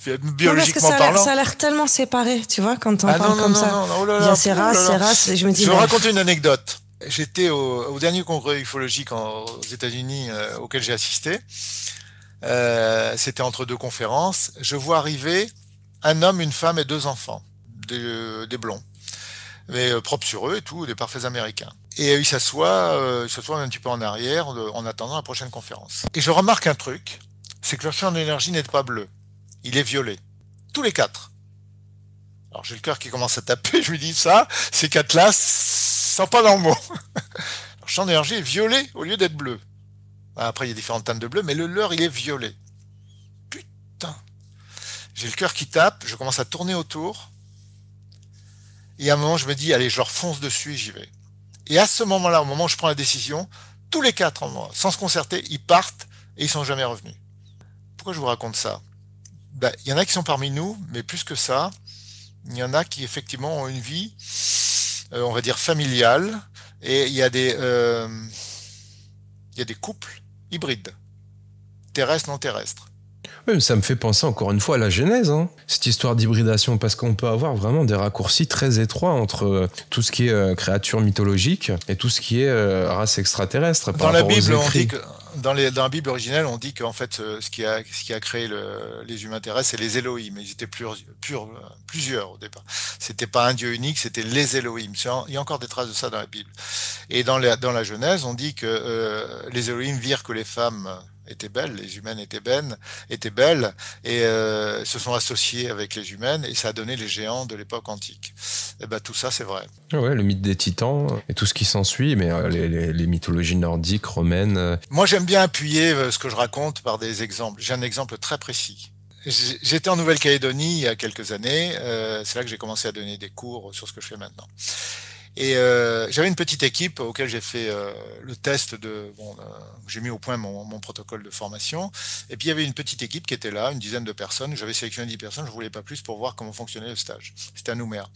Biologiquement parlant. Ça a l'air tellement séparé, tu vois, quand on parle comme ça. Non, oh là là, il y a ces races, je me dis... Je vais raconter une anecdote. J'étais au dernier congrès ufologique aux États-Unis auquel j'ai assisté. C'était entre 2 conférences. Je vois arriver un homme, une femme et 2 enfants. Des blonds, mais propres sur eux et tout, des parfaits américains. Et ils s'assoient un petit peu en arrière en attendant la prochaine conférence. Et je remarque un truc, c'est que leur champ d'énergie n'est pas bleu, il est violet. Tous les 4. Alors j'ai le cœur qui commence à taper, je me dis ça, ces 4-là sont pas normaux. Leur champ d'énergie est violet au lieu d'être bleu. Après il y a différentes teintes de bleu, mais le leur il est violet. Putain. J'ai le cœur qui tape, je commence à tourner autour. Et à un moment, je me dis, allez, je leur fonce dessus et j'y vais. Et à ce moment-là, au moment où je prends la décision, tous les 4, sans se concerter, ils partent et ils sont jamais revenus. Pourquoi je vous raconte ça ? Il y en a qui sont parmi nous, mais plus que ça, il y en a qui effectivement ont une vie, on va dire familiale, et il y a des couples hybrides, terrestres, non terrestres. Oui, mais ça me fait penser encore une fois à la Genèse, hein, cette histoire d'hybridation, parce qu'on peut avoir vraiment des raccourcis très étroits entre tout ce qui est créature mythologique et tout ce qui est race extraterrestre. Dans la Bible, on dit que dans la Bible originelle, on dit qu'en fait, ce qui a créé les humains terrestres, c'est les Elohim. Ils étaient plusieurs au départ. C'était pas un dieu unique, c'était les Elohim. Il y a encore des traces de ça dans la Bible. Et dans la Genèse, on dit que les Elohim virent que les femmes étaient belles, les humaines étaient belles, et se sont associés avec les humaines, et ça a donné les géants de l'époque antique. Et ben tout ça, c'est vrai. Ouais, le mythe des titans et tout ce qui s'ensuit, mais les mythologies nordiques, romaines. Moi, j'aime bien appuyer ce que je raconte par des exemples. J'ai un exemple très précis. J'étais en Nouvelle-Calédonie il y a quelques années. C'est là que j'ai commencé à donner des cours sur ce que je fais maintenant. Et j'avais une petite équipe auquel j'ai fait le test j'ai mis au point mon protocole de formation. Et puis il y avait une petite équipe qui était là, une dizaine de personnes. J'avais sélectionné 10 personnes, je voulais pas plus pour voir comment fonctionnait le stage. C'était à Nouméa.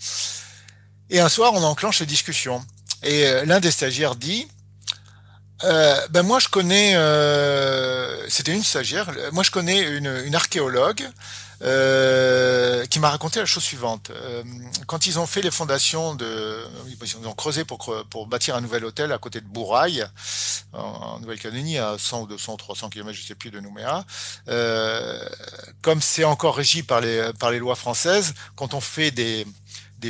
Et un soir, on enclenche les discussions. Et l'un des stagiaires dit, moi je connais, c'était une stagiaire, moi je connais une archéologue qui m'a raconté la chose suivante. Quand ils ont fait les fondations ils ont creusé pour bâtir un nouvel hôtel à côté de Bourail, en Nouvelle-Calédonie, à 100 ou 200, 300 km, je sais plus, de Nouméa, comme c'est encore régi par les lois françaises, quand on fait des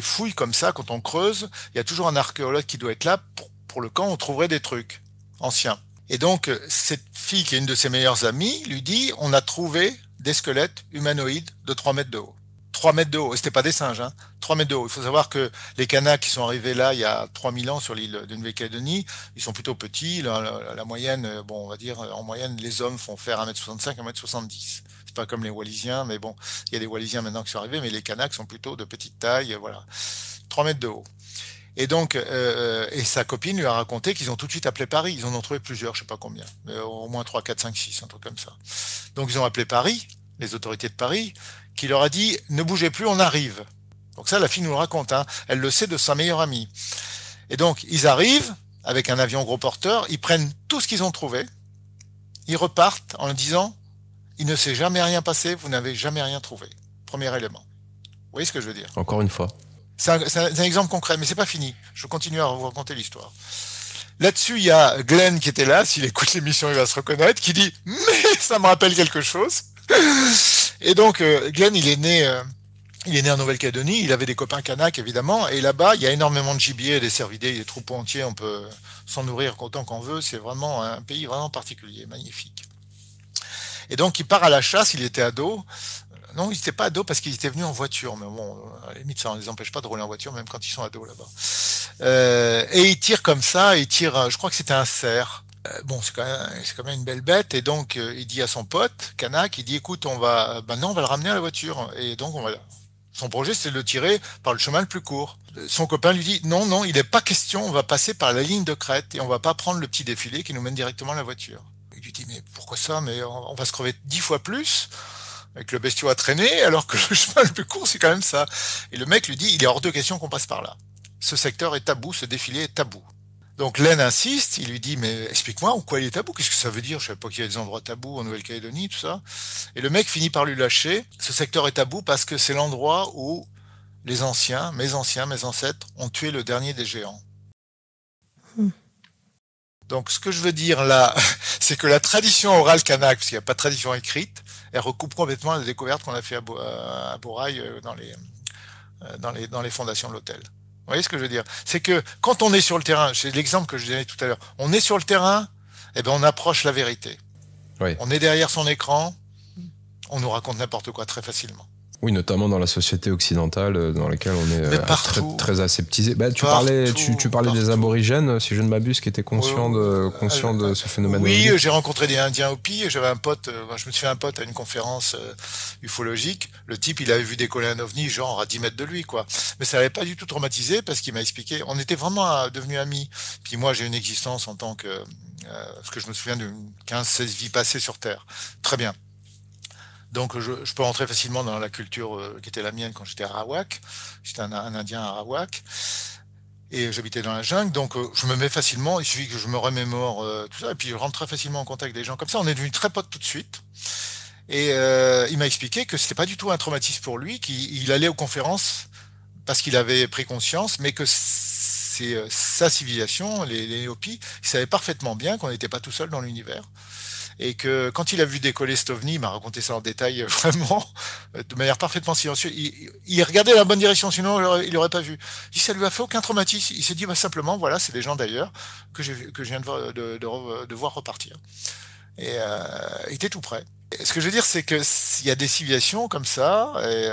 fouilles comme ça, quand on creuse, il y a toujours un archéologue qui doit être là pour le cas où on trouverait des trucs anciens. Et donc, cette fille, qui est une de ses meilleures amies, lui dit, on a trouvé des squelettes humanoïdes de 3 mètres de haut. 3 mètres de haut, et c'était pas des singes, hein, 3 mètres de haut. Il faut savoir que les Kanaks qui sont arrivés là il y a 3000 ans sur l'île de Nouvelle-Calédonie, ils sont plutôt petits. La moyenne, on va dire, en moyenne, les hommes font faire 1m65, 1m70. C'est pas comme les Wallisiens, mais bon, il y a des Wallisiens maintenant qui sont arrivés, mais les Kanaks sont plutôt de petite taille, voilà. 3 mètres de haut. Et donc, et sa copine lui a raconté qu'ils ont tout de suite appelé Paris. Ils en ont trouvé plusieurs, je sais pas combien, mais au moins 3, 4, 5, 6, un truc comme ça. Donc ils ont appelé Paris, les autorités de Paris, qui leur a dit « Ne bougez plus, on arrive ». Donc ça, la fille nous le raconte, hein. Elle le sait de sa meilleure amie. Et donc, ils arrivent avec un avion gros porteur, ils prennent tout ce qu'ils ont trouvé, ils repartent en disant « Il ne s'est jamais rien passé, vous n'avez jamais rien trouvé ». Premier élément. Vous voyez ce que je veux dire? Encore une fois. C'est un exemple concret, mais c'est pas fini. Je continue à vous raconter l'histoire. Là-dessus, il y a Glenn qui était là. S'il écoute l'émission, il va se reconnaître, qui dit « Mais ça me rappelle quelque chose ». Et donc, Glenn, il est né en Nouvelle-Calédonie. Il avait des copains Kanaks, évidemment. Et là-bas, il y a énormément de gibier, des cervidés, des troupeaux entiers. On peut s'en nourrir autant qu'on veut. C'est vraiment un pays vraiment particulier, magnifique. Et donc, il part à la chasse. Il était ado. Non, ils n'étaient pas ados parce qu'ils étaient venus en voiture. Mais bon, à la limite, ça ne les empêche pas de rouler en voiture, même quand ils sont ados là-bas. Et ils tirent comme ça, je crois que c'était un cerf. C'est quand même une belle bête. Et donc, il dit à son pote, Kanak, il dit, écoute, on va le ramener à la voiture. Et donc, son projet, c'est de le tirer par le chemin le plus court. Son copain lui dit, non, il n'est pas question, on va passer par la ligne de crête et on va pas prendre le petit défilé qui nous mène directement à la voiture. Il lui dit, mais pourquoi ça? Mais on va se crever 10 fois plus. Avec le bestiau à traîner, alors que le chemin le plus court, c'est quand même ça. Et le mec lui dit, il est hors de question qu'on passe par là. Ce secteur est tabou, ce défilé est tabou. Donc Len insiste, il lui dit, mais explique-moi en quoi il est tabou, qu'est-ce que ça veut dire? Je savais pas qu'il y a des endroits tabous en Nouvelle-Calédonie, tout ça. Et le mec finit par lui lâcher, ce secteur est tabou parce que c'est l'endroit où mes ancêtres, ont tué le dernier des géants. Donc ce que je veux dire là, c'est que la tradition orale kanak, parce qu'il n'y a pas de tradition écrite, elle recoupe complètement la découverte qu'on a fait à Bourail dans les fondations de l'hôtel. Vous voyez ce que je veux dire? C'est que quand on est sur le terrain, c'est l'exemple que je donnais tout à l'heure, on est sur le terrain, on approche la vérité. Oui. On est derrière son écran, on nous raconte n'importe quoi très facilement. Oui, notamment dans la société occidentale dans laquelle on est très aseptisé. Tu parlais des aborigènes, si je ne m'abuse, qui étaient conscients de ce phénomène. Oui, j'ai rencontré des Indiens Hopi, j'avais un pote, je me suis fait un pote à une conférence ufologique. Le type, il avait vu décoller un ovni genre à 10 mètres de lui, quoi. Mais ça l'avait pas du tout traumatisé parce qu'il m'a expliqué. On était vraiment devenus amis. Puis moi, j'ai une existence en tant que... parce que je me souviens de 15-16 vies passées sur Terre. Très bien. Donc je peux rentrer facilement dans la culture qui était la mienne quand j'étais à Arawak. J'étais un Indien à Arawak. Et j'habitais dans la jungle, donc je me mets facilement, il suffit que je me remémore tout ça, et puis je rentre très facilement en contact avec des gens comme ça. On est devenus très potes tout de suite. Et il m'a expliqué que c'était pas du tout un traumatisme pour lui, qu'il allait aux conférences parce qu'il avait pris conscience, mais que c'est sa civilisation, les Néopis, ils savaient parfaitement bien qu'on n'était pas tout seul dans l'univers. Et que quand il a vu décoller cet ovni, il m'a raconté ça en détail vraiment, de manière parfaitement silencieuse. Il regardait dans la bonne direction, sinon il l'aurait pas vu. Il dit, ça lui a fait aucun traumatisme. Il s'est dit, bah, simplement, voilà, c'est des gens d'ailleurs que je viens de voir repartir. Et il était tout prêt. Et ce que je veux dire, c'est que s'il y a des civilisations comme ça, et,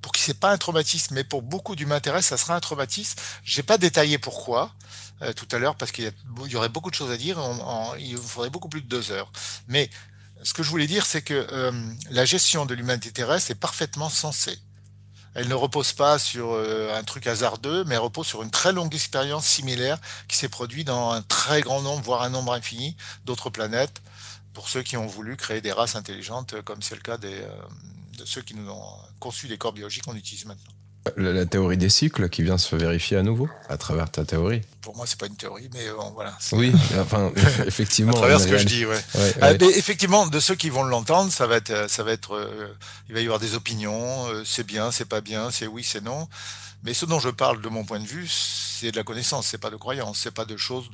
pour qui c'est pas un traumatisme, mais pour beaucoup d'humains terrestres, ça sera un traumatisme. J'ai pas détaillé pourquoi. Tout à l'heure, parce qu'il y aurait beaucoup de choses à dire, il faudrait beaucoup plus de 2 heures. Mais ce que je voulais dire, c'est que la gestion de l'humanité terrestre est parfaitement sensée. Elle ne repose pas sur un truc hasardeux, mais elle repose sur une très longue expérience similaire qui s'est produite dans un très grand nombre, voire un nombre infini d'autres planètes, pour ceux qui ont voulu créer des races intelligentes, comme c'est le cas de ceux qui nous ont conçu les corps biologiques qu'on utilise maintenant. La théorie des cycles qui vient se vérifier à nouveau à travers ta théorie. Pour moi, c'est pas une théorie, mais voilà. Oui, enfin, effectivement. À travers ce que je dis, ouais. Ouais. Mais effectivement, de ceux qui vont l'entendre, ça va être, il va y avoir des opinions, c'est bien, c'est pas bien, c'est oui, c'est non. Mais ce dont je parle, de mon point de vue, c'est de la connaissance, c'est pas de croyance, c'est pas de choses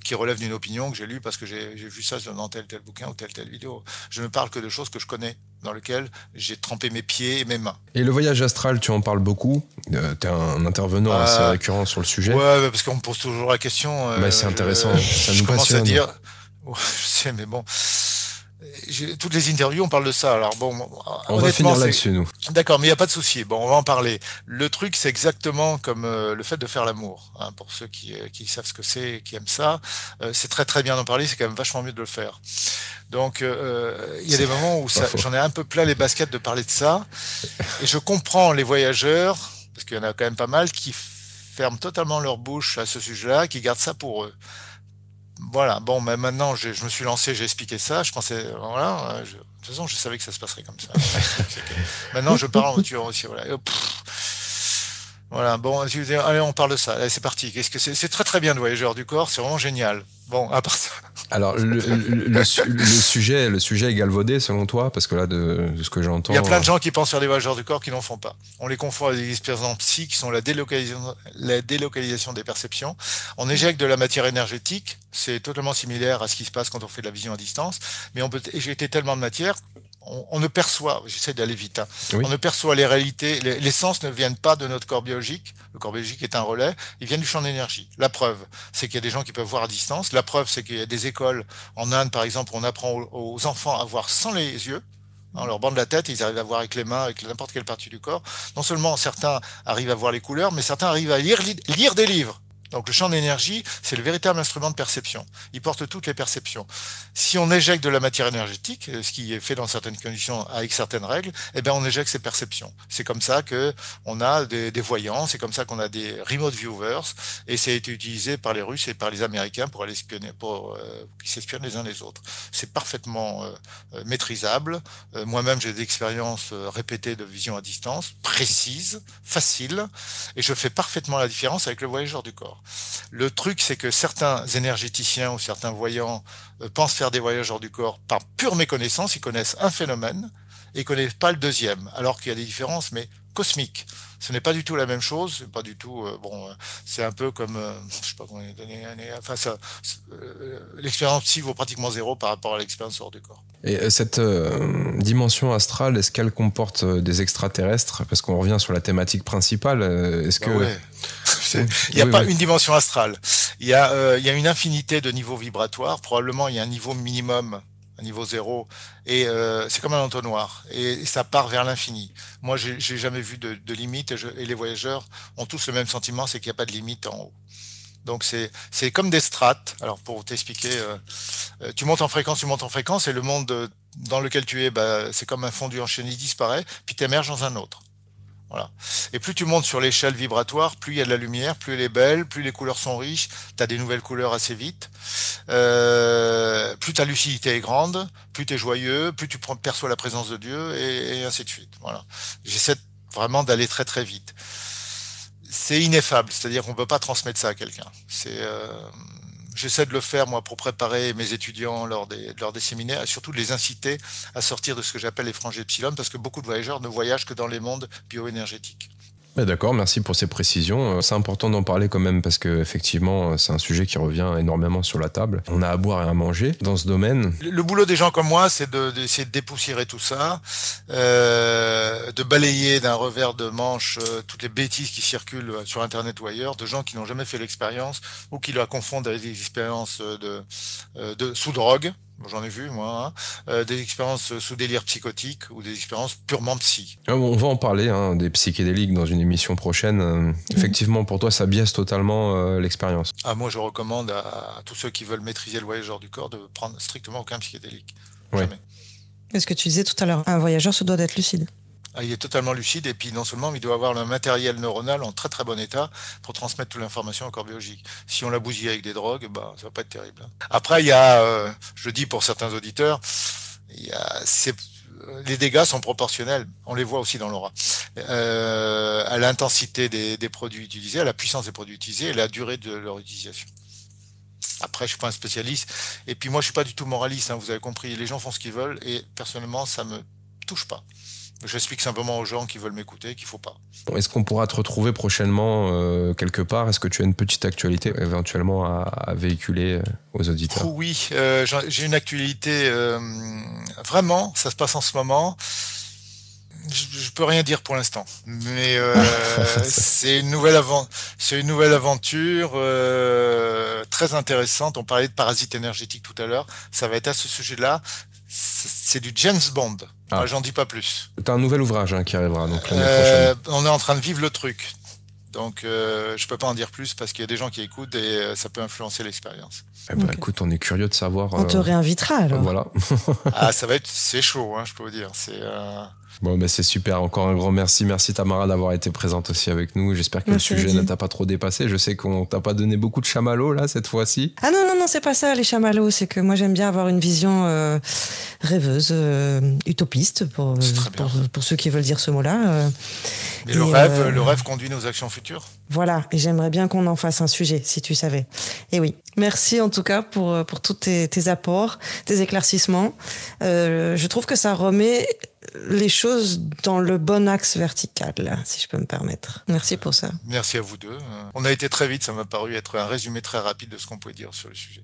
qui relèvent d'une opinion que j'ai lue parce que j'ai vu ça dans tel bouquin ou telle vidéo. Je ne parle que de choses que je connais, dans lesquelles j'ai trempé mes pieds et mes mains. Et le voyage astral, tu en parles beaucoup. T'es un intervenant assez récurrent sur le sujet. Ouais, parce qu'on me pose toujours la question. C'est intéressant, ça nous je commence passionne. à dire, ouais, je sais, mais bon. Toutes les interviews, on parle de ça. Alors bon, on va finir là-dessus, nous. D'accord, mais il n'y a pas de souci. Bon, on va en parler. Le truc, c'est exactement comme le fait de faire l'amour. Hein, pour ceux qui savent ce que c'est, qui aiment ça, c'est très très bien d'en parler. C'est quand même vachement mieux de le faire. Donc, il y a des moments où j'en ai un peu plein les baskets de parler de ça. Et je comprends les voyageurs, parce qu'il y en a quand même pas mal, qui ferment totalement leur bouche à ce sujet-là, qui gardent ça pour eux. Voilà, bon, mais maintenant, je me suis lancé, j'ai expliqué ça, je pensais, voilà, de toute façon, je savais que ça se passerait comme ça. Maintenant, je parle en voiture aussi, voilà. Voilà, bon, allez, on parle de ça, allez, c'est parti. Qu'est-ce que c'est très très bien de Voyageurs du corps, c'est vraiment génial. Bon, à part ça. Alors, le sujet est galvaudé selon toi, parce que là, de ce que j'entends... Il y a plein de gens qui pensent faire des Voyageurs du corps qui n'en font pas. On les confond avec des expériences psy qui sont la délocalisation des perceptions. On éjecte de la matière énergétique, c'est totalement similaire à ce qui se passe quand on fait de la vision à distance, mais on peut éjecter tellement de matière, on ne perçoit, j'essaie d'aller vite, hein, oui. On ne perçoit les réalités, les sens ne viennent pas de notre corps biologique, le corps biologique est un relais, ils viennent du champ d'énergie. La preuve, c'est qu'il y a des gens qui peuvent voir à distance, la preuve, c'est qu'il y a des écoles, en Inde par exemple, on apprend aux enfants à voir sans les yeux, on leur bande la tête, ils arrivent à voir avec les mains, avec n'importe quelle partie du corps. Non seulement certains arrivent à voir les couleurs, mais certains arrivent à lire des livres. Donc le champ d'énergie, c'est le véritable instrument de perception. Il porte toutes les perceptions. Si on éjecte de la matière énergétique, ce qui est fait dans certaines conditions avec certaines règles, eh bien on éjecte ces perceptions. C'est comme ça que on a des voyants, c'est comme ça qu'on a des remote viewers, et ça a été utilisé par les Russes et par les Américains pour aller espionner, qui s'espionnent les uns les autres. C'est parfaitement maîtrisable. Moi-même, j'ai des expériences répétées de vision à distance, précises, faciles, et je fais parfaitement la différence avec le voyageur du corps. Le truc, c'est que certains énergéticiens ou certains voyants pensent faire des voyageurs du corps par pure méconnaissance. Ils connaissent un phénomène et ils connaissent pas le deuxième, alors qu'il y a des différences, mais cosmiques. Ce n'est pas du tout la même chose, pas du tout. C'est un peu comme, je sais pas comment donner. Enfin, l'expérience psy vaut pratiquement zéro par rapport à l'expérience hors du corps. Et cette dimension astrale, est-ce qu'elle comporte des extraterrestres? Parce qu'on revient sur la thématique principale. Est-ce que ouais. Il n'y a pas une dimension astrale. Il y a une infinité de niveaux vibratoires. Probablement, il y a un niveau minimum, un niveau zéro, et c'est comme un entonnoir, et ça part vers l'infini. Moi, j'ai jamais vu de limite, et les voyageurs ont tous le même sentiment, c'est qu'il n'y a pas de limite en haut. Donc c'est comme des strates. Alors pour t'expliquer, tu montes en fréquence, et le monde dans lequel tu es, c'est comme un fondu enchaîné, il disparaît, puis tu émerges dans un autre. Voilà. Et plus tu montes sur l'échelle vibratoire, plus il y a de la lumière, plus elle est belle, plus les couleurs sont riches, tu as des nouvelles couleurs assez vite, plus ta lucidité est grande, plus tu es joyeux, plus tu perçois la présence de Dieu, et ainsi de suite. Voilà. J'essaie vraiment d'aller très très vite. C'est ineffable, c'est-à-dire qu'on ne peut pas transmettre ça à quelqu'un. j'essaie de le faire, moi, pour préparer mes étudiants lors des séminaires, et surtout de les inciter à sortir de ce que j'appelle les franges epsilon, parce que beaucoup de voyageurs ne voyagent que dans les mondes bioénergétiques. D'accord, merci pour ces précisions. C'est important d'en parler quand même parce que effectivement, c'est un sujet qui revient énormément sur la table. On a à boire et à manger dans ce domaine. Le boulot des gens comme moi, c'est d'essayer de dépoussiérer tout ça, de balayer d'un revers de manche toutes les bêtises qui circulent sur Internet ou ailleurs, de gens qui n'ont jamais fait l'expérience ou qui la confondent avec des expériences sous drogue. J'en ai vu, moi, des expériences sous délire psychotique ou des expériences purement psy. On va en parler, des psychédéliques dans une émission prochaine. Effectivement, pour toi, ça biaise totalement l'expérience. Moi, je recommande à tous ceux qui veulent maîtriser le voyageur du corps de prendre strictement aucun psychédélique. Ouais. Jamais. C'est ce que tu disais tout à l'heure, un voyageur se doit d'être lucide. Il est totalement lucide et puis non seulement, mais il doit avoir le matériel neuronal en très très bon état pour transmettre toute l'information au corps biologique. Si on l'a bousillé avec des drogues, ça va pas être terrible. Après, il y a, je le dis pour certains auditeurs, les dégâts sont proportionnels. On les voit aussi dans l'aura. À l'intensité des produits utilisés, à la puissance des produits utilisés et à la durée de leur utilisation. Après, je suis pas un spécialiste. Et puis moi, je suis pas du tout moraliste. Vous avez compris. Les gens font ce qu'ils veulent et personnellement, ça me touche pas. J'explique simplement aux gens qui veulent m'écouter qu'il faut pas. Est-ce qu'on pourra te retrouver prochainement quelque part? Est-ce que tu as une petite actualité éventuellement à véhiculer aux auditeurs? Oui, j'ai une actualité. Vraiment, ça se passe en ce moment. Je peux rien dire pour l'instant, mais c'est une nouvelle aventure très intéressante. On parlait de parasites énergétiques tout à l'heure. Ça va être à ce sujet-là. C'est du James Bond. J'en dis pas plus. T'as un nouvel ouvrage qui arrivera donc l'année prochaine. On est en train de vivre le truc. Donc je peux pas en dire plus parce qu'il y a des gens qui écoutent et ça peut influencer l'expérience. Okay. Écoute, on est curieux de savoir. On te réinvitera alors. Voilà. C'est chaud, je peux vous dire. Bon, mais c'est super. Encore un grand merci. Merci Tamara d'avoir été présente aussi avec nous. J'espère que le sujet ne t'a pas trop dépassé. Je sais qu'on t'a pas donné beaucoup de chamallows là cette fois-ci. Ah non, c'est pas ça les chamallows. C'est que moi j'aime bien avoir une vision rêveuse, utopiste pour ceux qui veulent dire ce mot-là. Mais le rêve conduit nos actions futures. Voilà, et j'aimerais bien qu'on en fasse un sujet, si tu savais. Et oui, merci en tout cas pour tous tes apports, tes éclaircissements. Je trouve que ça remet les choses dans le bon axe vertical, là, si je peux me permettre. Merci pour ça. Merci à vous deux. On a été très vite, ça m'a paru être un résumé très rapide de ce qu'on pouvait dire sur le sujet.